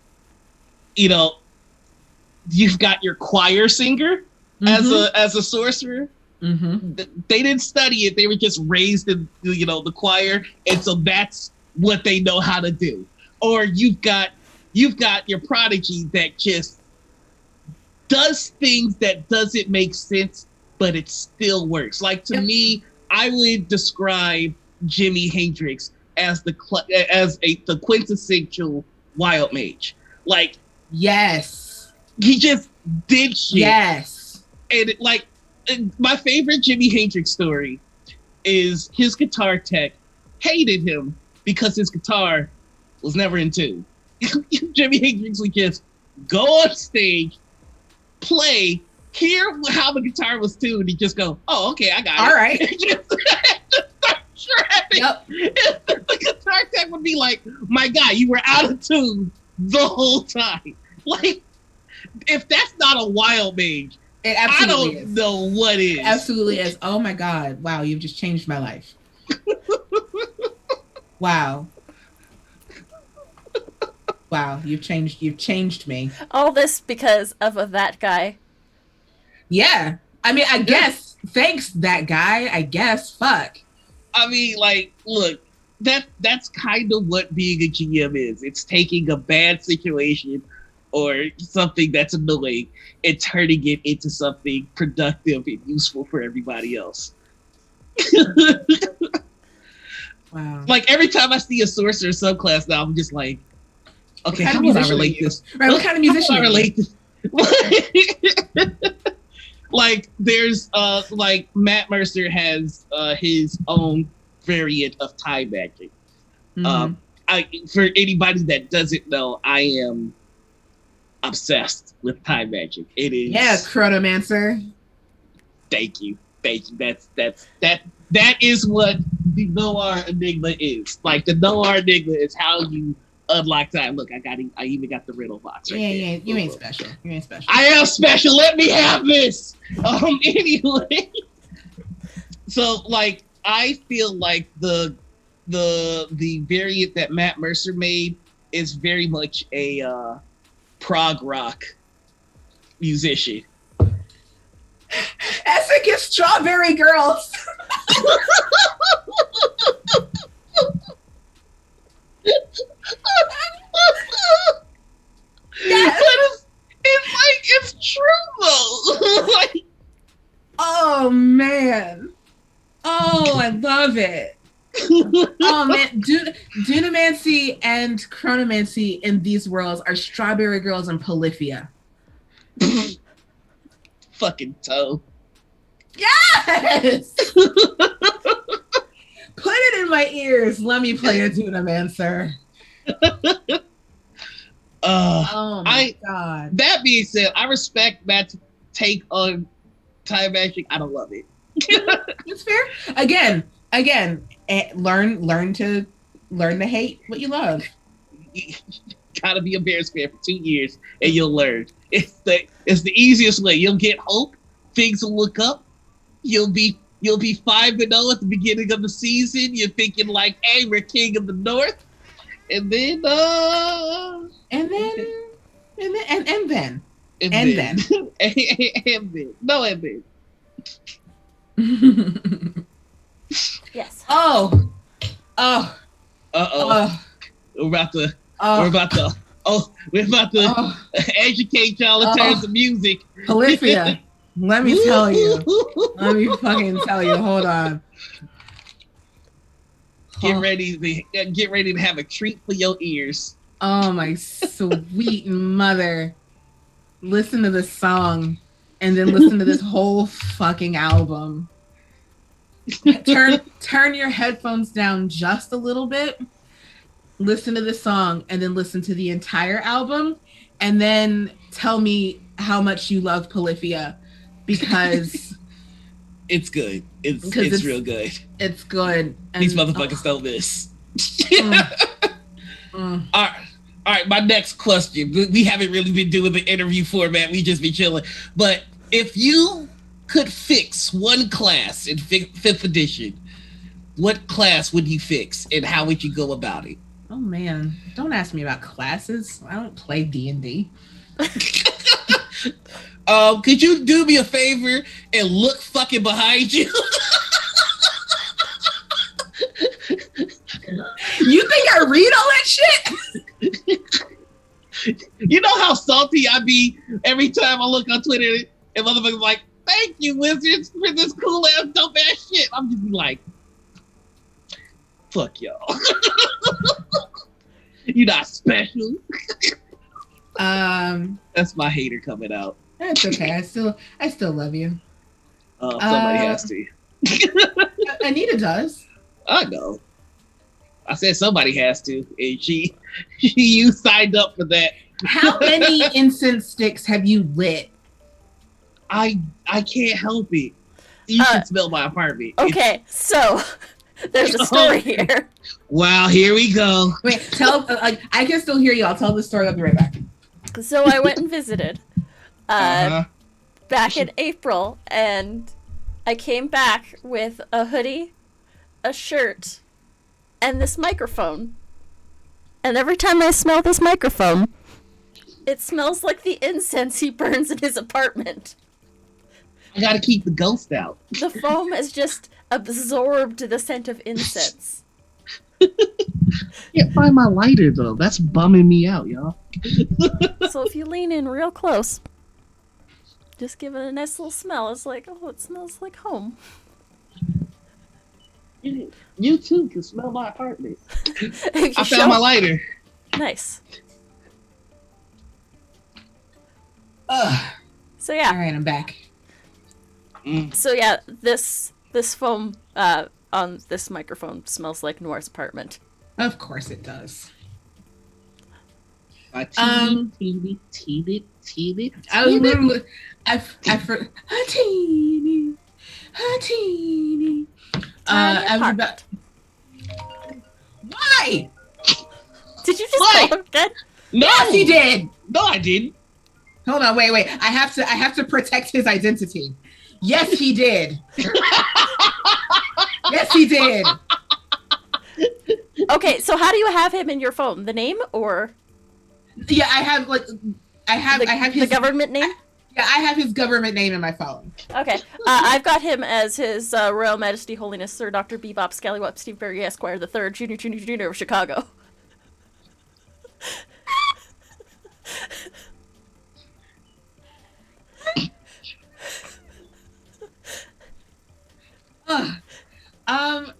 you've got your choir singer as a sorcerer. They didn't study it; they were just raised in the choir, and so that's what they know how to do. Or you've got your prodigy that just does things that doesn't make sense, but it still works. Like to me, I would describe Jimi Hendrix as the quintessential wild mage. Like, yes, he just did shit. Yes, and my favorite Jimi Hendrix story is his guitar tech hated him because his guitar was never in tune. Jimi Hendrix would just go on stage, play, hear how the guitar was tuned, and just go, "Oh, okay, I got it." All right. Just start shredding. Yep. The guitar tech would be like, "My guy, you were out of tune the whole time." Like, if that's not a wild mage, I don't know what is. It absolutely is. Oh my God! Wow, you've just changed my life. Wow. Wow, you've changed me. All this because of that guy. Yeah. I mean, I guess thanks that guy, I guess. Fuck. I mean, like, look, that's kind of what being a GM is. It's taking a bad situation or something that's annoying and turning it into something productive and useful for everybody else. Wow. Like, every time I see a sorcerer subclass now, I'm just like, okay, how would I relate this? Right, what kind of musician I relate this? Like there's like Matt Mercer has his own variant of time magic. For anybody that doesn't know, I am obsessed with time magic. It is Chronomancer. Thank you. That is what the Noir Enigma is. Like the Noir Enigma is how you unlock time. Look, I even got the riddle box. Right there. You ain't special. You ain't special. I am special. Let me have this. Anyway. So like I feel like the variant that Matt Mercer made is very much a prog rock musician. Essek is Strawberry Girls. Yes. It's true though. Like, oh man. Oh, I love it. Oh man, Dunamancy and Chronomancy in these worlds are Strawberry Girls and Polyphia. Fucking toe. Yes! Put it in my ears. Let me play a Dunamancer. Oh my god. That being said, I respect Matt's take on time magic. I don't love it. It's fair. Again, learn to hate what you love. You gotta be a Bears fan for 2 years and you'll learn. It's the easiest way. You'll get hope. Things will look up. You'll be 5-0 at the beginning of the season. You're thinking like, hey, we're king of the North. And then Yes. We're about to educate y'all in terms of music. Polyphia, let me tell you. Let me fucking tell you. Hold on. Get ready to have a treat for your ears. Oh my sweet mother. Listen to this song and then listen to this whole fucking album. Turn your headphones down just a little bit. Listen to this song and then listen to the entire album and then tell me how much you love Polyphia because it's good. It's real good. It's good. And these motherfuckers don't miss. All right. My next question. We haven't really been doing the interview format. We just be chilling. But if you could fix one class in 5th edition, what class would you fix and how would you go about it? Oh man, don't ask me about classes. I don't play D&D. Could you do me a favor and look fucking behind you? You think I read all that shit? You know how salty I be every time I look on Twitter and motherfuckers like, thank you, Wizards, for this cool ass dope ass shit. I'm just like, fuck y'all. You're not special. That's my hater coming out. That's okay. I still love you. Somebody has to. Anita does. I know. I said somebody has to, and you signed up for that. How many incense sticks have you lit? I can't help it. You should smell my apartment. Okay, so there's a story here. Wow, here we go. Wait, I can still hear you. I'll tell the story. I'll be right back. So I went and visited back in April, and I came back with a hoodie, a shirt, and this microphone. And every time I smell this microphone, it smells like the incense he burns in his apartment. I gotta keep the ghost out. The foam has just absorbed the scent of incense. Can't find my lighter though. That's bumming me out, y'all. So if you lean in real close, just give it a nice little smell. It's like, oh, it smells like home. You too can smell my apartment. I found my lighter. Nice. So yeah. All right, I'm back. So yeah, this foam on this microphone smells like Noir's apartment. Of course it does. Teeny. I was literally, a teeny. I was about. Why? Did you just call him dead? No, yes, he did. No, I didn't. Hold on, wait. I have to protect his identity. Yes, he did. Yes, he did. Okay, so how do you have him in your phone? The name or? Yeah, I have his the government name. I have his government name in my phone. Okay, I've got him as his Royal Majesty Holiness Sir Dr. Bebop Scallywop Steve Berry Esquire the Third, Junior of Chicago.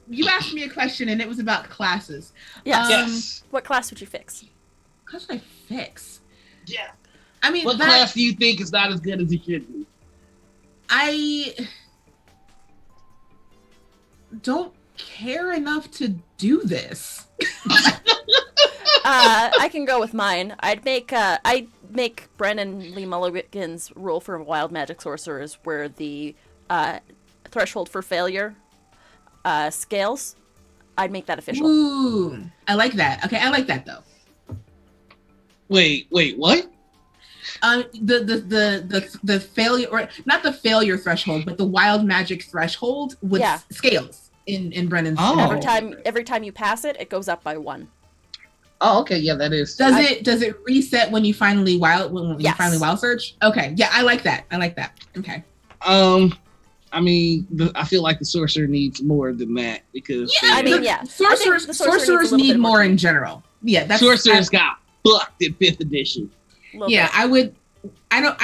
You asked me a question and it was about classes. Yes. What class would you fix? How should I fix? Yeah. I mean, what class do you think is not as good as it should be? I don't care enough to do this. I can go with mine. I'd make Brennan Lee Mulligan's rule for wild magic sorcerers where the threshold for failure scales. I'd make that official. Ooh, I like that. Okay, I like that though. Wait, what? The failure, or not the failure threshold, but the wild magic threshold with scales in Brennan's. Oh. Every time you pass it, it goes up by 1. Oh, okay, yeah, that is. Does it reset when you finally wild yes. you finally wild search? Okay, yeah, I like that. Okay. I mean, I feel like the sorcerer needs more than that because sorcerers need more in general. Yeah, that's sorcerers got fucked in 5th edition. Yeah, I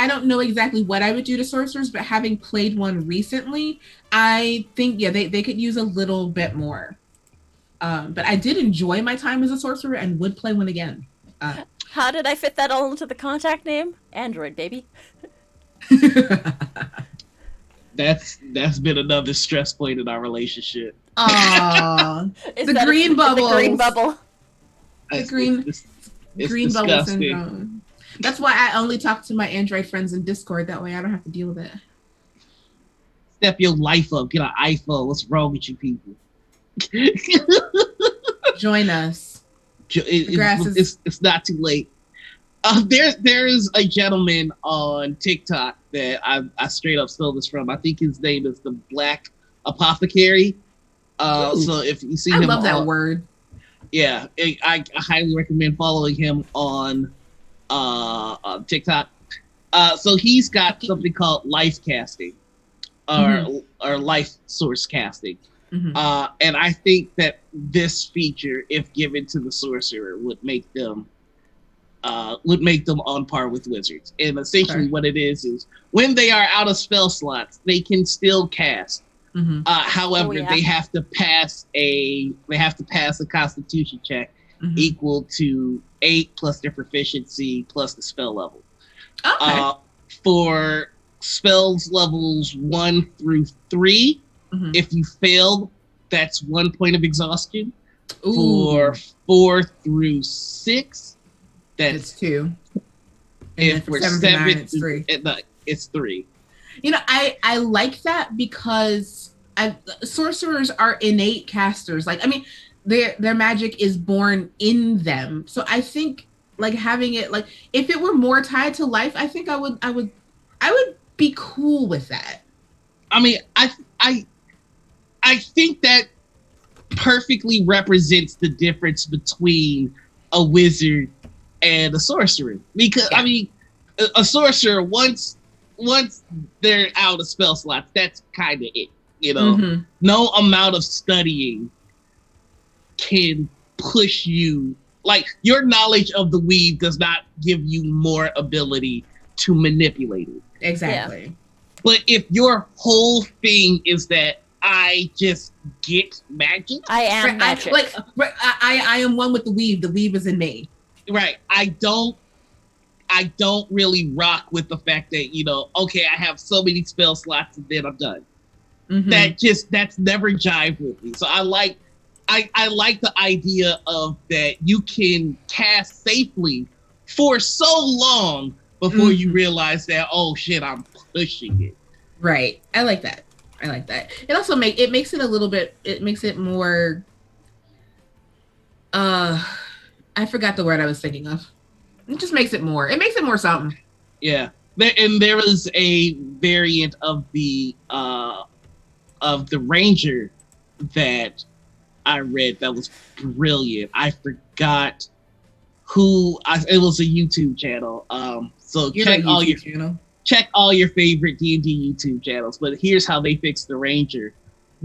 don't know exactly what I would do to sorcerers, but having played one recently, I think they could use a little bit more. But I did enjoy my time as a sorcerer and would play one again. How did I fit that all into the contact name? Android, baby. That's been another stress point in our relationship. Aww. The green bubble. The green bubble. The green bubble syndrome. That's why I only talk to my Android friends in Discord. That way I don't have to deal with it. Step your life up. Get an iPhone. What's wrong with you people? Join us. It's not too late. There's a gentleman on TikTok that I straight up stole this from. I think his name is the Black Apothecary. So if you see him, I love that word. Yeah, I highly recommend following him on TikTok. So he's got something called life casting, or life source casting. Mm-hmm. And I think that this feature, if given to the sorcerer, would make them on par with wizards. And essentially what it is when they are out of spell slots, they can still cast. Mm-hmm. However, they have to pass a constitution check equal to 8 plus their proficiency plus the spell level. Okay. For spells levels 1 through 3, if you fail, that's 1 point of exhaustion. Ooh. For 4 through 6, that's 2. And for 7 to 9, it's 3. It's 3. You know, I like that because sorcerers are innate casters. Like, I mean, their magic is born in them. So I think like having it, like if it were more tied to life, I think I would be cool with that. I mean, I think that perfectly represents the difference between a wizard and a sorcerer. Because I mean, a sorcerer once they're out of spell slots, that's kind of it. You know, no amount of studying can push you. Like, your knowledge of the weave does not give you more ability to manipulate it. Exactly. Yeah. But if your whole thing is that I just get magic, I am magic. I am one with the weave. The weave is in me. Right. I I don't really rock with the fact that, you know, okay, I have so many spell slots and then I'm done. Mm-hmm. That's never jived with me. So I like the idea of that you can cast safely for so long before you realize that, oh shit, I'm pushing it. Right. I like that. It also makes it a little bit, it makes it more, I forgot the word I was thinking of. It just makes it more something. Yeah. And there was a variant of the Ranger that I read that was brilliant. I forgot it was a YouTube channel. So check all your favorite D&D YouTube channels. But here's how they fixed the Ranger.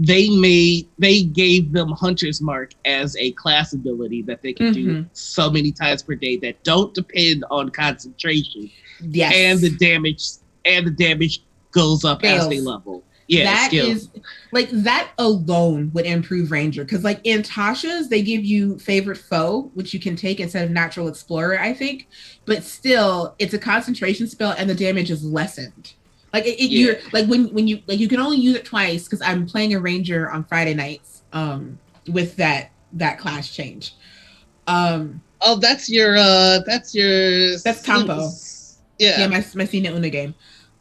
They gave them Hunter's Mark as a class ability that they can do so many times per day that don't depend on concentration. Yes. And the damage goes up as they level. Yeah, that is like that alone would improve Ranger, because like in Tasha's they give you favorite foe, which you can take instead of natural explorer, I think, but still it's a concentration spell and the damage is lessened. Like you're like when you like you can only use it twice, because I'm playing a Ranger on Friday nights with that class change. That's combo. Yeah, my Cena Una game.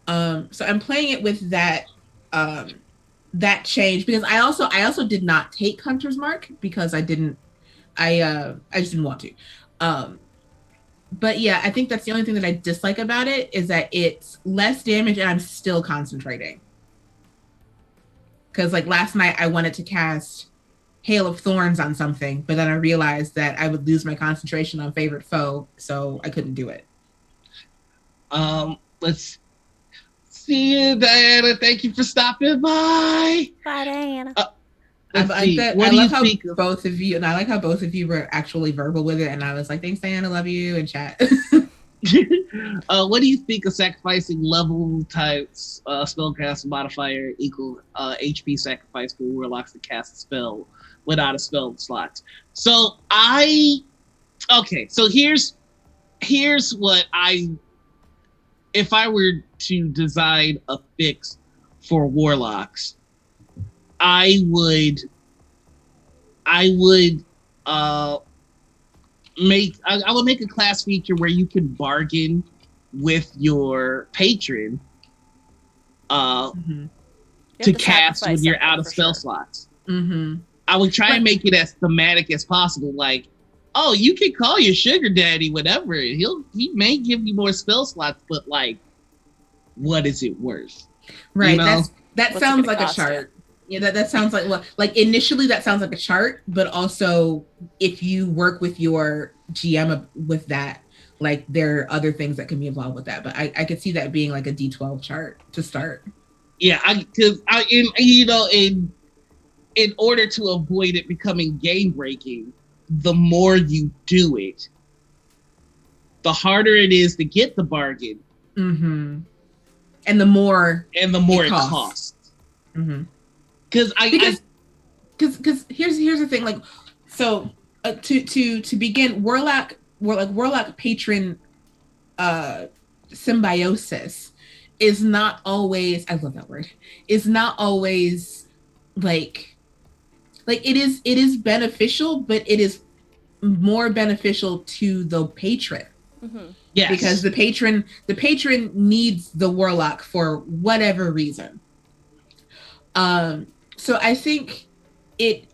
So I'm playing it with that change, because I also did not take Hunter's Mark because I just didn't want to. But yeah, I think that's the only thing that I dislike about it, is that it's less damage and I'm still concentrating. Because like last night I wanted to cast Hail of Thorns on something, but then I realized that I would lose my concentration on favorite foe, so I couldn't do it. Let's see you, Diana. Thank you for stopping by. Bye, Diana. I like how both of you were actually verbal with it, and I was like, thanks, Diana, love you, and chat. What do you think of sacrificing level types spellcast modifier equal HP sacrifice for warlocks to cast a spell without a spell slot? So here's what if I were to design a fix for warlocks, I would make a class feature where you can bargain with your patron to cast when you're out of spell slots. I would try and make it as thematic as possible, like, oh, you can call your sugar daddy whatever. He may give you more spell slots, but like, what is it worth? Right. You know? That sounds like a chart. Yeah, that sounds like initially that sounds like a chart, but also if you work with your GM with that, like there are other things that can be involved with that. But I could see that being like a D12 chart to start. Yeah, in order to avoid it becoming game breaking, the more you do it, the harder it is to get the bargain. And the more it costs. Because here's the thing, like, so to begin, Warlock Patron symbiosis is not always, I love that word, is not always like it is beneficial, but it is more beneficial to the patron. Yes. Because the patron needs the warlock for whatever reason. So I think it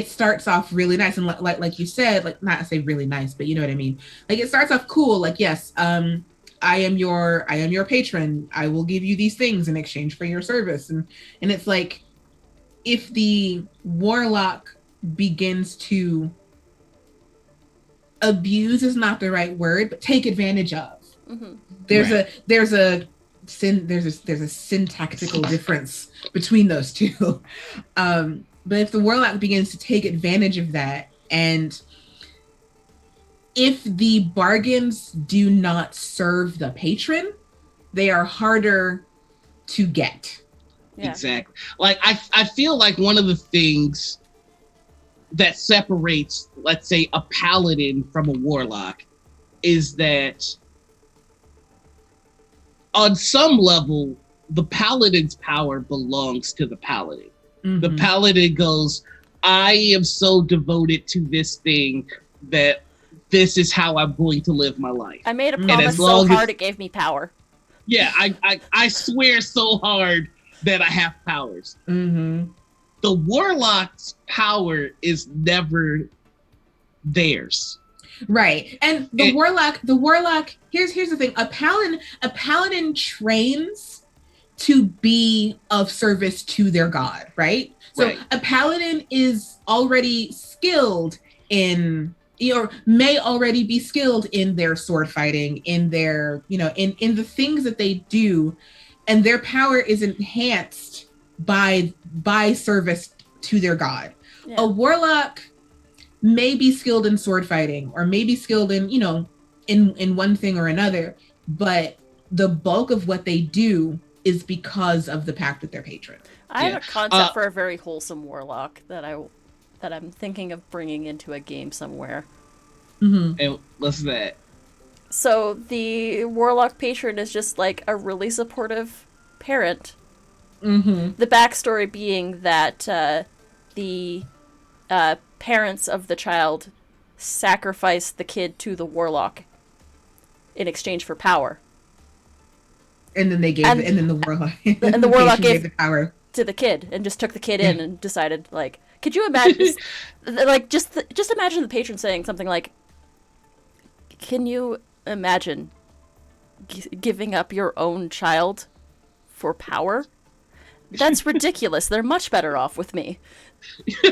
starts off really nice, and like you said, like, not to say really nice, but you know what I mean. Like it starts off cool, like, yes, I am your patron. I will give you these things in exchange for your service, and it's like, if the warlock begins to abuse is not the right word, but take advantage of. There's a syntactical difference between those two. But if the warlock begins to take advantage of that, and if the bargains do not serve the patron, they are harder to get. Yeah. Exactly. Like I feel like one of the things that separates, let's say, a paladin from a warlock is that on some level, the paladin's power belongs to the paladin. Mm-hmm. The paladin goes, I am so devoted to this thing that this is how I'm going to live my life. I made a promise so hard it gave me power. Yeah, I swear so hard that I have powers. Mm-hmm. The warlock's power is never theirs. Right. And the warlock, here's the thing. A paladin trains to be of service to their god, right? So right. A paladin is already skilled in, or may already be skilled in their sword fighting, in their, in the things that they do, and their power is enhanced by service to their god. Yeah. A warlock may be skilled in sword fighting, or may be skilled in, in one thing or another, but the bulk of what they do is because of the pact with their patron. I have a concept for a very wholesome warlock that I'm thinking of bringing into a game somewhere. Mm-hmm. And what's that? So the Warlock Patron is just like a really supportive parent. Mm-hmm. The backstory being that the parents of the child sacrificed the kid to the warlock in exchange for power. And then they gave and then the warlock and the warlock gave the power to the kid and just took the kid in and decided, like, could you imagine just imagine the patron saying something like, can you imagine giving up your own child for power? That's ridiculous. They're much better off with me.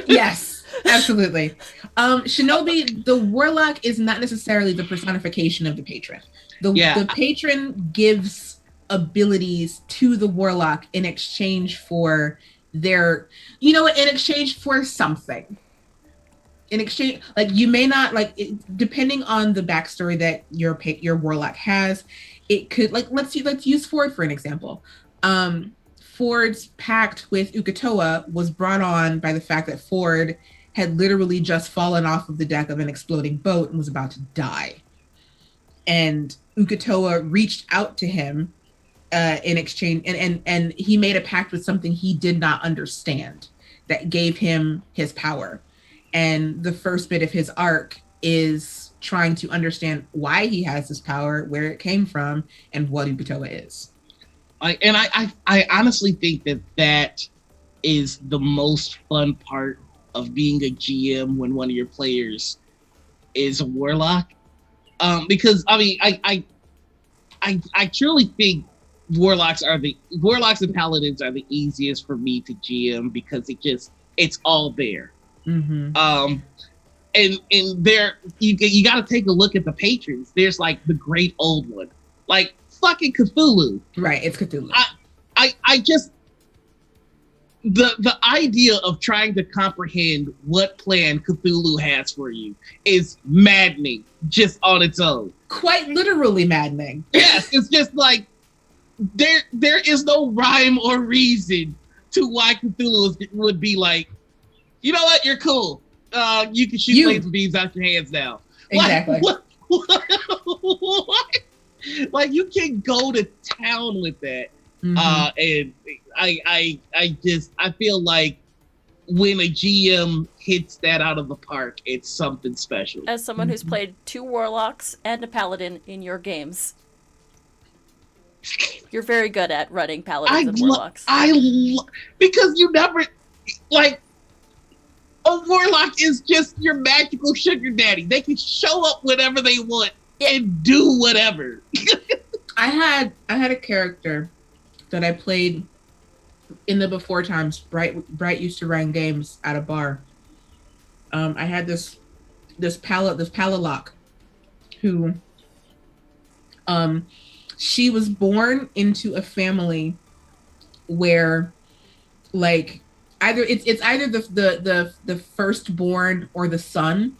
Yes, absolutely. Shinobi, the warlock is not necessarily the personification of the patron. The patron gives abilities to the warlock in exchange for their, in exchange for something. In exchange, like, you may not, like, depending on the backstory that your warlock has, it could, like, let's use Ford for an example. Ford's pact with Ukatoa was brought on by the fact that Ford had literally just fallen off of the deck of an exploding boat and was about to die. And Ukatoa reached out to him in exchange, and he made a pact with something he did not understand that gave him his power. And the first bit of his arc is trying to understand why he has this power, where it came from, and what Ukatoa is. I honestly think that is the most fun part of being a GM when one of your players is a warlock, because I truly think warlocks and paladins are the easiest for me to GM because it's all there. Mm-hmm. And there you got to take a look at the patrons. There's like the great old one, like fucking Cthulhu. Right, it's Cthulhu. I just the idea of trying to comprehend what plan Cthulhu has for you is maddening just on its own. Quite literally maddening. Yes, it's just like there is no rhyme or reason to why Cthulhu would be like, you know what, you're cool. You can shoot laser beams out your hands now. Exactly. What? Like, you can go to town with that. Mm-hmm. And I feel like when a GM hits that out of the park, it's something special. As someone who's played 2 warlocks and a paladin in your games, you're very good at running paladins and warlocks. Because you never, like, a warlock is just your magical sugar daddy. They can show up whenever they want and do whatever. I had a character that I played in the before times. Bright used to run games at a bar. I had this Palalock who she was born into a family where, like, it's either the firstborn or the son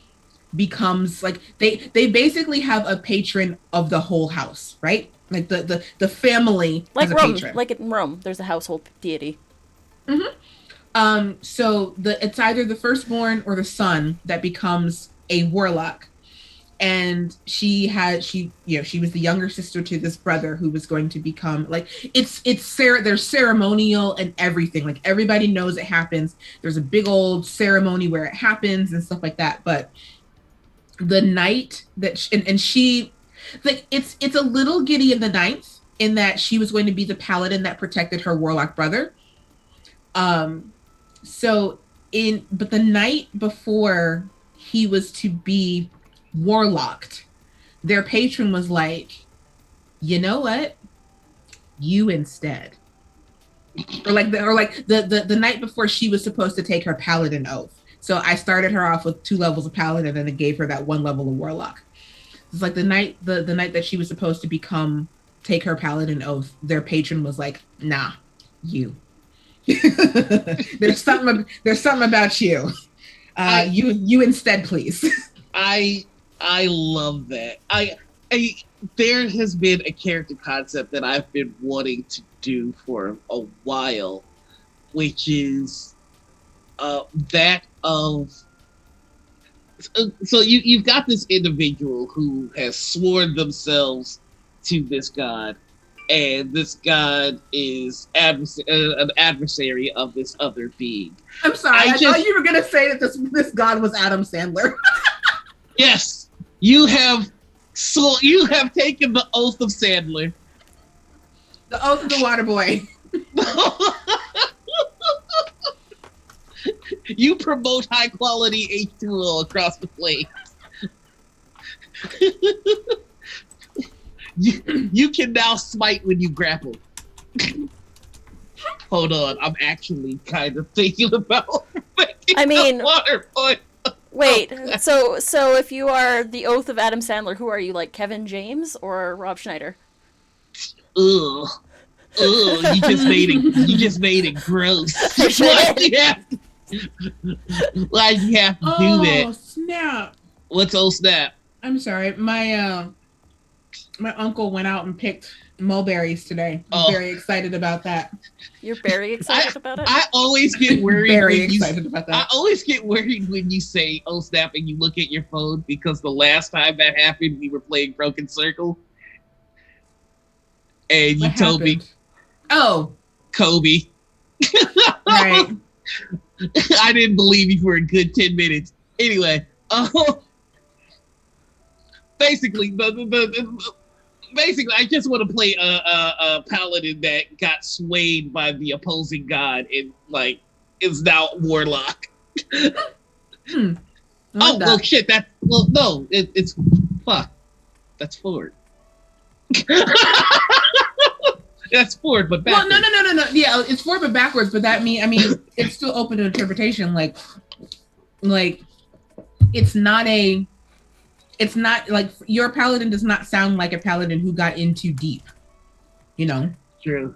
becomes, like, they basically have a patron of the whole house, right? Like the family like has a Rome, patron. like in Rome, there's a household deity. Mm-hmm. So it's either the firstborn or the son that becomes a warlock. and she was the younger sister to this brother who was going to become like there's ceremonial and everything, like everybody knows it happens. There's a big old ceremony where it happens and stuff like that. But the night that she like it's a little giddy in the ninth in that she was going to be the paladin that protected her warlock brother. But the night before he was to be warlocked, their patron was like, you know what? You instead. Or the night before she was supposed to take her paladin oath. So I started her off with 2 levels of paladin and then gave her that 1 level of warlock. It's like the night that she was supposed to take her paladin oath, their patron was like, nah, you. there's something about you. You instead, please. I love that. There has been a character concept that I've been wanting to do for a while, which is that of. So you've got this individual who has sworn themselves to this god, and this god is an adversary of this other being. I'm sorry, I thought you were going to say that this god was Adam Sandler. Yes, you have taken the oath of Sandler. The oath of the water boy. You promote high quality H2O across the flames. You can now smite when you grapple. Hold on, I'm actually kind of thinking about making water boy. Wait, so if you are the oath of Adam Sandler, who are you, like Kevin James or Rob Schneider? Ugh, you just made it gross. Why'd you have to do that? Oh, snap. What's old snap? I'm sorry. My uncle went out and picked mulberries today. I'm very excited about that. You're very excited about it? I always get worried. About that. I always get worried when you say, oh, snap, and you look at your phone, because the last time that happened, we were playing Broken Circle. And you told me, oh, Kobe. Right. I didn't believe you for a good 10 minutes. Anyway, basically, I just want to play a paladin that got swayed by the opposing god and is now warlock. Well, shit. It's fuck. That's forward. That's forward, but backwards. Well, no. Yeah, it's forward but backwards. But I mean, it's still open to interpretation. Like, it's not like your paladin does not sound like a paladin who got in too deep. You know. True.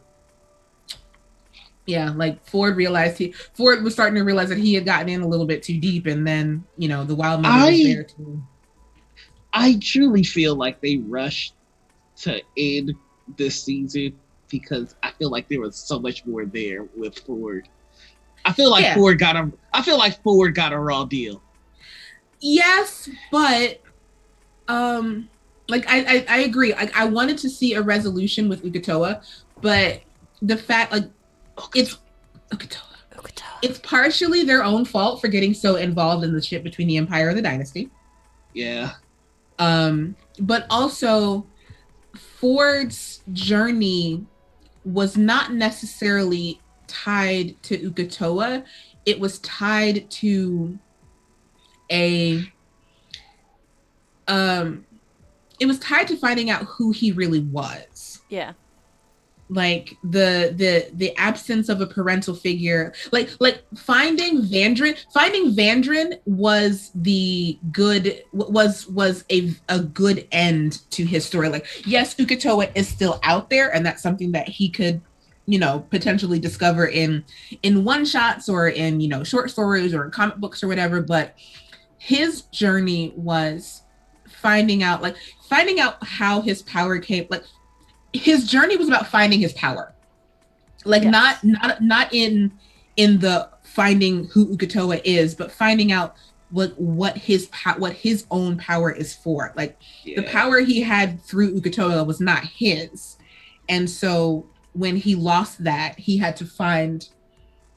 Yeah, like Ford was starting to realize that he had gotten in a little bit too deep, and then the wild mother was there too. I truly feel like they rushed to end this season, because I feel like there was so much more there with Ford. I feel like Ford got a raw deal. Yes, but I agree. Like, I wanted to see a resolution with Uk'otoa, but the fact it's partially their own fault for getting so involved in the shit between the Empire and the Dynasty. Yeah. But also Ford's journey was not necessarily tied to Uk'otoa. It was tied to finding out who he really was. Yeah. Like the absence of a parental figure, like finding Vandrin was a good end to his story. Like, yes, Uk'otoa is still out there, and that's something that he could, potentially discover in one shots or in short stories or in comic books or whatever. But his journey was finding out how his power came. Like, his journey was about finding his power, not in the finding who Uk'otoa is, but finding out what his own power is for. Like the power he had through Uk'otoa was not his, and so when he lost that, he had to find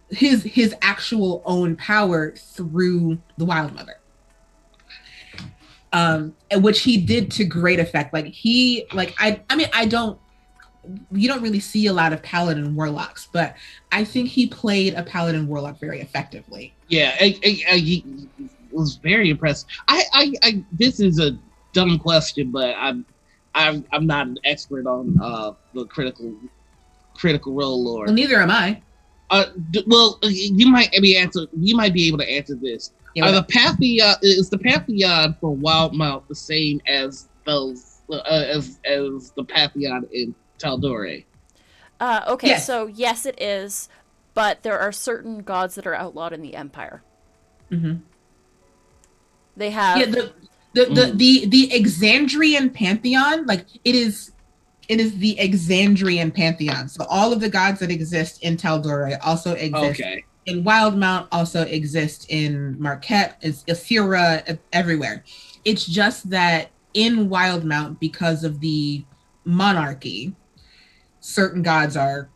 his actual own power through the Wild Mother. Which he did to great effect. Like you don't really see a lot of Paladin Warlocks, but I think he played a Paladin Warlock very effectively. Yeah, he was very impressive. I this is a dumb question, but I'm not an expert on the critical role lore. Well, neither am I. You might be able to answer this. Are the Pantheon is the Pantheon for Wildmount the same as those as the Pantheon in Tal'Dorei? Okay, yes. So yes, it is, but there are certain gods that are outlawed in the Empire. Mm-hmm. They have the Exandrian Pantheon, like it is the Exandrian Pantheon. So all of the gods that exist in Tal'Dorei also exist in Wildmount, also exist in Marquette, Ithera, everywhere. It's just that in Wildmount, because of the monarchy, certain gods are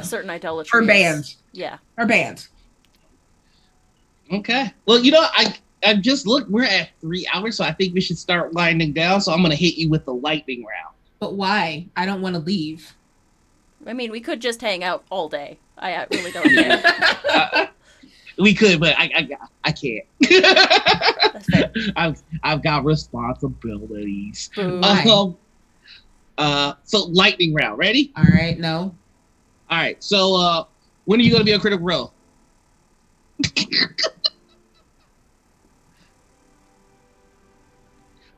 certain idolatry are banned. Yeah. Are banned. Okay. Well, I just looked, we're at 3 hours, so I think we should start winding down. So I'm gonna hit you with the lightning round. But why? I don't want to leave. I mean, we could just hang out all day. I really don't care. We could, but I can't. That's fair. I've got responsibilities. Why? So lightning round. Ready? All right. No. All right. So when are you going to be on Critical Role?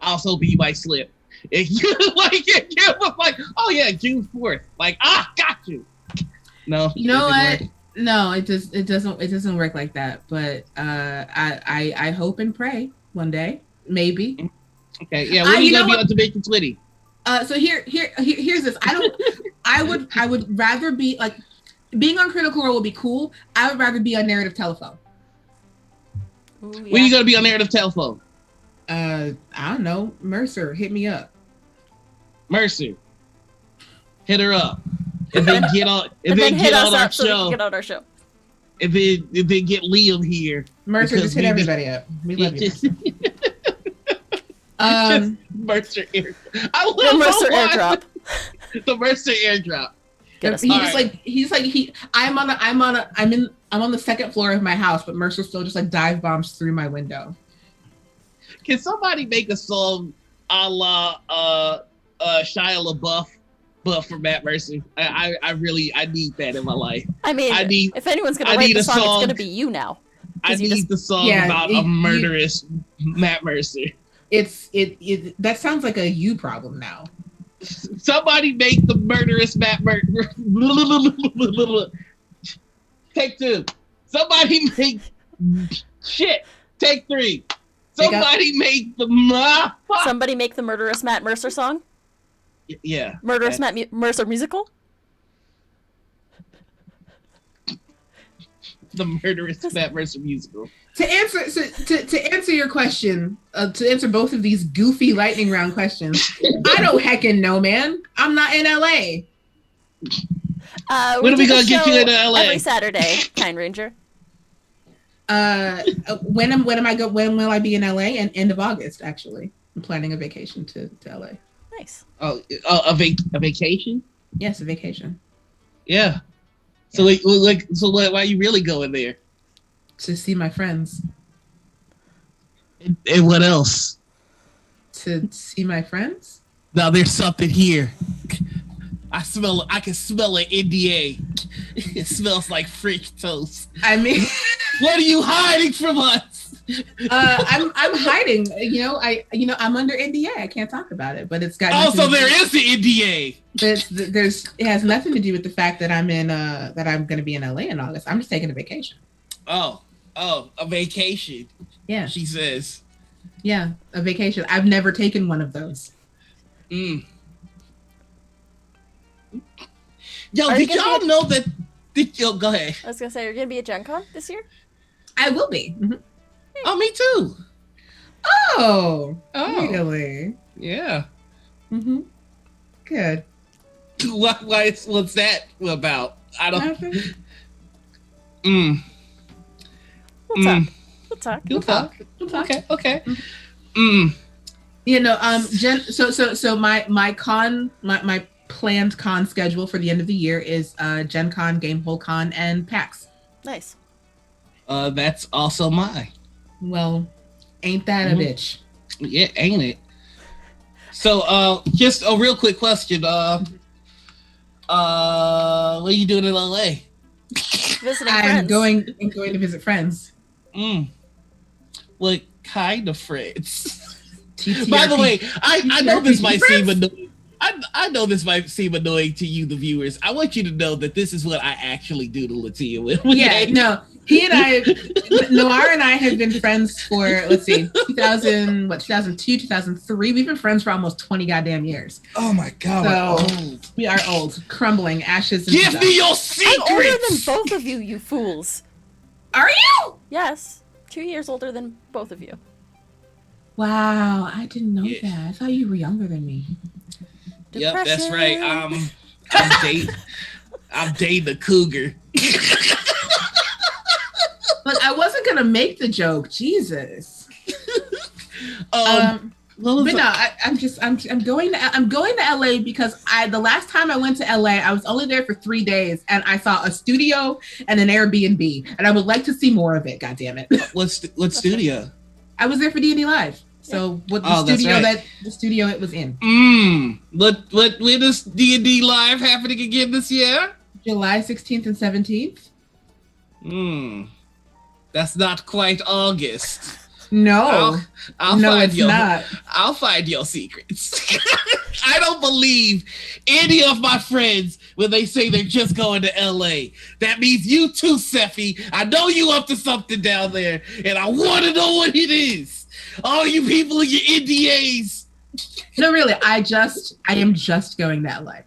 I was hoping you might slip. If you like, oh yeah, June 4th. Like, got you. No. You know what? No, it doesn't work like that. But I hope and pray one day, maybe. Okay. Yeah. When are you gonna be on Jamaican Twitty? So here's this. I would rather be like being on Critical Role would be cool. I would rather be on Narrative Telephone. Ooh, yeah. When are you gonna be on Narrative Telephone? I don't know. Mercer, hit me up. Mercer, hit her up. And then get on. And then hit get us on our up so we show. can get on our show. And then get Liam here. Mercer, just hit everybody up. We love you. Mercer airdrop. The Mercer airdrop. The Mercer airdrop. I'm on the second floor of my house, but Mercer still just like dive bombs through my window. Can somebody make a song a la Shia LaBeouf, but for Matt Mercer? I need that in my life. I mean, if anyone's gonna write the song, it's gonna be you now. I need the song about a murderous Matt Mercer. It that sounds like a you problem now. Somebody make the murderous Matt Mercer. Take two. Somebody make shit. Take three. Somebody make the Somebody make the murderous Matt Mercer song. Yeah. Murderous Matt Mercer musical. The murderous Matt Mercer musical. To answer your question, to answer both of these goofy lightning round questions, I don't heckin' know, man. I'm not in LA. When are we gonna get you into LA? Every Saturday, Kind Ranger. When will I be in LA? And end of August, actually. I'm planning a vacation to LA. Nice. Oh, a vacation? Yes, a vacation. Yeah. So why are you really going there? To see my friends. And what else? To see my friends? Now there's something here. I can smell an NDA. It smells like French toast. I mean, what are you hiding from us? I'm hiding. I'm under NDA. I can't talk about it, but it's got. Also, there is the NDA. It has nothing to do with the fact that I'm going to be in LA in August. I'm just taking a vacation. Oh, a vacation. Yeah. She says. Yeah, a vacation. I've never taken one of those. Yo, did y'all know that? Go ahead. I was gonna say, you're gonna be at Gen Con this year? I will be. Mm-hmm. Oh, me too. Oh, Oh. really? Yeah. Mm-hmm. Good. What's that about? I don't. Nothing. We'll talk. We'll talk. We'll talk. Okay. You know, Jen. So my planned con schedule for the end of the year is Gen Con, Gamehole Con, and PAX. Nice. That's also mine. Well, ain't that a bitch? Yeah, ain't it? So, just a real quick question. What are you doing in LA? Visiting I'm friends. going to visit friends. What kind of friends? TTRP. By the way, I know this might seem annoying. I know this might seem annoying to you, the viewers. I want you to know that this is what I actually do to LaTia with. Yeah, no. He and I, Noir and I have been friends for, let's see, 2002, 2003. We've been friends for almost 20 goddamn years. Oh my God, so we're old. We are old, crumbling, ashes. Give me your secrets! I'm older than both of you, you fools. Are you? Yes. 2 years older than both of you. Wow, I didn't know that. I thought you were younger than me. Yep, that's right. I'm dating a cougar. Look, I wasn't gonna make the joke. Jesus. But no, I'm going to LA because the last time I went to LA, I was only there for 3 days, and I saw a studio and an Airbnb, and I would like to see more of it. God damn it! What studio? I was there for D&D Live. So what the studio it was in. When is D&D Live happening again this year? July 16th and 17th. That's not quite August. No. Not. I'll find your secrets. I don't believe any of my friends when they say they're just going to LA. That means you too, Seffi. I know you up to something down there, and I want to know what it is. All you people in your NDAs. No, really, I am just going to LA.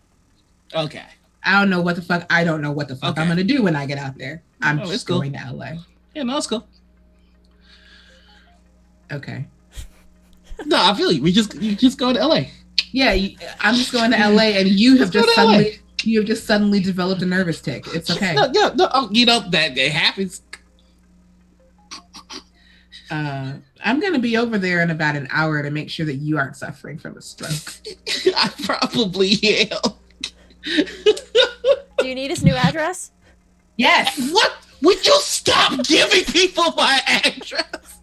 Okay. I don't know what the fuck I'm gonna do when I get out there. I'm just going to LA. Yeah, no, it's cool. Okay. No, I feel you. You just go to LA. Yeah, I'm just going to LA, and you have just suddenly developed a nervous tick. It's okay. No, that it happens. I'm going to be over there in about an hour to make sure that you aren't suffering from a stroke. I probably am. Do you need his new address? Yes. What? Would you stop giving people my address?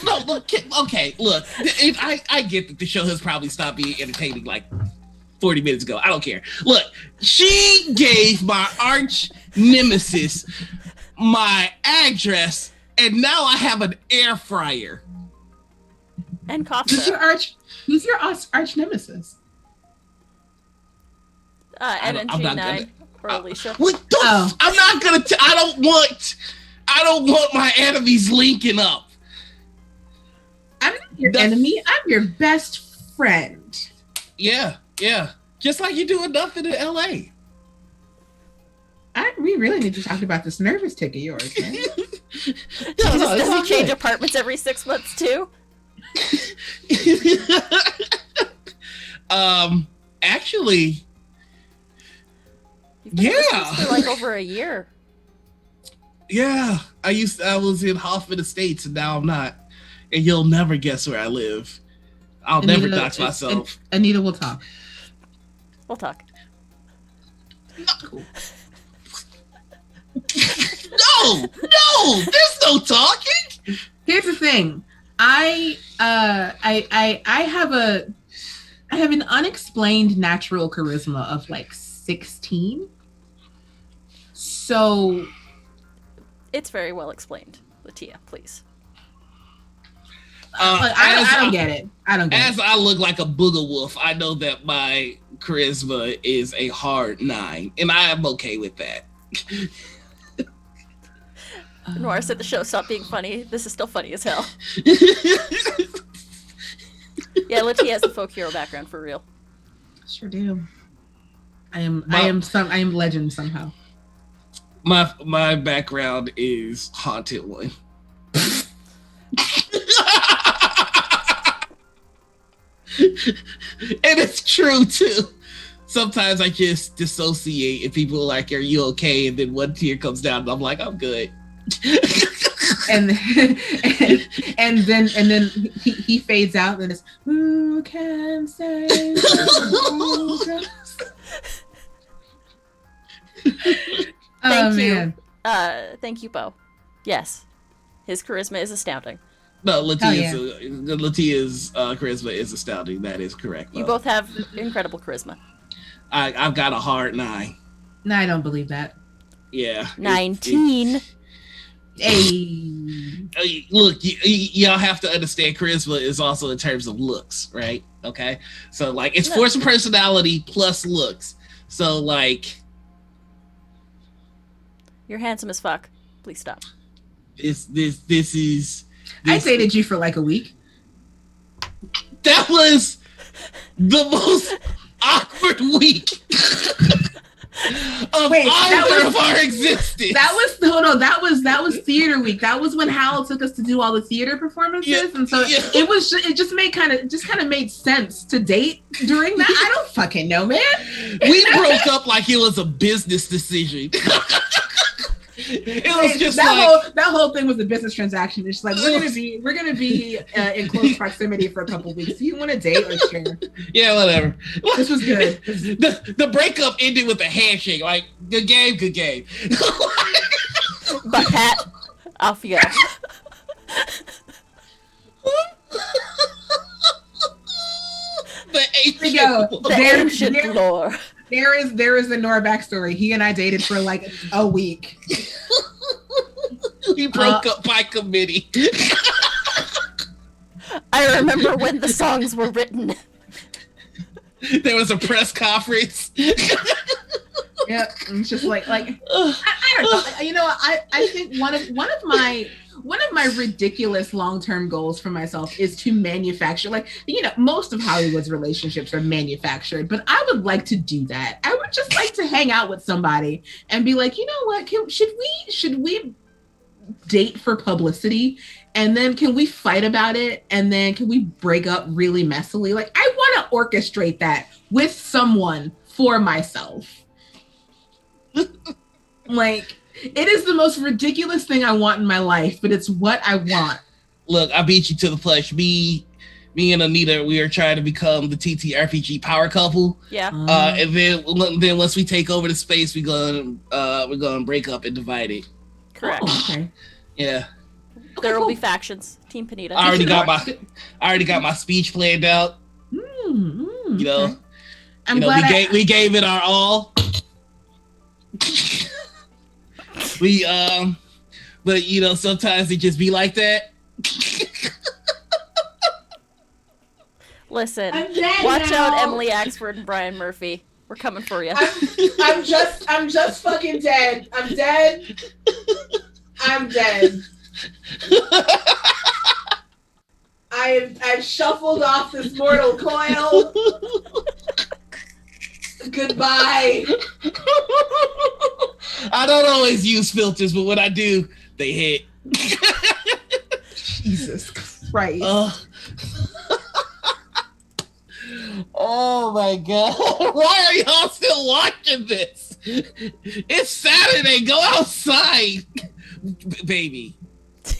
No, look, okay, look, I get that the show has probably stopped being entertaining like 40 minutes ago. I don't care. Look, she gave my arch nemesis my address, and now I have an air fryer. And coffee. Who's your arch nemesis? NNG9 or Alicia. I'm not gonna. I don't want my enemies linking up. I'm not your enemy. I'm your best friend. Yeah. Just like you doing nothing in LA. We really need to talk about this nervous tick of yours, man. Does he change apartments every 6 months too? Actually, You've been for like over a year. Yeah, I was in Hoffman Estates, and now I'm not. And you'll never guess where I live. I'll never dox myself. Anita will talk. We'll talk. No, there's no talking. Here's the thing. I have an unexplained natural charisma of like 16. So it's very well explained. LaTia, please. I don't get it. As I look like a booger wolf, I know that my charisma is a hard 9, and I am okay with that. Noir said the show stopped being funny. This is still funny as hell. Yeah, LaTia has a folk hero background for real. Sure do. I am legend somehow. My background is Haunted One. And it's true too. Sometimes I just dissociate and people are like, are you okay? And then one tear comes down and I'm like, I'm good. and then he fades out and it's who can say Thank you. Thank you, Bo. Yes. His charisma is astounding. No, LaTia's charisma is astounding. That is correct. You both have incredible charisma. I've got a hard 9. No, I don't believe that. Yeah. 19. Hey. Look, y'all have to understand charisma is also in terms of looks, right? Okay. So like it's force and personality plus looks. So like you're handsome as fuck. Please stop. This is I dated you for like a week. That was the most awkward week of either of our existence. That was theater week. That was when Hal took us to do all the theater performances, and so it just made sense to date during that. I don't fucking know, man. We broke up like it was a business decision. It was just that whole thing was a business transaction. It's like we're gonna be in close proximity for a couple of weeks. Do you want to date or share? Yeah, whatever. This was good. The breakup ended with a handshake. Like good game. But Pat, off you go. The ancient lore. There is the Nora backstory. He and I dated for like a week. We broke up by committee. I remember when the songs were written. There was a press conference. Yeah, it's just like I don't know. You know, I think one of my ridiculous long-term goals for myself is to manufacture, like, you know, most of Hollywood's relationships are manufactured, but I would like to do that. I would just like to hang out with somebody and be like, you know what, should we date for publicity? And then can we fight about it? And then can we break up really messily? Like, I want to orchestrate that with someone for myself. Like, it is the most ridiculous thing I want in my life, but it's what I want. Look, I beat you to the punch. Me and Anita, we are trying to become the TTRPG power couple. Yeah. And then once we take over the space, we're gonna break up and divide it. Correct. Oh, okay. Yeah. There will be factions. Team Panita. I already got my speech planned out. You know, okay. we gave it our all. But you know, sometimes it just be like that. Listen, watch out, Emily Axford and Brian Murphy. We're coming for you. I'm just fucking dead. I'm dead. I'm dead. I've shuffled off this mortal coil. Goodbye. I don't always use filters, but when I do, they hit. Jesus Christ. Oh my God. Why are y'all still watching this? It's Saturday. Go outside. Baby.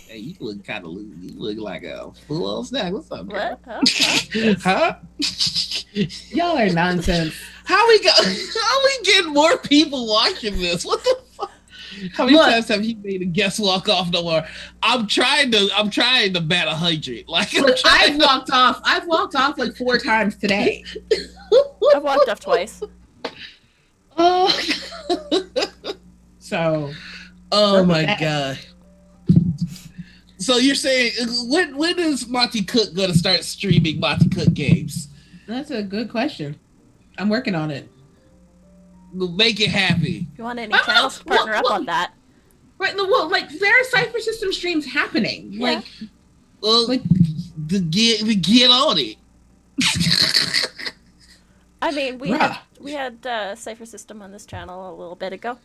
Hey, you look kind of loose. You look like a full old snack. What's up, girl? What? Huh? Y'all are nonsense. How we getting more people watching this? What the fuck? How many times have you made a guest walk off no more? I'm trying to bat 100. Like I've walked off like 4 times today. I've walked off twice. Oh. So. Oh my God. So you're saying when is Monty Cook gonna start streaming Monty Cook games? That's a good question. I'm working on it. Make it happy. If you want any channels to partner up on that. Right, well, like there are Cypher System streams happening. Yeah. Get on it. I mean, we had Cypher System on this channel a little bit ago.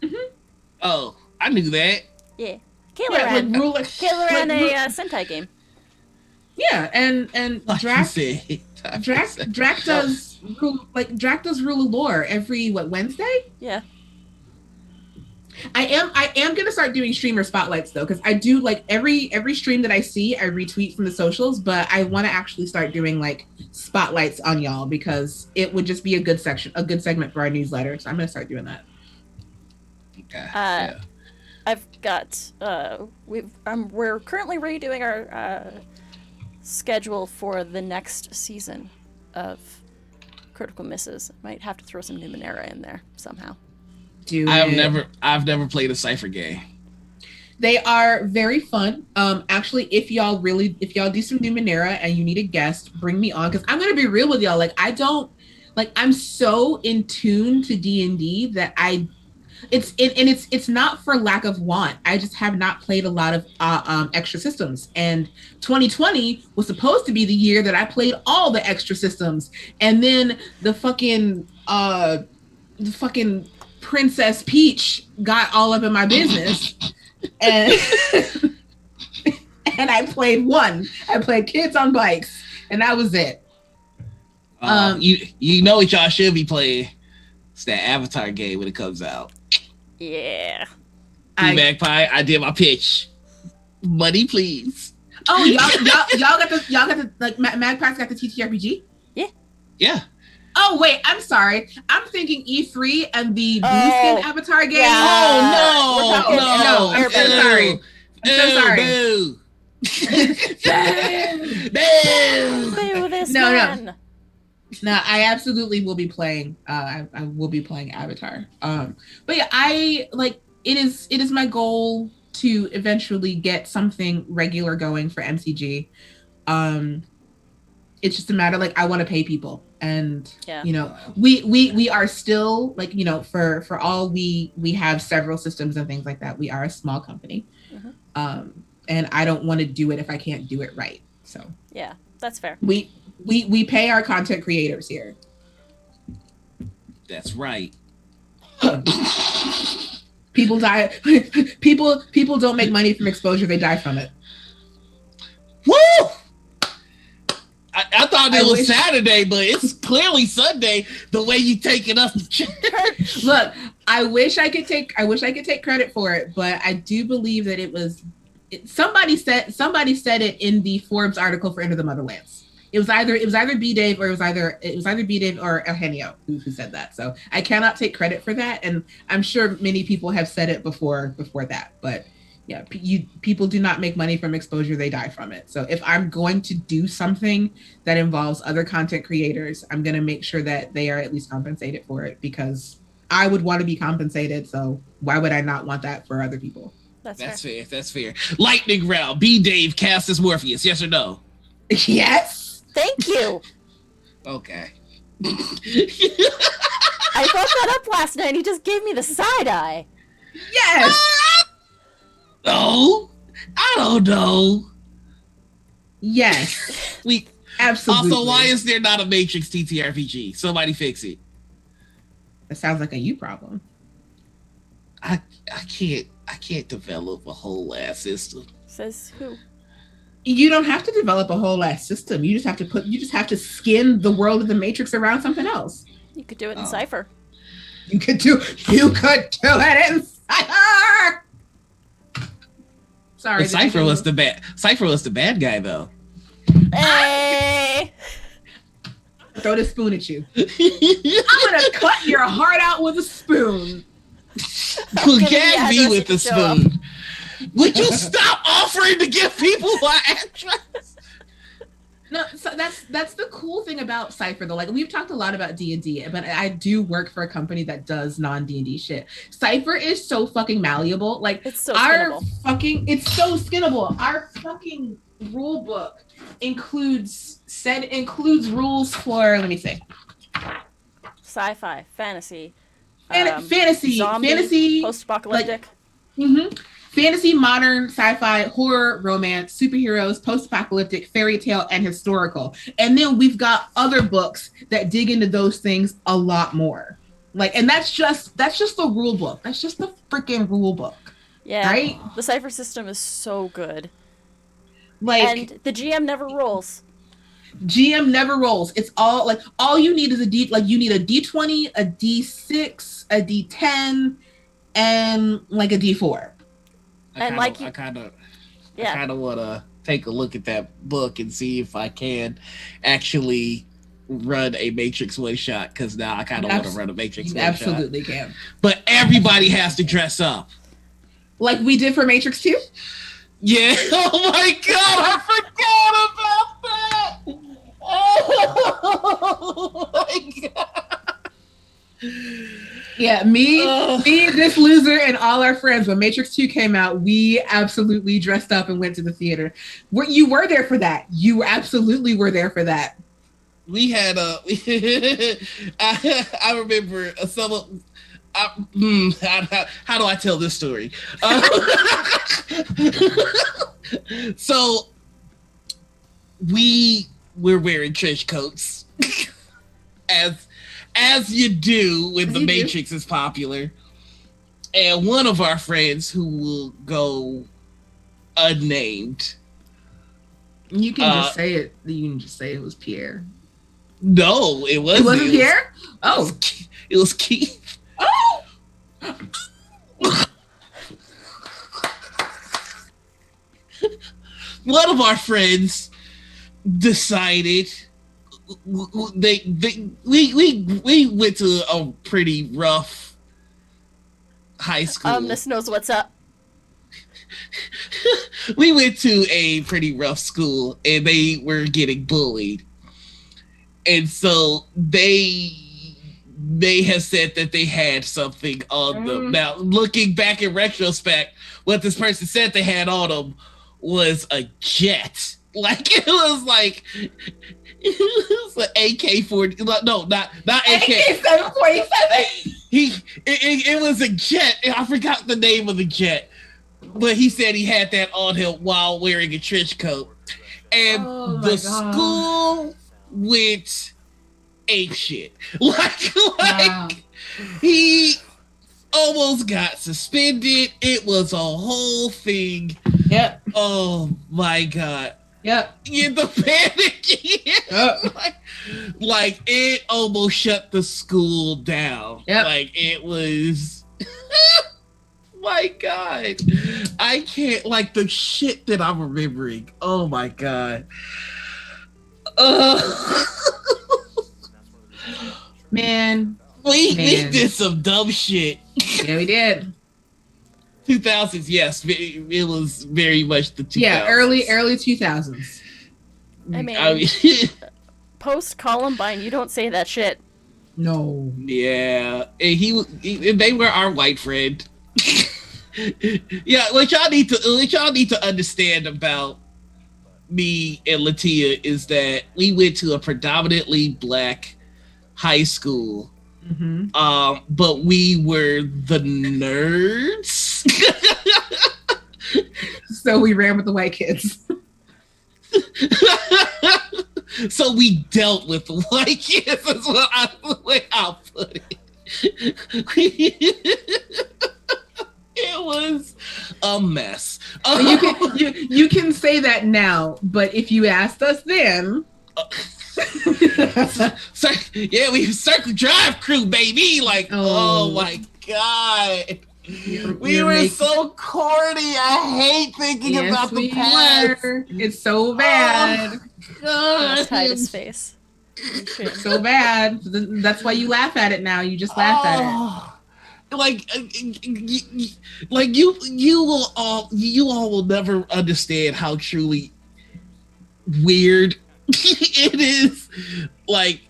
Mm-hmm. Oh, I knew that. Yeah. Kayla ran a Sentai game. Yeah, and Like Drac you said. Drac does rule of lore every Wednesday? Yeah. I am gonna start doing streamer spotlights though, because I do like every stream that I see, I retweet from the socials, but I want to actually start doing like spotlights on y'all because it would just be a good segment for our newsletter. So I'm gonna start doing that. Okay. Yeah. I've got we're currently redoing our schedule for the next season of Critical Misses. Might have to throw some Numenera in there somehow. I've never played a Cypher game. They are very fun. Actually, if y'all do some Numenera and you need a guest, bring me on, because I'm gonna be real with y'all. Like, I'm so in tune to D&D that it's not for lack of want. I just have not played a lot of extra systems, and 2020 was supposed to be the year that I played all the extra systems, and then the fucking Princess Peach got all up in my business, and and I played one. I played Kids on Bikes, and that was it. You know what y'all should be playing? It's that Avatar game when it comes out. Yeah. Magpie, I did my pitch. Money, please. Oh, y'all got the like Magpie's got the TTRPG? Yeah. Yeah. Oh wait, I'm sorry. I'm thinking E3 and the Blue Skin Avatar game. Yeah. Oh no! I'm so sorry. Boo. Boo this No. man. No, I absolutely will be playing. I will be playing Avatar. But yeah, it is my goal to eventually get something regular going for MCG. It's just a matter I want to pay people, and we are still for all we have several systems and things like that. We are a small company, and I don't want to do it if I can't do it right. So yeah, that's fair. We pay our content creators here. That's right. People die. People don't make money from exposure. They die from it. Woo! I thought it was Saturday, but it's clearly Sunday. The way you taking us to church. Look, I wish I could take credit for it, but I do believe that it was. Somebody said it in the Forbes article for Into the Motherlands. It was either B Dave or it was either B Dave or Eugenio who said that. So I cannot take credit for that, and I'm sure many people have said it before that. But yeah, people do not make money from exposure; they die from it. So if I'm going to do something that involves other content creators, I'm going to make sure that they are at least compensated for it, because I would want to be compensated. So why would I not want that for other people? That's fair. That's fair. Lightning round. B Dave cast as Morpheus. Yes or no? Yes. Thank you. Okay. I brought that up last night and he just gave me the side eye. Yes. No. I don't know. Yes. We absolutely. Also, why is there not a Matrix TTRPG? Somebody fix it. That sounds like a you problem. I can't develop a whole ass system. Says who? You don't have to develop a whole ass system. You just have to skin the world of the Matrix around something else. You could do it in Cypher. You could do it in Cypher. Sorry. Cypher was the bad guy though. Hey! Throw the spoon at you. I'm gonna cut your heart out with a spoon. Gag me with the spoon. Would you stop offering to give people my address? No, so that's the cool thing about Cypher though. Like, we've talked a lot about D&D, but I do work for a company that does non-D&D shit. Cypher is so fucking malleable. Like, it's so skinnable. It's so skinnable. Our fucking rule book includes rules for, let me see, sci-fi, fantasy, fantasy, post-apocalyptic. Fantasy, modern, sci-fi, horror, romance, superheroes, post-apocalyptic, fairy tale, and historical. And then we've got other books that dig into those things a lot more. Like, and that's just the rule book. That's just the freaking rule book. Yeah. Right? The Cypher system is so good. And the GM never rolls. GM never rolls. It's all like all you need is a D. Like you need a D20, a D6, a D10, and like a D4. I kind of want to take a look at that book and see if I can actually run a Matrix one shot, because now I kind of want to run a Matrix one shot. Absolutely can. But everybody has to dress up. Like we did for Matrix 2? Yeah. Oh my god, I forgot about that. Oh my god. Yeah, me, this loser, and all our friends, when Matrix 2 came out, we absolutely dressed up and went to the theater. You were there for that. You absolutely were there for that. We had I remember some. How do I tell this story? So we were wearing trench coats, as you do when the Matrix is popular. And one of our friends, who will go unnamed, you can just say it. You can just say it was Pierre. No, it wasn't. It wasn't Pierre? It was Keith. Oh! One of our friends decided we went to a pretty rough high school. This knows what's up. We went to a pretty rough school, and they were getting bullied. And so they have said that they had something on them. Now, looking back in retrospect, what this person said they had on them was a jet. Like, it was an AK-40. No, not AK. AK-747. It was a jet. I forgot the name of the jet. But he said he had that on him while wearing a trench coat. And the school went apeshit. Wow. He almost got suspended. It was a whole thing. Yep. Oh my god. Yep. In the panic. Yep. like it almost shut the school down. Yep. Like it was. My god, I can't, like, the shit that I'm remembering. Oh my god. Man, we did some dumb shit. Yeah, we did. 2000s, yes, it was very much the 2000s. Yeah, early 2000s. I mean post Columbine, you don't say that shit. No. Yeah, and they were our white friend. Yeah, what y'all need to understand about me and LaTia is that we went to a predominantly black high school. Mm-hmm. But we were the nerds. So we ran with the white kids. So we dealt with the white kids, is the way I'll put it. It was a mess. You can say that now, but if you asked us then, yeah, we circle drive crew, baby. Like, oh my god, we were so corny. I hate thinking about the past. It's so bad. Oh, god, hide his face. It's so bad. That's why you laugh at it now. You just laugh at it. Like you all will never understand how truly weird it is. Like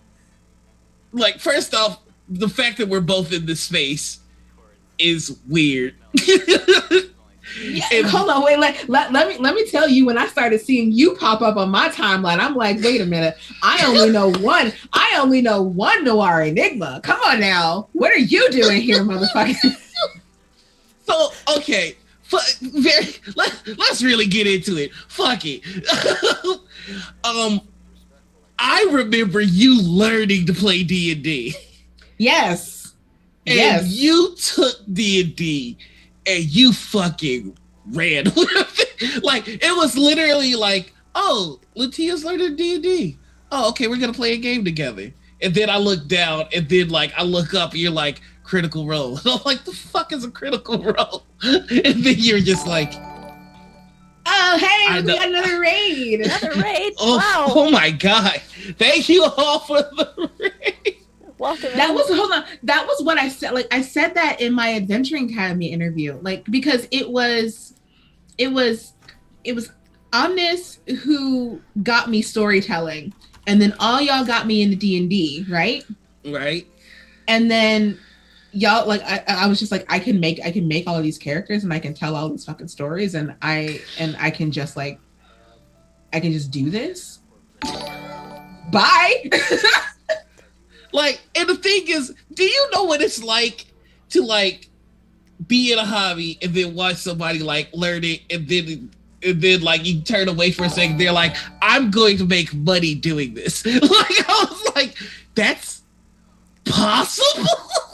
first off, the fact that we're both in this space is weird. And hold on, wait. Let me tell you. When I started seeing you pop up on my timeline, I'm like, wait a minute. I only know one Noir Enigma. Come on now. What are you doing here, motherfucker? So okay, let's really get into it. Fuck it. I remember you learning to play D&D. Yes. And you took D&D and you fucking ran with it. Like, it was literally like, oh, LaTia's learning D&D. Oh, okay, we're gonna play a game together. And then I look down, and then like I look up, and you're like, critical role. And I'm like, the fuck is a critical role? And then you're just like, oh, hey, we got another raid. Another raid. Oh, wow. Oh my god! Thank you all for the raid. Welcome. Hold on. That was what I said. Like, I said that in my Adventuring Academy interview. Like, because it was Omnis who got me storytelling, and then all y'all got me into D&D, right? Right. And then y'all, like, I was just like, I can make all of these characters, and I can tell all these fucking stories, and I can just like, I can just do this. Bye. Like, and the thing is, do you know what it's like to like be in a hobby and then watch somebody like learn it, and then like you turn away for a second, they're like, I'm going to make money doing this. Like, I was like, that's possible.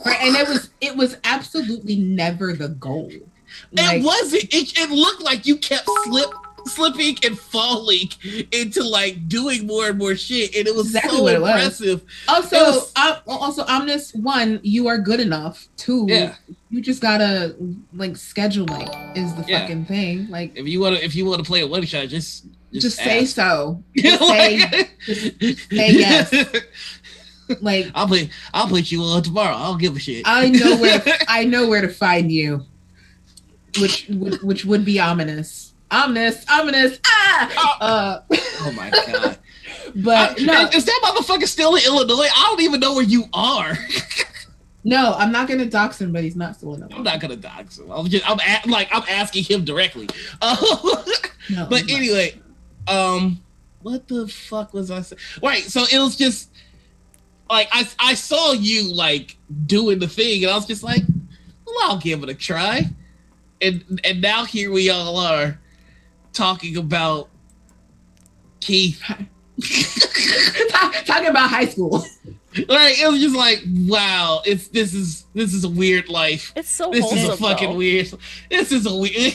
Right, and it was absolutely never the goal. It wasn't. It looked like you kept slipping and falling into like doing more and more shit, and it was exactly so impressive. Also, Omnis, 1, you are good enough. 2, you just gotta like scheduling is the fucking thing. Like, if you want to play a one shot, just say so. Just say yes. Like, I'll put you on tomorrow. I don't give a shit. I know where to find you, which would be ominous. Ominous. Oh my god! But no, is that motherfucker still in Illinois? I don't even know where you are. No, I'm not gonna dox him, but he's not still in Illinois. I'm not gonna dox him. I'm asking him directly. No, but anyway, what the fuck was I saying? Right, so it was just like I saw you like doing the thing, and I was just like, well, I'll give it a try. And now here we all are talking about Keith. Talking about high school. Right, it was just like, wow, this is a weird life. It's so this wholesome, is a fucking though. weird. This is a weird.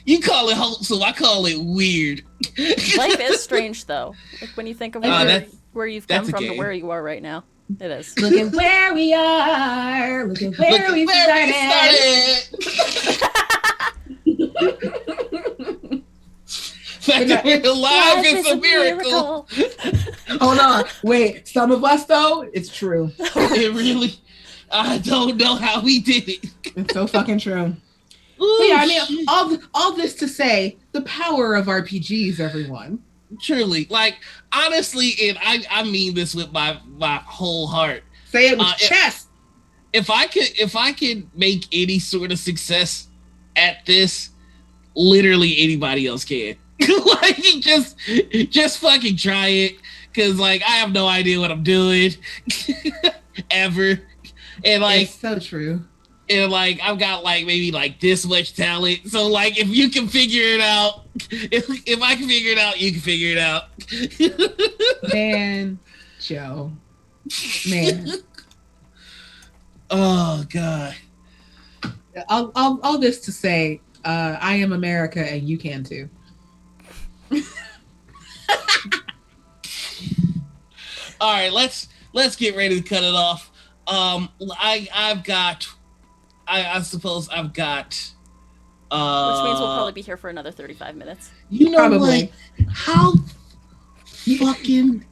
You call it wholesome, I call it weird. Life is strange, though. Like when you think of where you've come from to where you are right now. It is. Look at where we are. Look at where we started. Fact that we're alive is a miracle. Hold on. Wait. Some of us, though, it's true. It really, I don't know how we did it. It's so fucking true. Ooh, yeah, I mean, all this to say, the power of RPGs, everyone. Truly, like, honestly, and I mean this with my whole heart. Say it with chest. If I could make any sort of success at this, literally anybody else can. Like, just fucking try it, because like I have no idea what I'm doing ever, and like it's so true. And like I've got like maybe like this much talent, so like if you can figure it out, if I can figure it out, you can figure it out. Man, Joe, man. Oh god. All this to say, I am America, and you can too. All right, let's get ready to cut it off. I suppose I've got. Which means we'll probably be here for another 35 minutes. You know probably. What? How fucking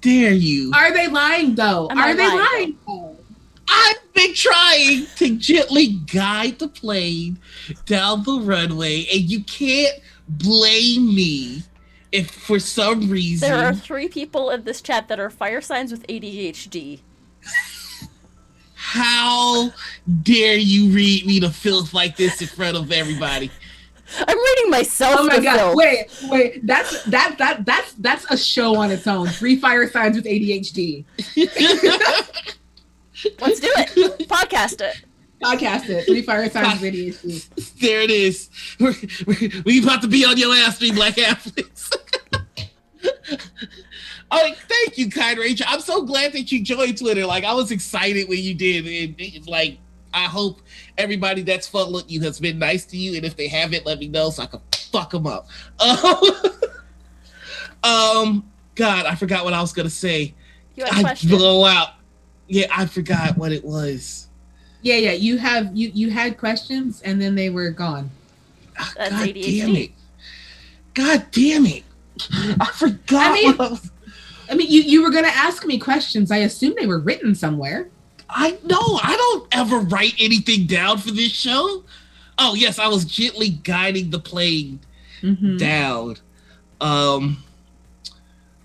dare you? Are they lying though? Are they lying? I've been trying to gently guide the plane down the runway, and you can't blame me if for some reason there are 3 people in this chat that are fire signs with ADHD. How dare you read me to filth like this in front of everybody? I'm reading myself. Oh my god! Filth. Wait! That's a show on its own. 3 fire signs with ADHD. Let's do it. Podcast it. 3 fire signs with ADHD. There it is. We about to be on your ass, 3 black athletes. Thank you, Kind Ranger. I'm so glad that you joined Twitter. Like, I was excited when you did. And I hope everybody that's followed you has been nice to you. And if they haven't, let me know so I can fuck them up. God, I forgot what I was gonna say. You had a question. Blow out. Yeah, I forgot what it was. Yeah. You had questions and then they were gone. That's God ADHD. damn it! God damn it! I forgot. I mean, you were gonna ask me questions. I assume they were written somewhere. I know. I don't ever write anything down for this show. Oh yes, I was gently guiding the plane down.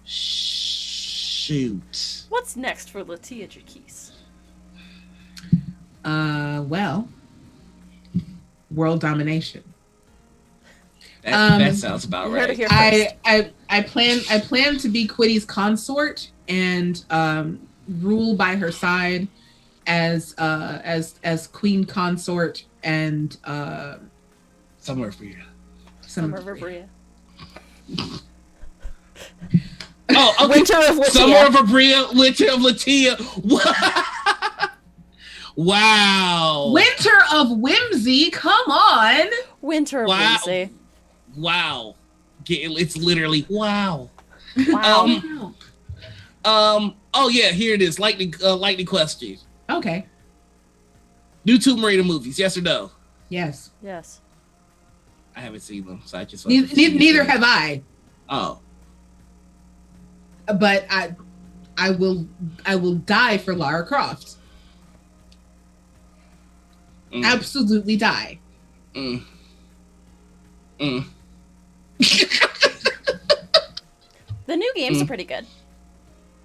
Shoot. What's next for LaTia Jacquise? Well, world domination. That sounds about You heard it right. here first. I plan to be Quiddy's consort and rule by her side as queen consort and Somewhere for you. Summer of Abria. Oh, okay. Winter of LaTia. Summer of Abria, Winter of LaTia. Wow. Winter of Whimsy. Come on. Winter of Whimsy. Wow. It's literally wow. Wow. Oh yeah, here it is. Lightning question. Okay. New Tomb Raider movies, yes or no? Yes. Yes. I haven't seen them, so I just Neither have I. Oh. But I will die for Lara Croft. Absolutely die. The new games are pretty good.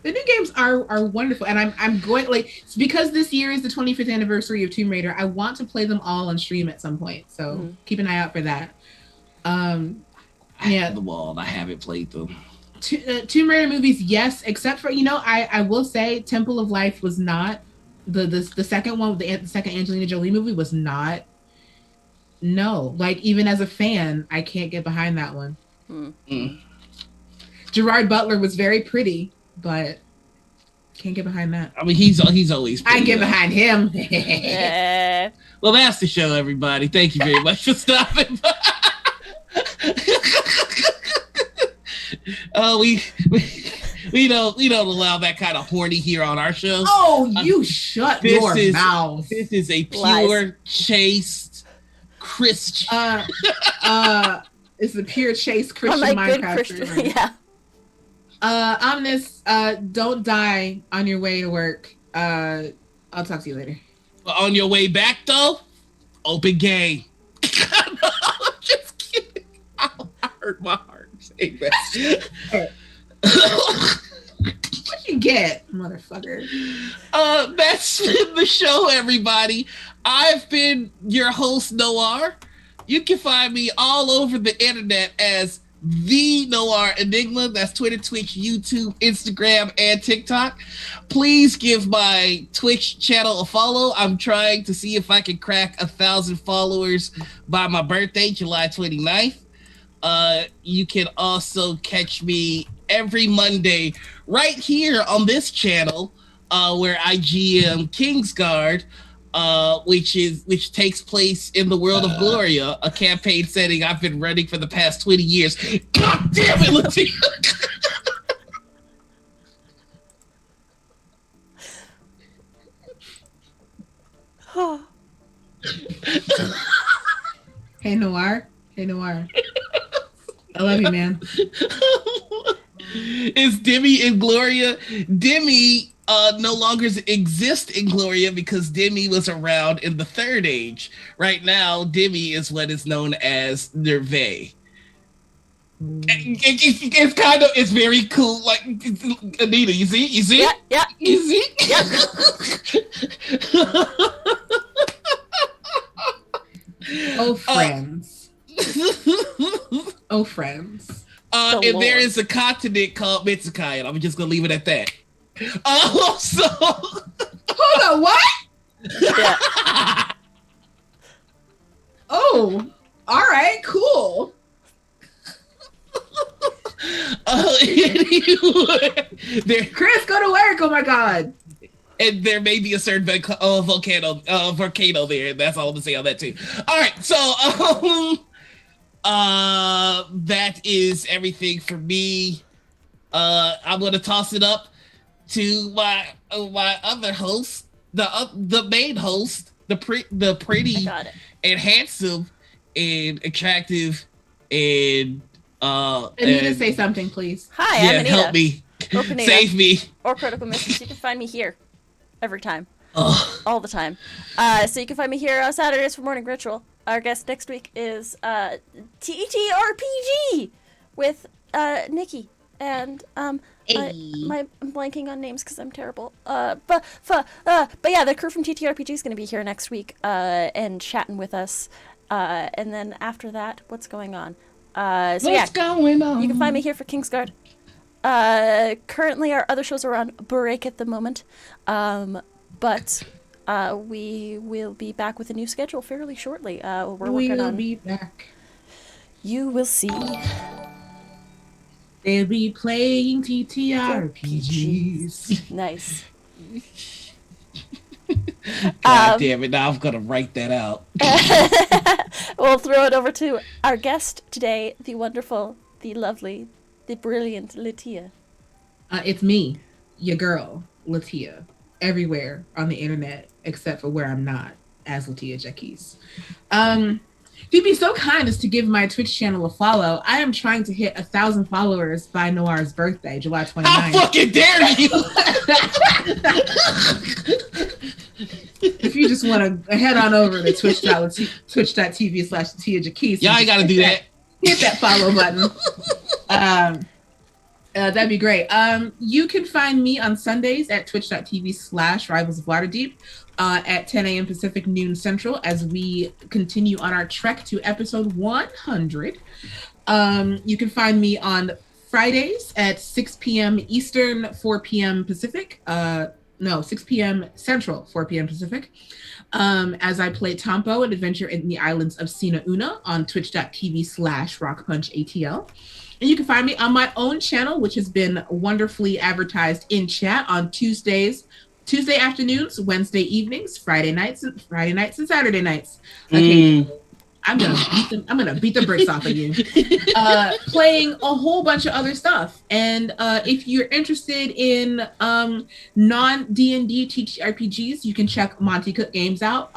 The new games are wonderful, and I'm going it's because this year is the 25th anniversary of Tomb Raider. I want to play them all on stream at some point, so keep an eye out for that. Yeah, the wall. I haven't played them. Tomb Raider movies, yes, except for I will say Temple of Life was not the second one. The second Angelina Jolie movie was not. No, like even as a fan, I can't get behind that one. Gerard Butler was very pretty, but can't get behind that. I mean, he's always pretty. I get behind him. Well, that's the show, everybody. Thank you very much for stopping by. We don't allow that kind of horny here on our show. Oh, you shut your mouth. This is a pure, chaste Christian. It's a pure, chaste Christian Minecraft. Yeah. Omnis, don't die on your way to work. I'll talk to you later. On your way back, though, open game. No, I'm just kidding. I hurt my heart saying that. What you get, motherfucker? That's been the show, everybody. I've been your host, Noir. You can find me all over the internet as The Noir Enigma. That's Twitter, Twitch, YouTube, Instagram, and TikTok. Please give my Twitch channel a follow. I'm trying to see if I can crack 1,000 followers by my birthday, July 29th. You can also catch me every Monday right here on this channel, where I GM Kingsguard, which takes place in the world of Gloria, a campaign setting I've been running for the past 20 years. God damn it, LaTia! Hey Noir. I love you, man. Is Demi in Gloria? Demi no longer exists in Gloria because Demi was around in the Third Age. Right now, Demi is what is known as Nerve. It's very cool. Like, Anita, you see? Yeah. You see? Yeah. Oh, friends. Oh, friends. And Lord. There is a continent called Mitsukai, and I'm just gonna leave it at that. So hold on, what? Yeah. Oh, all right, cool. Anyway, Chris, go to work. Oh my god. And there may be a certain volcano there. That's all I'm gonna say on that too. All right, so that is everything for me. I'm gonna toss it up to my other host, the main host, the pretty and handsome and attractive and Anita, say something, please. Hi, yeah, I'm Anita. help me, save me, or Critical Mistress. You can find me here every time, Ugh. all the time. So you can find me here on Saturdays for Morning Ritual. Our guest next week is TTRPG with Nikki and I'm blanking on names because I'm terrible. But yeah, the crew from TTRPG is going to be here next week and chatting with us. And then after that, what's going on? What's going on? You can find me here for Kingsguard. Currently, our other shows are on break at the moment, but we will be back with a new schedule fairly shortly. We'll be back. You will see. They'll be playing TTRPGs. Nice. God damn it, now I'm gonna write that out. We'll throw it over to our guest today, the wonderful, the lovely, the brilliant LaTia. It's me, your girl, LaTia, everywhere on the internet except for where I'm not, as LaTia Jacquise. If you'd be so kind as to give my Twitch channel a follow, I am trying to hit 1,000 followers by Noir's birthday, July 29th. How fucking dare you! If you just want to head on over to twitch.tv/LaTia Jacquise. Y'all ain't gotta do that. Hit that follow button. That'd be great. You can find me on Sundays at twitch.tv/Rivals of Waterdeep at 10 a.m. Pacific, noon Central, as we continue on our trek to episode 100. You can find me on Fridays at 6 p.m. Eastern, 4 p.m. Pacific. 6 p.m. Central, 4 p.m. Pacific. As I play Tampo, an adventure in the islands of Sina Una on twitch.tv/RockPunchATL. And you can find me on my own channel, which has been wonderfully advertised in chat on Tuesday afternoons, Wednesday evenings, Friday nights, and Saturday nights. Okay. I'm gonna beat the bricks off of you. Playing a whole bunch of other stuff. And if you're interested in non-D&D TTRPGs, you can check Monty Cook Games out.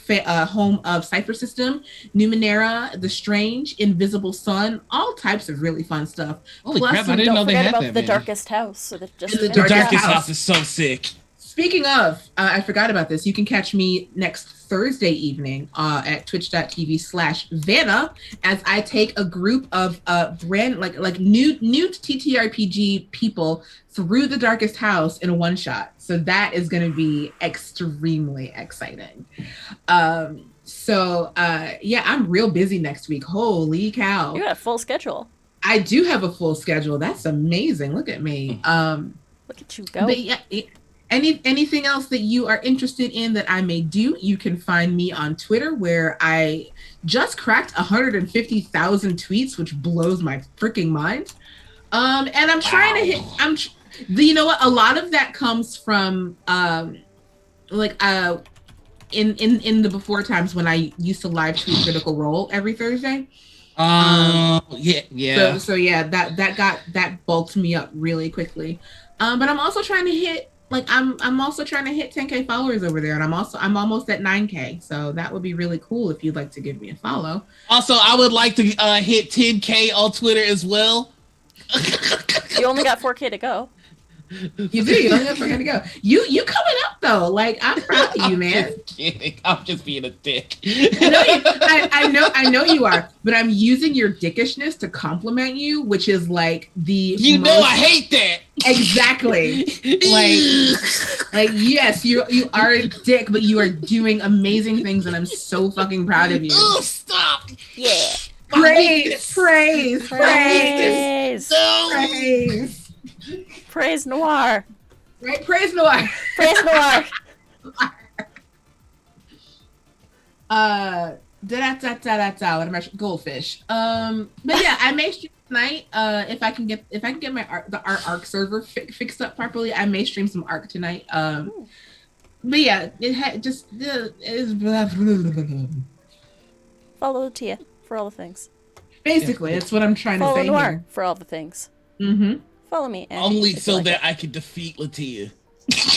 Home of Cypher System, Numenera, The Strange, Invisible Sun, all types of really fun stuff. Holy crap, I didn't know they had that. The Darkest House. The Darkest House is so sick. Speaking of, I forgot about this. You can catch me next Thursday evening at twitch.tv/Vanna as I take a group of brand new to TTRPG people through the Darkest House in a one shot. So that is going to be extremely exciting. I'm real busy next week. Holy cow. You got a full schedule. I do have a full schedule. That's amazing. Look at me. Look at you go. But yeah, anything else that you are interested in that I may do, you can find me on Twitter, where I just cracked 150,000 tweets, which blows my freaking mind. And I'm trying to hit. You know what? A lot of that comes from in the before times when I used to live tweet Critical Role every Thursday. Yeah. So that bulked me up really quickly. But I'm also trying to hit. I'm also trying to hit 10K followers over there, and I'm almost at 9K. So that would be really cool if you'd like to give me a follow. Also, I would like to hit 10K on Twitter as well. You only got 4K to go. You do. You only got 4K to go. You coming up though? Like, I'm proud of you, man. I'm just kidding. I'm just being a dick. I know you are, but I'm using your dickishness to compliment you, which is like the. I hate that. Exactly. like yes, you are a dick, but you are doing amazing things, and I'm so fucking proud of you. Oh, stop! Yeah. Praise. Praise Noir. Right? Praise Noir. Praise Noir. What am I? Goldfish. But yeah, I may stream tonight. If I can get my Arc server fixed up properly, I may stream some Arc tonight. But yeah, it is. Follow LaTia for all the things. Basically, that's what I'm trying to Follow say Noir here. for all the things. Mm-hmm. Follow me. And Only so that I can defeat LaTia.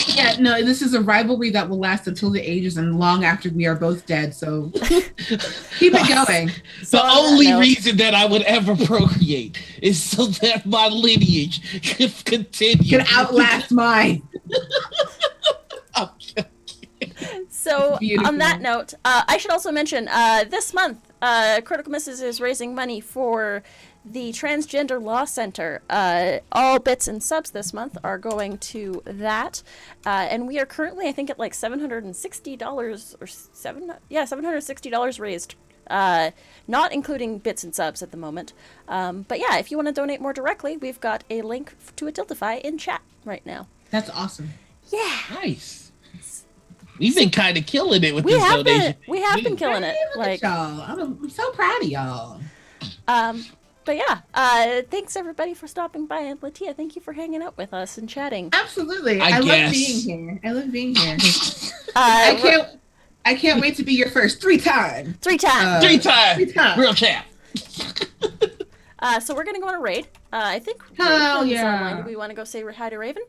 Yeah, no, this is a rivalry that will last until the ages and long after we are both dead, so keep it going. The only reason that I would ever procreate is so that my lineage can continue. Can outlast mine. So, Beautiful. on that note, I should also mention, this month, Critical Misses is raising money for the Transgender Law Center. All bits and subs this month are going to that. And we are currently, I think, at like $760 or $760 raised. Not including bits and subs at the moment. But yeah, if you want to donate more directly, we've got a link to a Tiltify in chat right now. That's awesome. Yeah. Nice. We've been kind of killing it with this donation. We have been killing it. Like, y'all. I'm so proud of y'all. But yeah, thanks everybody for stopping by. And LaTia, thank you for hanging out with us and chatting. Absolutely. I love being here. I can't wait to be your first 3 times. 3 times. 3 times. Real chat. So we're going to go on a raid. I think Hell yeah. online. Do we want to go say hi to Raven?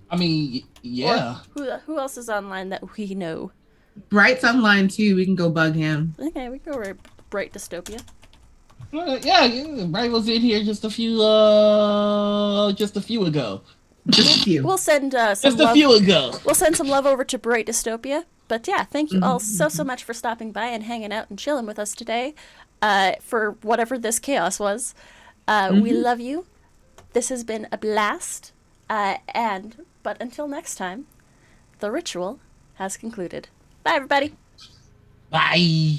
I mean, yeah. Or who else is online that we know? Bright's online too. We can go bug him. Okay, we can go raid Bright Dystopia. Yeah, Bright was in here just a few ago. Just a few. We'll send We'll send some love over to Bright Dystopia. But yeah, thank you all so much for stopping by and hanging out and chilling with us today. For whatever this chaos was. We love you. This has been a blast. But until next time, the ritual has concluded. Bye, everybody. Bye.